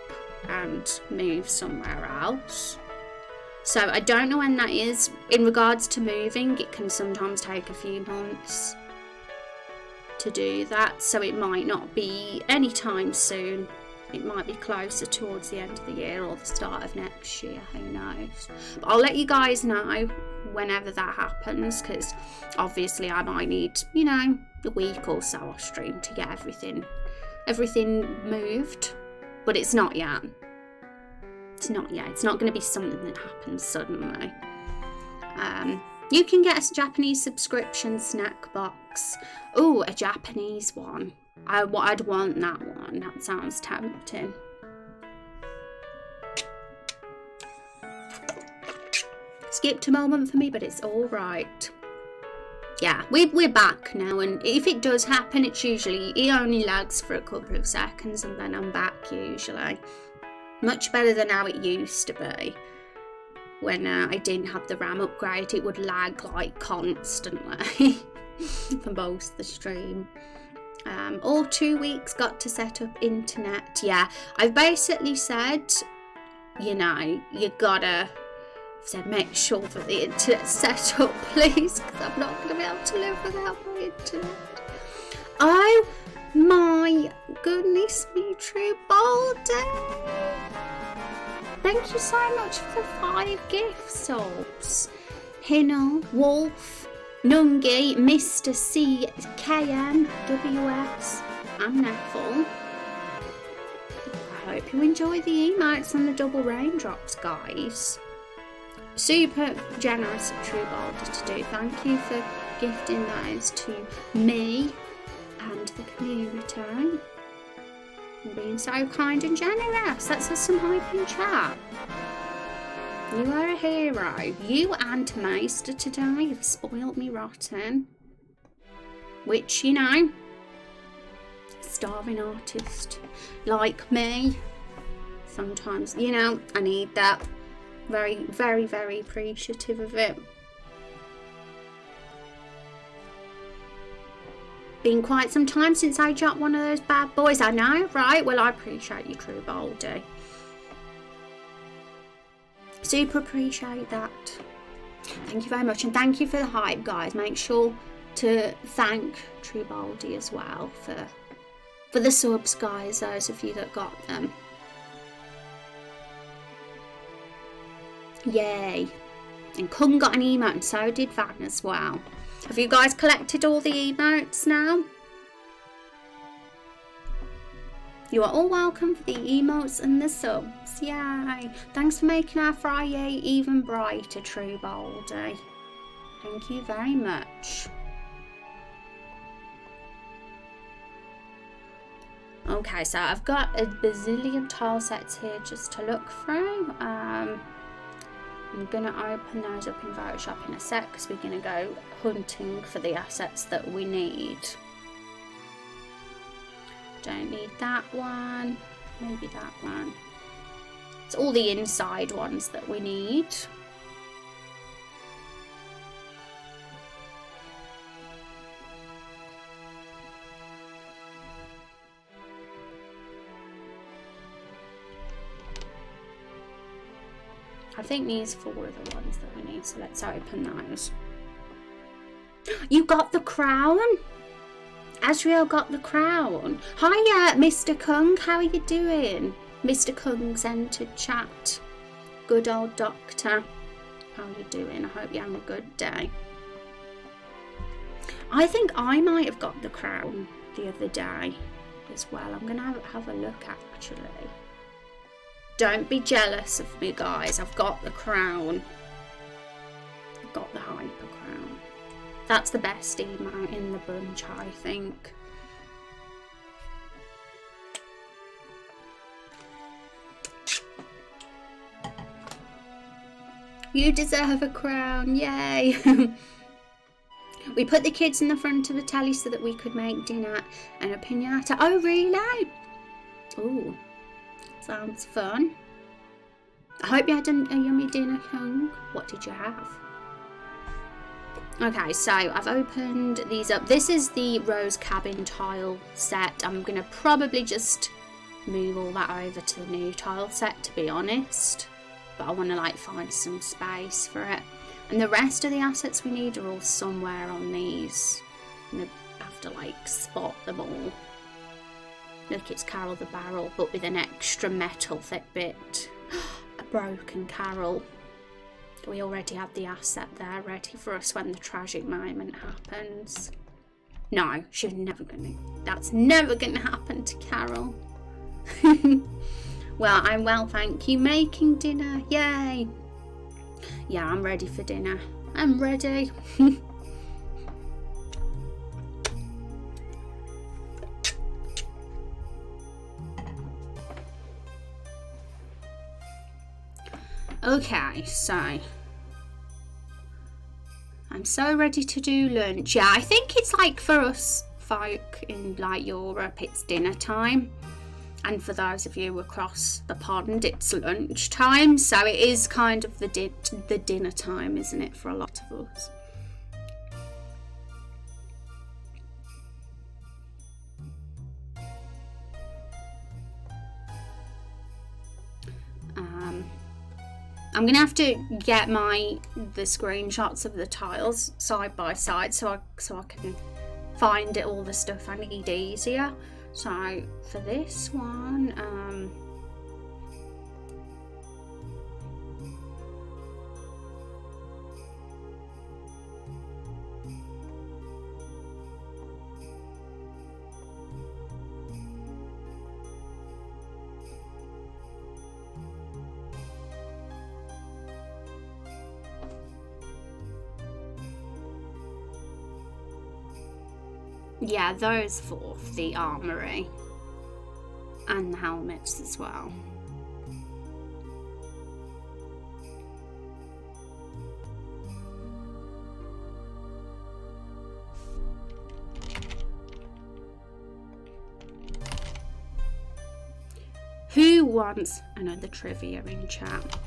and move somewhere else. So I don't know when that is. In regards to moving, it can sometimes take a few months to do that, so it might not be anytime soon. It might be closer towards the end of the year or the start of next year, who knows. But I'll let you guys know whenever that happens, because obviously I might need, you know, a week or so off stream to get everything moved. But it's not yet. It's not yet. It's not going to be something that happens suddenly. You can get a Japanese subscription snack box. Oh, a Japanese one. I'd want that one. That sounds tempting. Skipped a moment for me, but it's all right. Yeah, we're back now, and if it does happen, it only lags for a couple of seconds, and then I'm back usually. Much better than how it used to be. When I didn't have the RAM upgrade, it would lag like constantly for most of the stream. All 2 weeks got to set up internet. Yeah, I've basically said, you know, you gotta make sure that the internet's set up, please, because I'm not going to be able to live without my internet. Oh my goodness me, True Baldy! Thank you so much for the 5 gift subs. Hinnell, Wolf, Nungi, Mr. C, KM, WS, and Neffel. I hope you enjoy the emotes and the double raindrops, guys. Super generous of True Baldy to do. Thank you for gifting those to me and the community. And being so kind and generous. Let's have some hype in chat. You are a hero. You and Meister today have spoiled me rotten. Which, you know, starving artist like me, sometimes, you know, I need that. Very, very, very appreciative of it. Been quite some time since I dropped one of those bad boys. I know, right? Well, I appreciate you, True Baldy. Super appreciate that. Thank you very much, and thank you for the hype, guys. Make sure to thank True Baldy as well for the subs, guys, those of you that got them. Yay. And Kung got an emote, and so did Van as well. Have you guys collected all the emotes now? You are all welcome for the emotes and the subs. Yay. Thanks for making our Friday even brighter, True Baldy. Thank you very much. Okay, so I've got a bazillion tile sets here just to look through. I'm going to open those up in Photoshop in a sec because we're going to go hunting for the assets that we need. Don't need that one, maybe that one. It's all the inside ones that we need. I think these 4 are the ones that we need, so let's open those. You got the crown? Azriel got the crown. Hiya, Mr. Kung, how are you doing? Mr. Kung's entered chat. Good old doctor. How are you doing? I hope you're having a good day. I think I might have got the crown the other day as well. I'm going to have a look, actually. Don't be jealous of me, guys. I've got the crown. I've got the hyper crown. That's the best emote in the bunch, I think. You deserve a crown, yay! We put the kids in the front of the telly so that we could make dinner and a piñata. Oh, really? Ooh. Sounds fun. I hope you had a yummy dinner, Kung. What did you have? Okay, so I've opened these up. This is the Rose Cabin tile set. I'm going to probably just move all that over to the new tile set, to be honest. But I want to like find some space for it. And the rest of the assets we need are all somewhere on these. I'm going to have to like spot them all. Look, it's Carol the Barrel, but with an extra metal thick bit. A broken Carol. We already have the asset there ready for us when the tragic moment happens. No, she's never gonna. That's never gonna happen to Carol. Well, I'm well, thank you. Making dinner, yay! Yeah, I'm ready for dinner. I'm ready. Okay, so I'm so ready to do lunch. Yeah, I think it's like for us folk in like Europe, it's dinner time, and for those of you across the pond, it's lunch time. So it is kind of the dinner time, isn't it, for a lot of us? I'm gonna have to get the screenshots of the tiles side by side so I can find all the stuff I need easier. So for this one, yeah, those 4 for the Armory and the helmets as well. Who wants another trivia in chat?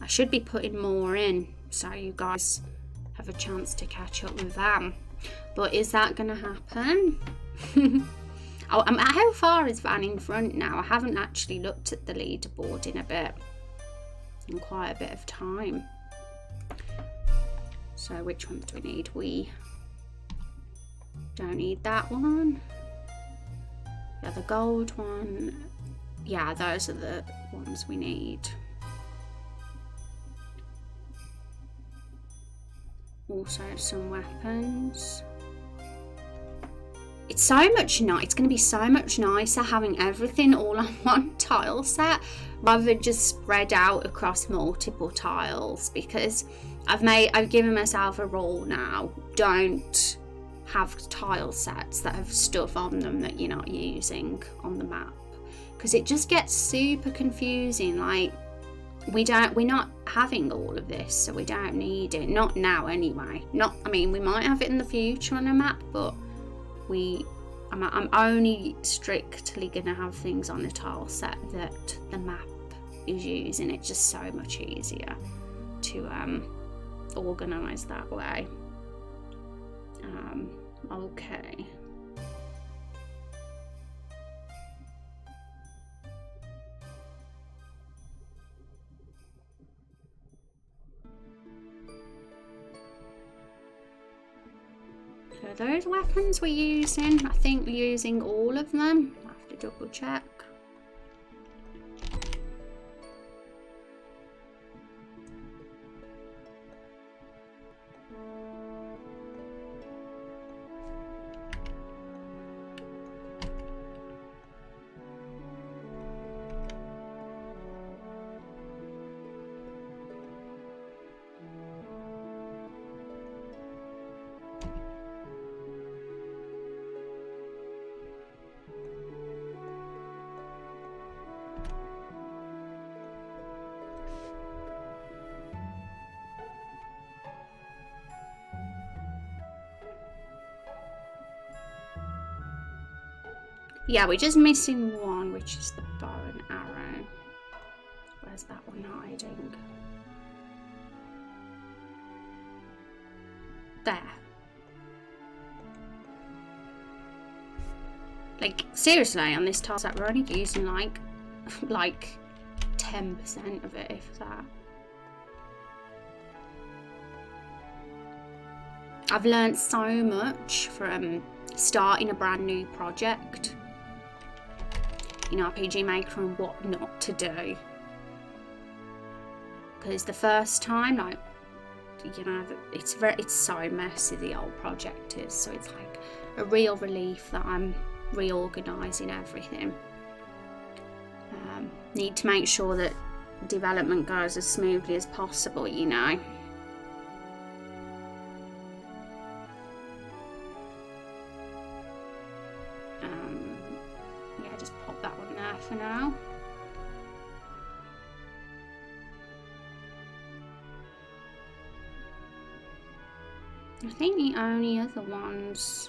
I should be putting more in so you guys have a chance to catch up with them. But is that going to happen? Oh, how far is Van in front now? I haven't actually looked at the leaderboard in quite a bit of time. So which ones do we need? We don't need that one. Yeah, the gold one. Yeah, those are the ones we need. Also some weapons. It's so much it's going to be so much nicer having everything all on one tile set rather than just spread out across multiple tiles, because I've given myself a rule now: don't have tile sets that have stuff on them that you're not using on the map, because it just gets super confusing. Like, we're not having all of this, so we don't need it. Not now anyway. I mean, we might have it in the future on a map, but I'm only strictly gonna have things on a tile set that the map is using. It's just so much easier to organize that way. Okay. So those weapons we're using, I think we're using all of them. I have to double check. Yeah, we're just missing one, which is the bow and arrow. Where's that one hiding? There. Like, seriously, on this tile set, we're only using like 10% of it, if that. I've learned so much from starting a brand new project in RPG Maker and what not to do, because the first time, like, you know, it's so messy, the old project is, so it's like a real relief that I'm reorganizing everything. Need to make sure that development goes as smoothly as possible, you know. Yeah, just pop that one there for now. I think the only other ones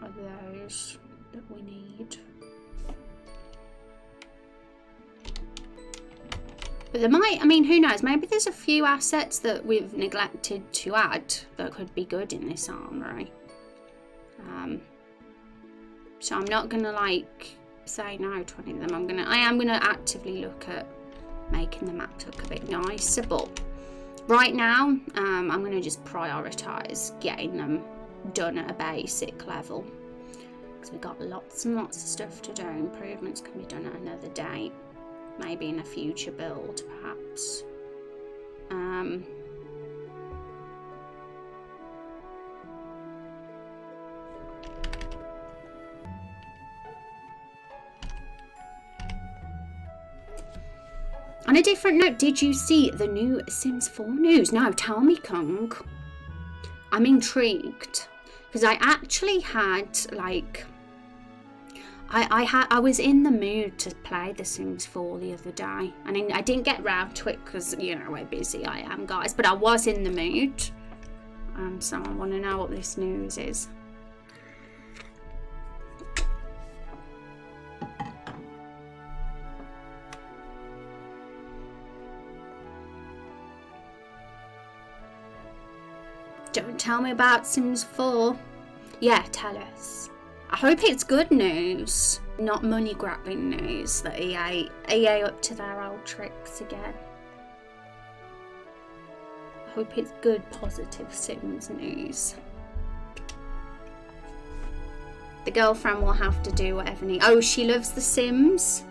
are those that we need. But there might, I mean, who knows, maybe there's a few assets that we've neglected to add that could be good in this armory. So I'm not gonna like say no to any of them. I am gonna actively look at making the map look a bit nicer, but right now I'm gonna just prioritize getting them done at a basic level, because we've got lots and lots of stuff to do. Improvements can be done at another date, maybe in a future build perhaps. On a different note, did you see the new Sims 4 news? No, tell me, Kung. I'm intrigued, because I actually had like I was in the mood to play The Sims 4 the other day, and I didn't get round to it because, you know, how busy I am, guys, but I was in the mood, so I want to know what this news is. Don't tell me about Sims 4. Yeah, tell us. I hope it's good news, not money grabbing news that EA up to their old tricks again. I hope it's good, positive Sims news. The girlfriend will have to do whatever needs. Oh, she loves The Sims.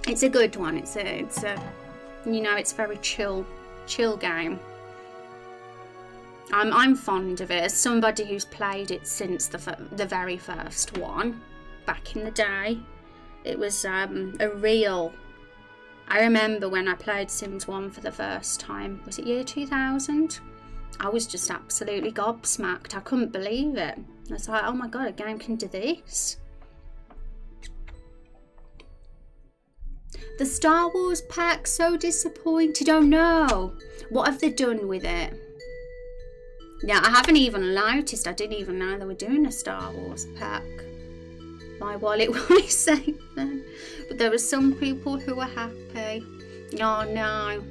It's a good one. It's a you know, it's very chill game. I'm fond of it as somebody who's played it since the very first one back in the day. It was a real. I remember when I played Sims 1 for the first time. Was it year 2000? I was just absolutely gobsmacked. I couldn't believe it. I was like, oh my god, a game can do this. The Star Wars pack, so disappointed. Oh no. What have they done with it? Yeah, I haven't even noticed. I didn't even know they were doing a Star Wars pack. My wallet will be safe then. But there were some people who were happy. Oh no.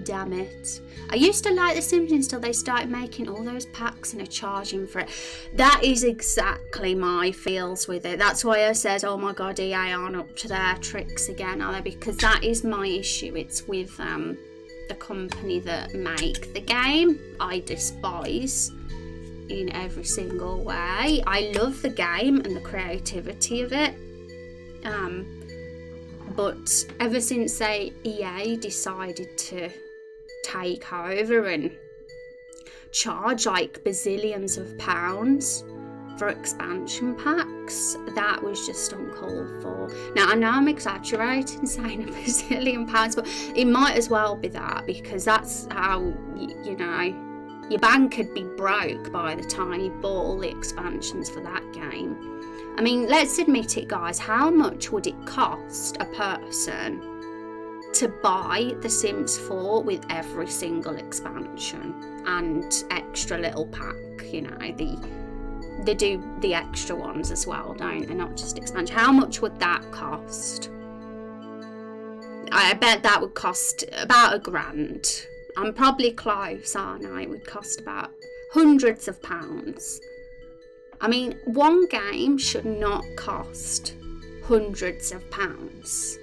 Damn it. I used to like The Sims until they started making all those packs and are charging for it. That is exactly my feels with it. That's why I said, oh my god, EA aren't up to their tricks again, are they? Because that is my issue. It's with the company that make the game. I despise in every single way. I love the game and the creativity of it. But ever since EA decided to take over and charge like bazillions of pounds for expansion packs, that was just uncalled for. Now I know I'm exaggerating saying a bazillion pounds, but it might as well be that, because that's how, you know, your bank could be broke by the time you bought all the expansions for that game. I mean, let's admit it, guys, how much would it cost a person to buy The Sims 4 with every single expansion and extra little pack? You know, they do the extra ones as well, don't they? Not just expansion. How much would that cost? I bet that would cost about £1,000. I'm probably close, aren't I? It would cost about hundreds of pounds. I mean, one game should not cost hundreds of pounds.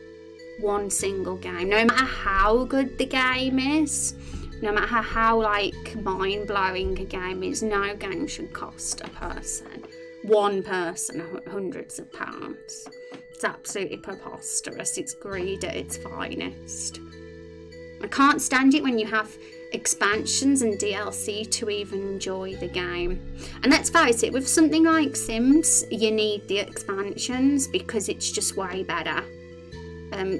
One single game. No matter how good the game is, no matter how like mind-blowing a game is, no game should cost one person, hundreds of pounds. It's absolutely preposterous. It's greed at its finest. I can't stand it when you have expansions and DLC to even enjoy the game. And let's face it, with something like Sims, you need the expansions because it's just way better.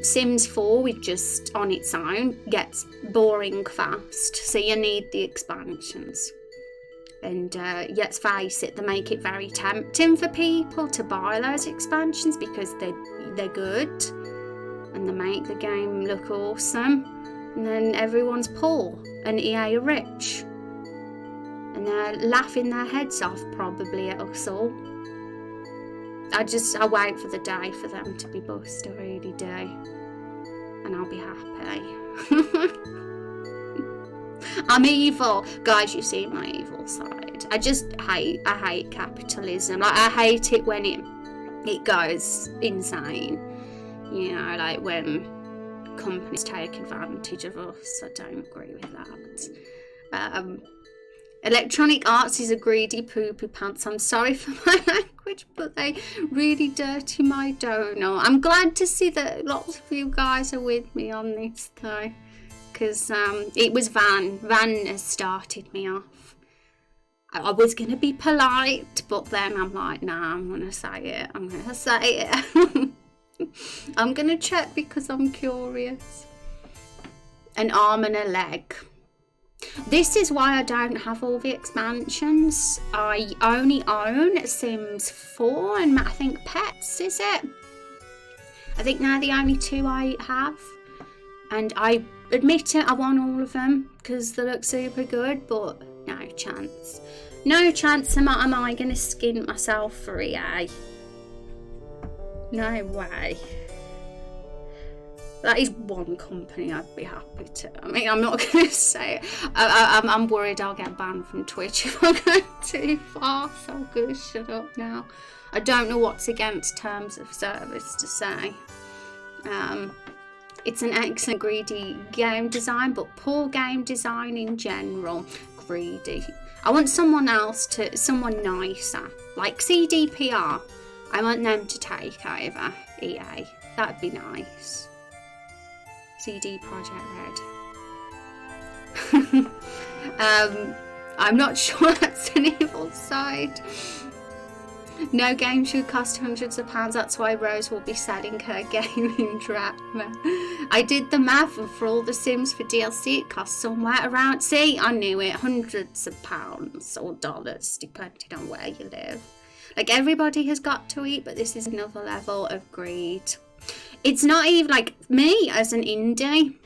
Sims 4 with just on its own gets boring fast, so you need the expansions. And let's face it, they make it very tempting for people to buy those expansions because they're good and they make the game look awesome. And then everyone's poor and EA are rich. And they're laughing their heads off probably at us all. I wait for the day for them to be bust, I really do. And I'll be happy. I'm evil. Guys, you see my evil side. I hate capitalism. Like, I hate it when it goes insane. You know, like when companies take advantage of us. I don't agree with that. Electronic Arts is a greedy poopy pants. I'm sorry for my language, but they really dirty my donut. I'm glad to see that lots of you guys are with me on this though, because it was Van has started me off. I was going to be polite, but then I'm like, nah, I'm going to say it. I'm going to check because I'm curious. An arm and a leg. This is why I don't have all the expansions. I only own Sims 4 and I think Pets, is it? I think they're the only two I have. And I admit it, I want all of them because they look super good, but no chance. No chance am I going to skin myself for EA. No way. That is one company I'd be happy to. I mean, I'm not going to say it. I'm worried I'll get banned from Twitch if I go too far, so I'm going to shut up now. I don't know what's against terms of service to say. It's an excellent greedy game design, but poor game design in general. Greedy. I want someone nicer, like CDPR. I want them to take over EA. That'd be nice. CD Projekt Red. I'm not sure that's an evil side. No game should cost hundreds of pounds. That's why Rose will be selling her gaming drama. I did the math, and for all the Sims for DLC, it costs somewhere around, see, I knew it, hundreds of pounds or dollars, depending on where you live. Like, everybody has got to eat, but this is another level of greed. It's not even like me as an indie.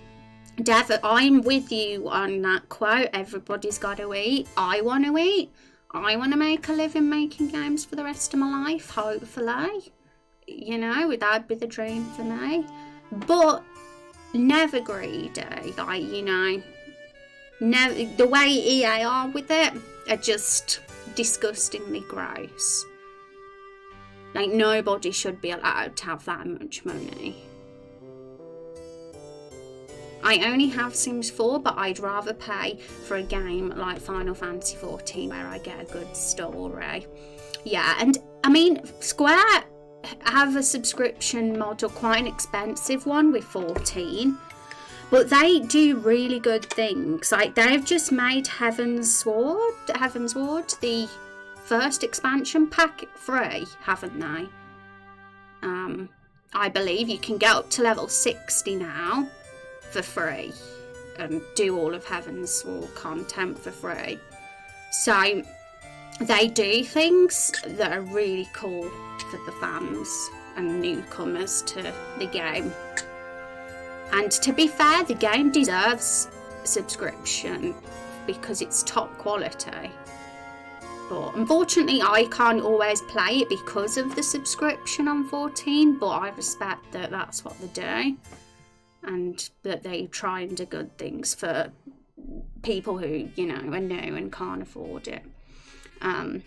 I'm with you on that quote. Everybody's got to eat. I want to eat. I want to make a living making games for the rest of my life, hopefully. You know, that'd be the dream for me. But never greedy. Like, you know, never, the way EA are with it are just disgustingly gross. Like, nobody should be allowed to have that much money. I only have Sims 4, but I'd rather pay for a game like Final Fantasy 14 where I get a good story. Yeah, and I mean, Square have a subscription model, quite an expensive one with 14, but they do really good things. Like, they've just made Heaven's Ward, the first expansion pack free, haven't they? I believe you can get up to level 60 now for free and do all of Heaven's Ward content for free. So they do things that are really cool for the fans and newcomers to the game. And to be fair, the game deserves subscription because it's top quality. But unfortunately, I can't always play it because of the subscription on 14, but I respect that that's what they do. And that they try and do good things for people who, you know, are new and can't afford it. I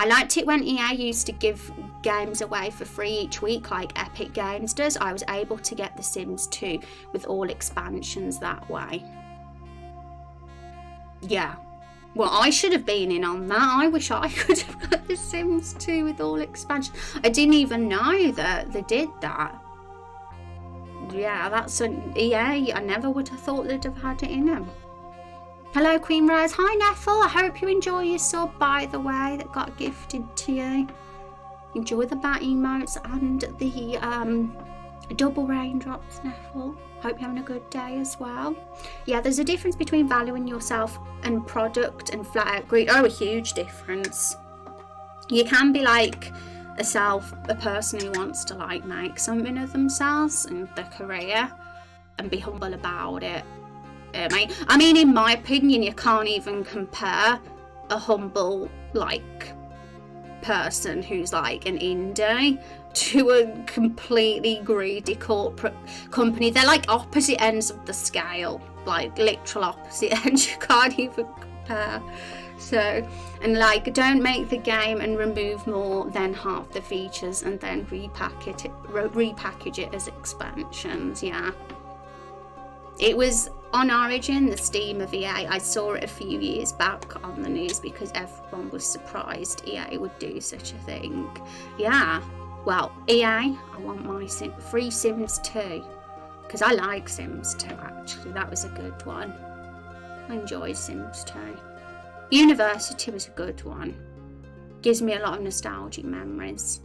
liked it when EA used to give games away for free each week, like Epic Games does. I was able to get The Sims 2 with all expansions that way. Yeah. Well, I should have been in on that. I wish I could have got The Sims 2 with all expansions. I didn't even know that they did that. Yeah, that's an EA. I never would have thought they'd have had it in them. Hello, Queen Rose. Hi, Neffel. I hope you enjoy your sub, by the way, that got gifted to you. Enjoy the bat emotes and the double raindrops, Neffel. Hope you're having a good day as well. Yeah, there's a difference between valuing yourself and product and flat out greed. Oh, a huge difference. You can be like a person who wants to like make something of themselves and their career and be humble about it. I mean, in my opinion, you can't even compare a humble like person who's like an indie to a completely greedy corporate company. They're like opposite ends of the scale, like literal opposite ends. You can't even compare. So, and like, don't make the game and remove more than half the features and then repackage it as expansions. Yeah, it was on Origin, the Steam of EA. I saw it a few years back on the news because everyone was surprised EA would do such a thing. Yeah, well, EA, I want my free Sims 2 because I like Sims 2 actually. That was a good one. I enjoyed Sims 2. University was a good one. Gives me a lot of nostalgic memories.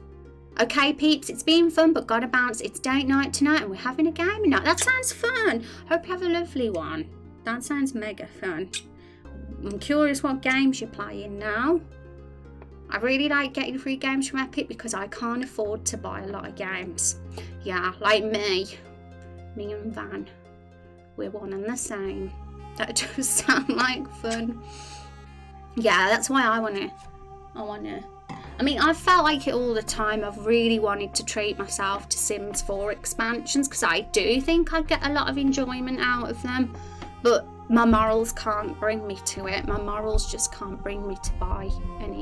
Okay, peeps, it's been fun, but gotta bounce. It's date night tonight and we're having a gaming night. That sounds fun. Hope you have a lovely one. That sounds mega fun. I'm curious what games you're playing now. I really like getting free games from Epic because I can't afford to buy a lot of games. Yeah, like me and Van. We're one and the same. That does sound like fun. Yeah, that's why I wanna I mean, I felt like it all the time. I've really wanted to treat myself to Sims 4 expansions because I do think I'd get a lot of enjoyment out of them, but my morals can't bring me to it. My morals just can't bring me to buy an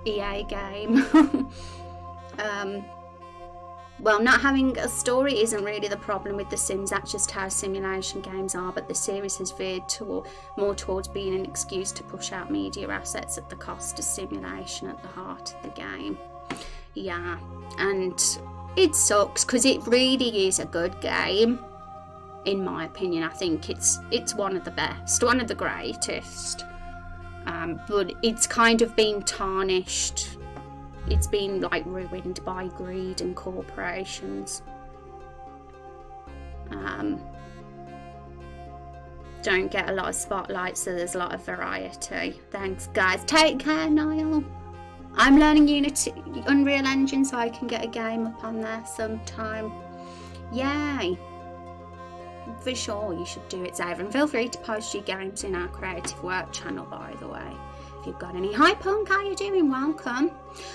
EA game. Well, not having a story isn't really the problem with The Sims. That's just how simulation games are, but the series has veered more towards being an excuse to push out media assets at the cost of simulation at the heart of the game. Yeah, and it sucks because it really is a good game. In my opinion, I think it's one of the best, one of the greatest. But it's kind of been tarnished. It's been like ruined by greed and corporations. Don't get a lot of spotlight, so there's a lot of variety. Thanks, guys. Take care, Niall. I'm learning Unreal Engine so I can get a game up on there sometime. Yay! For sure, you should do it, Tavern. Feel free to post your games in our creative work channel, by the way. If you've got any. Hi Punk, how you doing? Welcome.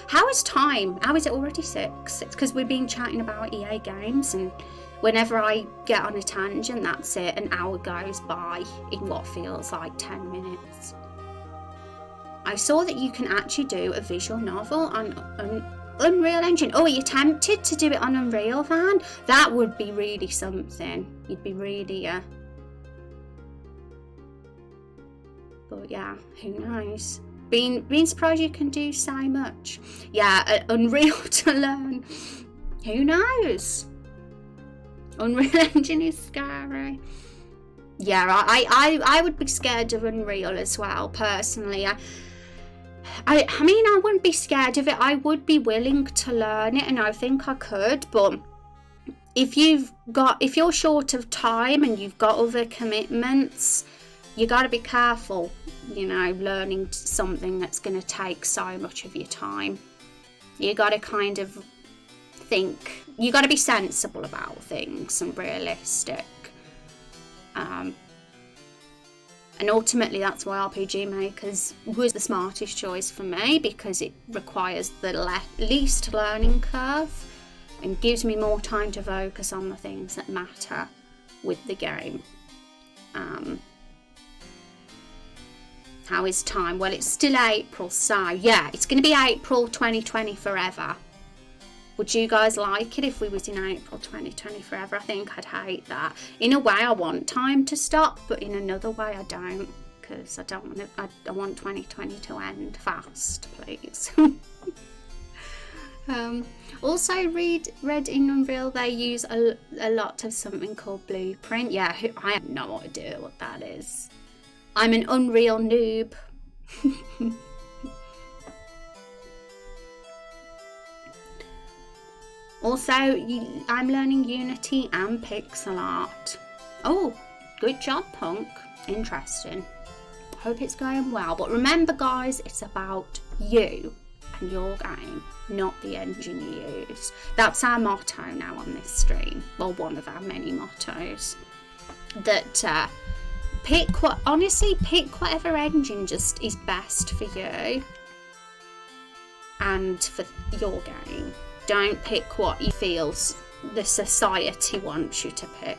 How is time? How is it already 6? It's because we've been chatting about EA games, and whenever I get on a tangent, that's it. An hour goes by in what feels like 10 minutes. I saw that you can actually do a visual novel on Unreal Engine. Oh, are you tempted to do it on Unreal, Van? That would be really something. You'd be really, But yeah, who knows? Being surprised you can do so much. Yeah, Unreal to learn. Who knows? Unreal Engine is scary. Yeah, I would be scared of Unreal as well, personally. I mean, I wouldn't be scared of it. I would be willing to learn it, and I think I could. But if you're short of time and you've got other commitments, you got to be careful, you know, learning something that's going to take so much of your time. You got to kind of think. You got to be sensible about things and realistic. And ultimately, that's why RPG Makers was the smartest choice for me, because it requires the least learning curve and gives me more time to focus on the things that matter with the game. How is time? Well, it's still April, so yeah, it's going to be April 2020 forever. Would you guys like it if we was in April 2020 forever? I think I'd hate that. In a way, I want time to stop, but in another way, I don't, because I don't want to. I want 2020 to end fast, please. Also, read in Unreal they use a lot of something called Blueprint. Yeah, I have no idea what that is. I'm an Unreal noob. Also, I'm learning Unity and pixel art. Oh, good job, Punk. Interesting. Hope it's going well. But remember, guys, it's about you and your game, not the engine you use. That's our motto now on this stream. Well, one of our many mottos. That pick whatever engine just is best for you and for your game. Don't pick what you feel the society wants you to pick.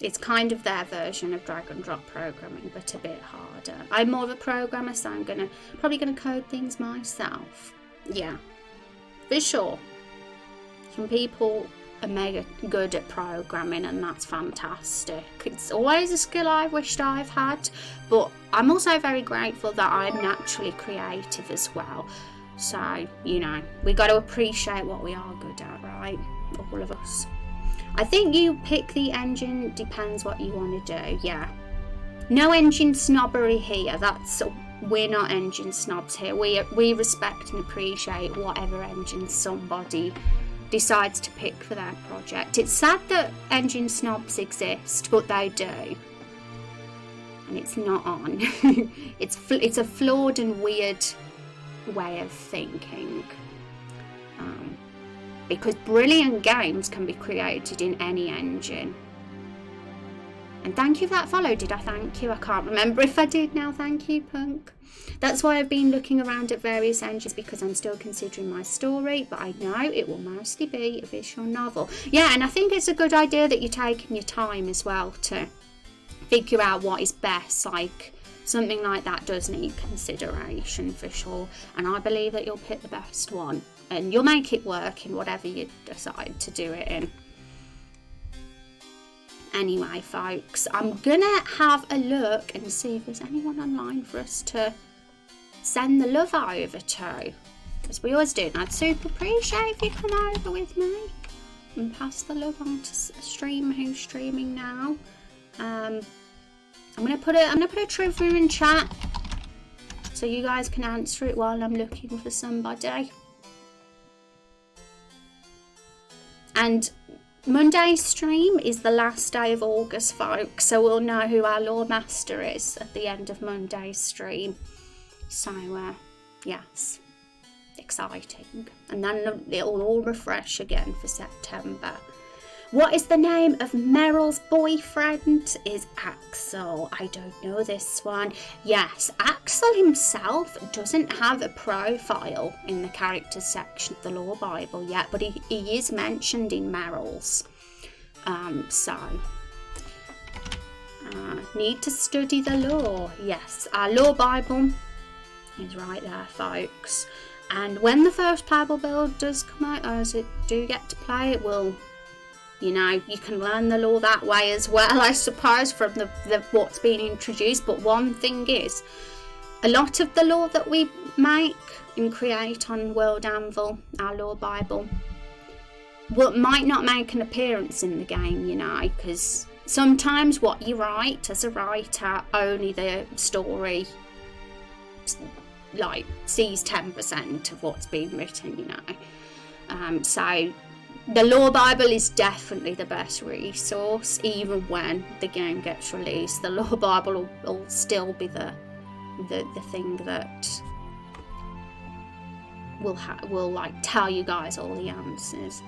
It's kind of their version of drag and drop programming, but a bit harder. I'm more of a programmer, so I'm probably gonna code things myself. Yeah, for sure. Some people are mega good at programming, and that's fantastic. It's always a skill I wished I've had, but I'm also very grateful that I'm naturally creative as well. So, you know, we got to appreciate what we are good at, right? All of us. I think you pick the engine, depends what you want to do. Yeah, no engine snobbery here. We're not engine snobs here. We respect and appreciate whatever engine somebody decides to pick for their project. It's sad that engine snobs exist, but they do, and it's not on. It's a flawed and weird way of thinking, because brilliant games can be created in any engine, And thank you for that follow. Did I thank you? I can't remember if I did now. Thank you, Punk. That's why I've been looking around at various engines, because I'm still considering my story, but I know it will mostly be a visual novel. Yeah, and I think it's a good idea that you're taking your time as well to figure out what is best. Like, something like that does need consideration for sure, and I believe that you'll pick the best one and you'll make it work in whatever you decide to do it in. Anyway, folks, I'm gonna have a look and see if there's anyone online for us to send the love over to, as we always do. And I'd super appreciate if you come over with me and pass the love on to a streamer who's streaming now. I'm gonna put a trivia in chat so you guys can answer it while I'm looking for somebody. And Monday's stream is the last day of August, folks, so we'll know who our Lore Master is at the end of Monday's stream. So, yes, exciting. And then it'll all refresh again for September. What is the name of Meryl's boyfriend? Is Axel. I don't know this one. Yes, Axel himself doesn't have a profile in the characters section of the Lore Bible yet, but he is mentioned in Meryl's. Need to study the lore. Yes, our Lore Bible is right there, folks. And when the first playable build does come out, as it do get to play, it will, you know, you can learn the lore that way as well, I suppose, from the what's being introduced. But one thing is, a lot of the lore that we make and create on World Anvil, our Lore Bible, might not make an appearance in the game, you know, because sometimes what you write as a writer, only the story like sees 10% of what's being written, you know. So the Lore Bible is definitely the best resource. Even when the game gets released, the Lore Bible will still be the thing that will like tell you guys all the answers.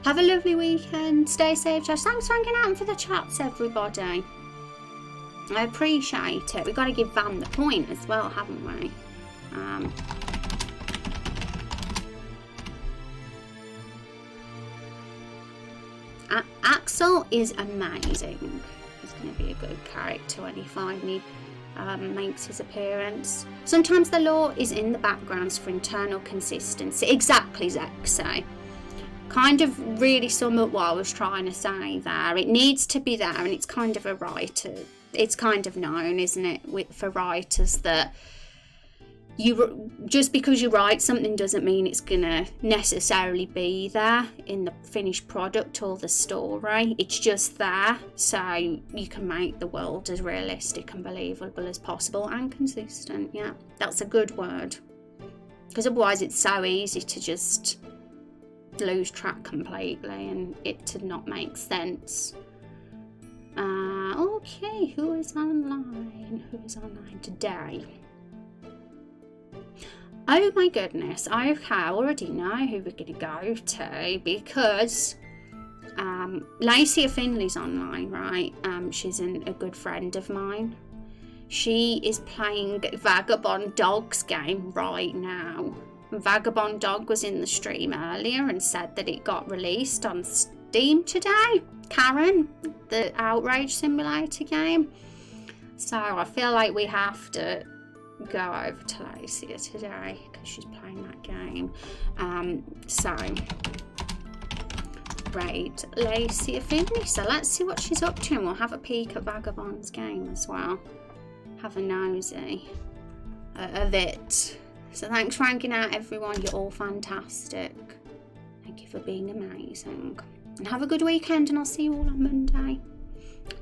Have a lovely weekend. Stay safe, Josh. Thanks for hanging out for the chats, everybody. I appreciate it. We've got to give Van the point as well, haven't we? Axel is amazing. He's going to be a good character when he finally makes his appearance. Sometimes the lore is in the backgrounds for internal consistency. Exactly, Zexay. Kind of really sum up what I was trying to say there. It needs to be there, and it's kind of a writer. It's kind of known, isn't it, for writers, that just because you write something doesn't mean it's gonna necessarily be there in the finished product or the story. It's just there so you can make the world as realistic and believable as possible, and consistent. Yeah, that's a good word, because otherwise it's so easy to just lose track completely and it to not make sense. Okay, who is online today? Oh my goodness, okay, I already know who we're going to go to, because Lacey Finley's online, right? She's a good friend of mine. She is playing Vagabond Dog's game right now. Vagabond Dog was in the stream earlier and said that it got released on Steam today. Karen, the Outrage Simulator game. So I feel like we have to go over to Lacey today because she's playing that game. So raid Lacey Finley. So let's see what she's up to, and we'll have a peek at Vagabond's game as well. Have a nosy of it. So thanks for hanging out, everyone. You're all fantastic. Thank you for being amazing. And have a good weekend, and I'll see you all on Monday.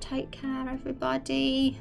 Take care, everybody.